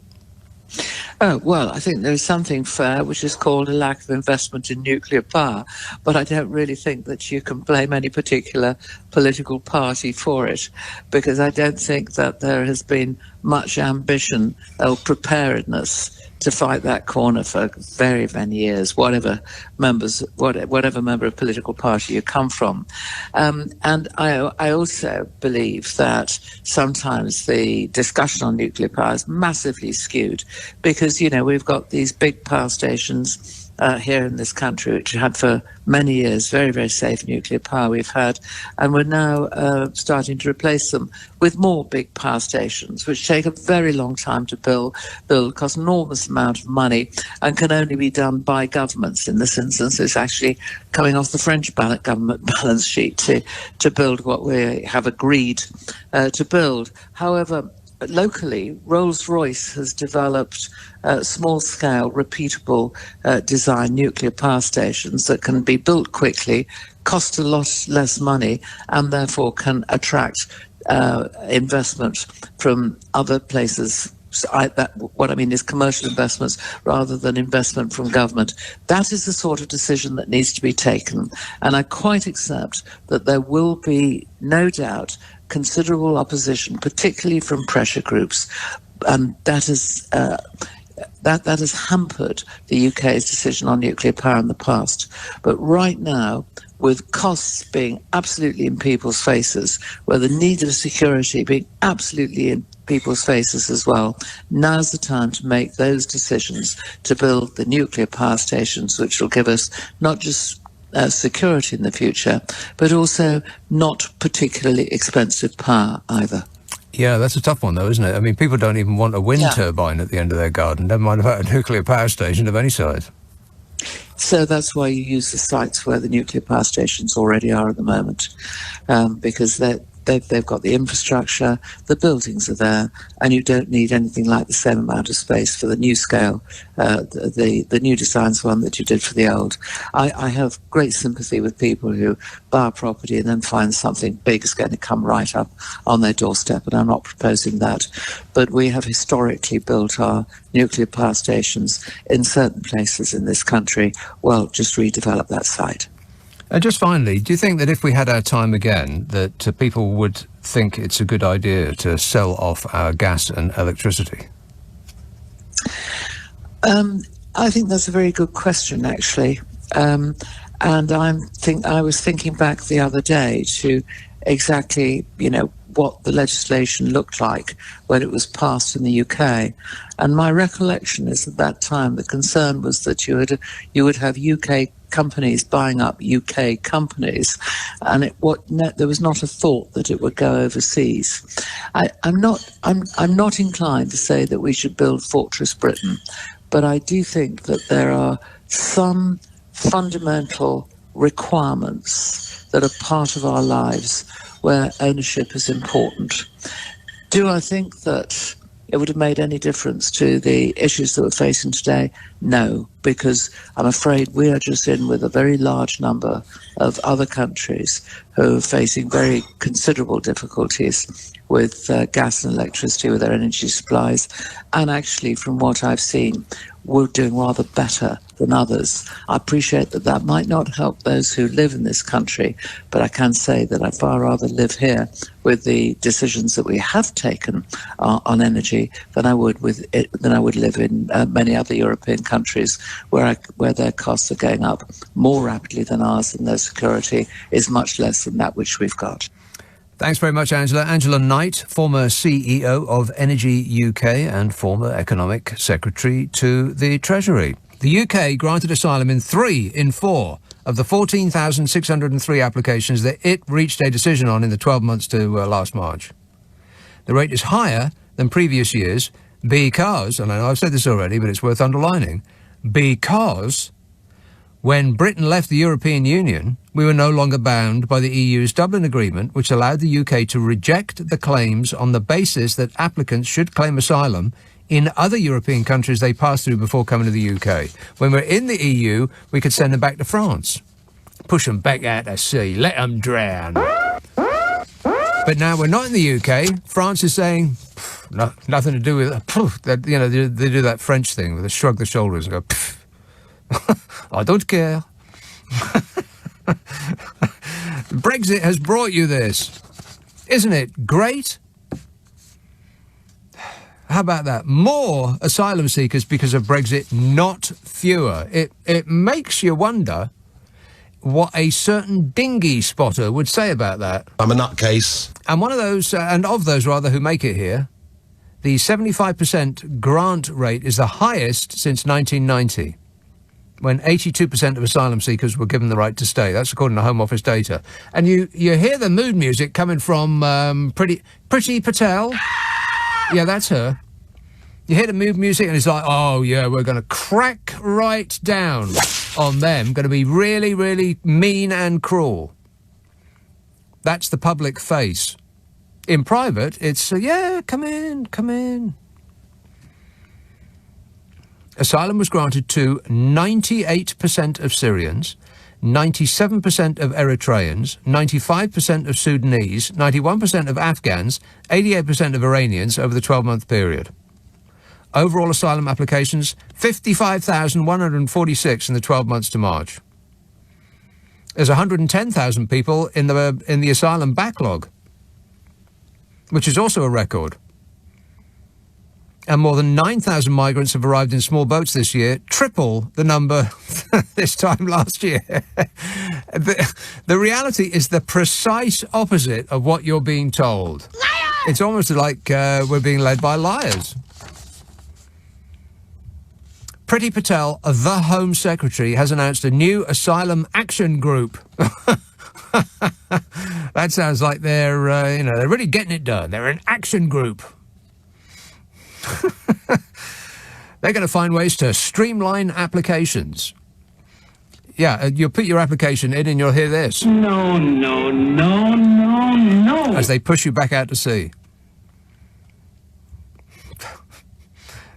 Oh, well, I think there's something fair, which is called a lack of investment in nuclear power, but I don't really think that you can blame any particular political party for it, because I don't think that there has been much ambition or preparedness to fight that corner for very many years, whatever member of political party you come from. And I also believe that sometimes the discussion on nuclear power is massively skewed because, we've got these big power stations here in this country, which had for many years very, very safe nuclear power we've had, and we're now starting to replace them with more big power stations, which take a very long time to build, cost enormous amount of money, and can only be done by governments. In this instance, it's actually coming off the French government balance sheet to build what we have agreed to build. However, locally, Rolls-Royce has developed small-scale, repeatable design nuclear power stations that can be built quickly, cost a lot less money, and therefore can attract investment from other places. What I mean is commercial investments rather than investment from government. That is the sort of decision that needs to be taken. And I quite accept that there will be, no doubt, considerable opposition, particularly from pressure groups, and that has hampered the UK's decision on nuclear power in the past. But right now, with costs being absolutely in people's faces, where the need of security being absolutely in people's faces as well, now's the time to make those decisions to build the nuclear power stations, which will give us not just security in the future, but also not particularly expensive power either. Yeah, that's a tough one, though, isn't it? I mean, people don't even want a wind turbine at the end of their garden, never mind about a nuclear power station of any size. So that's why you use the sites where the nuclear power stations already are at the moment, because they've got the infrastructure, the buildings are there, and you don't need anything like the same amount of space for the new scale, the new designs one that you did for the old. I have great sympathy with people who buy a property and then find something big is going to come right up on their doorstep, and I'm not proposing that. But we have historically built our nuclear power stations in certain places in this country. Well, just redevelop that site. And just finally, do you think that if we had our time again, that people would think it's a good idea to sell off our gas and electricity? I think that's a very good question, actually. And I was thinking back the other day to exactly, what the legislation looked like when it was passed in the UK. And my recollection is at that time the concern was that you would have UK companies buying up UK companies, and there was not a thought that it would go overseas. I'm not inclined to say that we should build Fortress Britain, but I do think that there are some fundamental requirements that are part of our lives where ownership is important. Do I think that it would have made any difference to the issues that we're facing today? No, because I'm afraid we are just in with a very large number of other countries who are facing very considerable difficulties with gas and electricity, with their energy supplies, and actually, from what I've seen, we're doing rather better than others. I appreciate that might not help those who live in this country, but I can say that I'd far rather live here with the decisions that we have taken on energy than I would live in many other European countries where their costs are going up more rapidly than ours, and their security is much less than that which we've got. Thanks very much, Angela. Angela Knight, former CEO of Energy UK and former Economic Secretary to the Treasury. The UK granted asylum in 3 in 4 of the 14,603 applications that it reached a decision on in the 12 months to last March. The rate is higher than previous years because, and I know I've said this already, but it's worth underlining, because when Britain left the European Union, we were no longer bound by the EU's Dublin Agreement, which allowed the UK to reject the claims on the basis that applicants should claim asylum in other European countries they passed through before coming to the UK. When we're in the EU, we could send them back to France. Push them back out to sea, let them drown. But now we're not in the UK. France is saying, nothing to do with it. They do that French thing where they shrug their shoulders and go, I don't care. Brexit has brought you this. Isn't it great? How about that? More asylum seekers because of Brexit, not fewer. It makes you wonder what a certain dinghy spotter would say about that. I'm a nutcase. And one of those, who make it here, the 75% grant rate is the highest since 1990, when 82% of asylum seekers were given the right to stay. That's according to Home Office data. And you hear the mood music coming from Pretty Patel. Yeah, that's her. You hear the mood music and it's like, oh, yeah, we're going to crack right down on them. Going to be really, really mean and cruel. That's the public face. In private, it's, yeah, come in. Asylum was granted to 98% of Syrians, 97% of Eritreans, 95% of Sudanese, 91% of Afghans, 88% of Iranians over the 12-month period. Overall asylum applications, 55,146 in the 12 months to March. There's 110,000 people in the asylum backlog, which is also a record. And more than 9,000 migrants have arrived in small boats this year, triple the number this time last year. The reality is the precise opposite of what you're being told. Liar! It's almost like we're being led by liars. Priti Patel, the Home Secretary, has announced a new asylum action group. That sounds like they're really getting it done. They're an action group. They're going to find ways to streamline applications. Yeah, you'll put your application in and you'll hear this. No. As they push you back out to sea.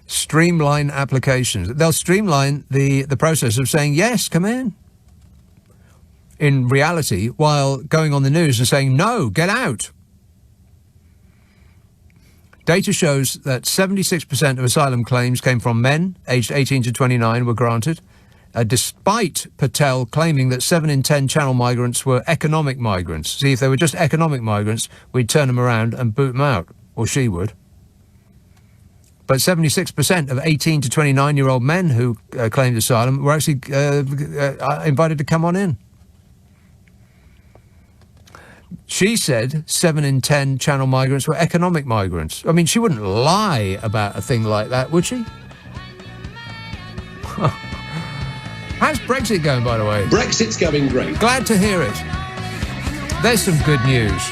Streamline applications. They'll streamline the process of saying, yes, come in. In reality, while going on the news and saying, no, get out. Data shows that 76% of asylum claims came from men aged 18 to 29 were granted, despite Patel claiming that 7 in 10 channel migrants were economic migrants. See, if they were just economic migrants, we'd turn them around and boot them out, or she would. But 76% of 18 to 29-year-old men who claimed asylum were actually invited to come on in. She said 7 in 10 channel migrants were economic migrants. I mean, she wouldn't lie about a thing like that, would she? How's Brexit going, by the way? Brexit's going great. Glad to hear it. There's some good news.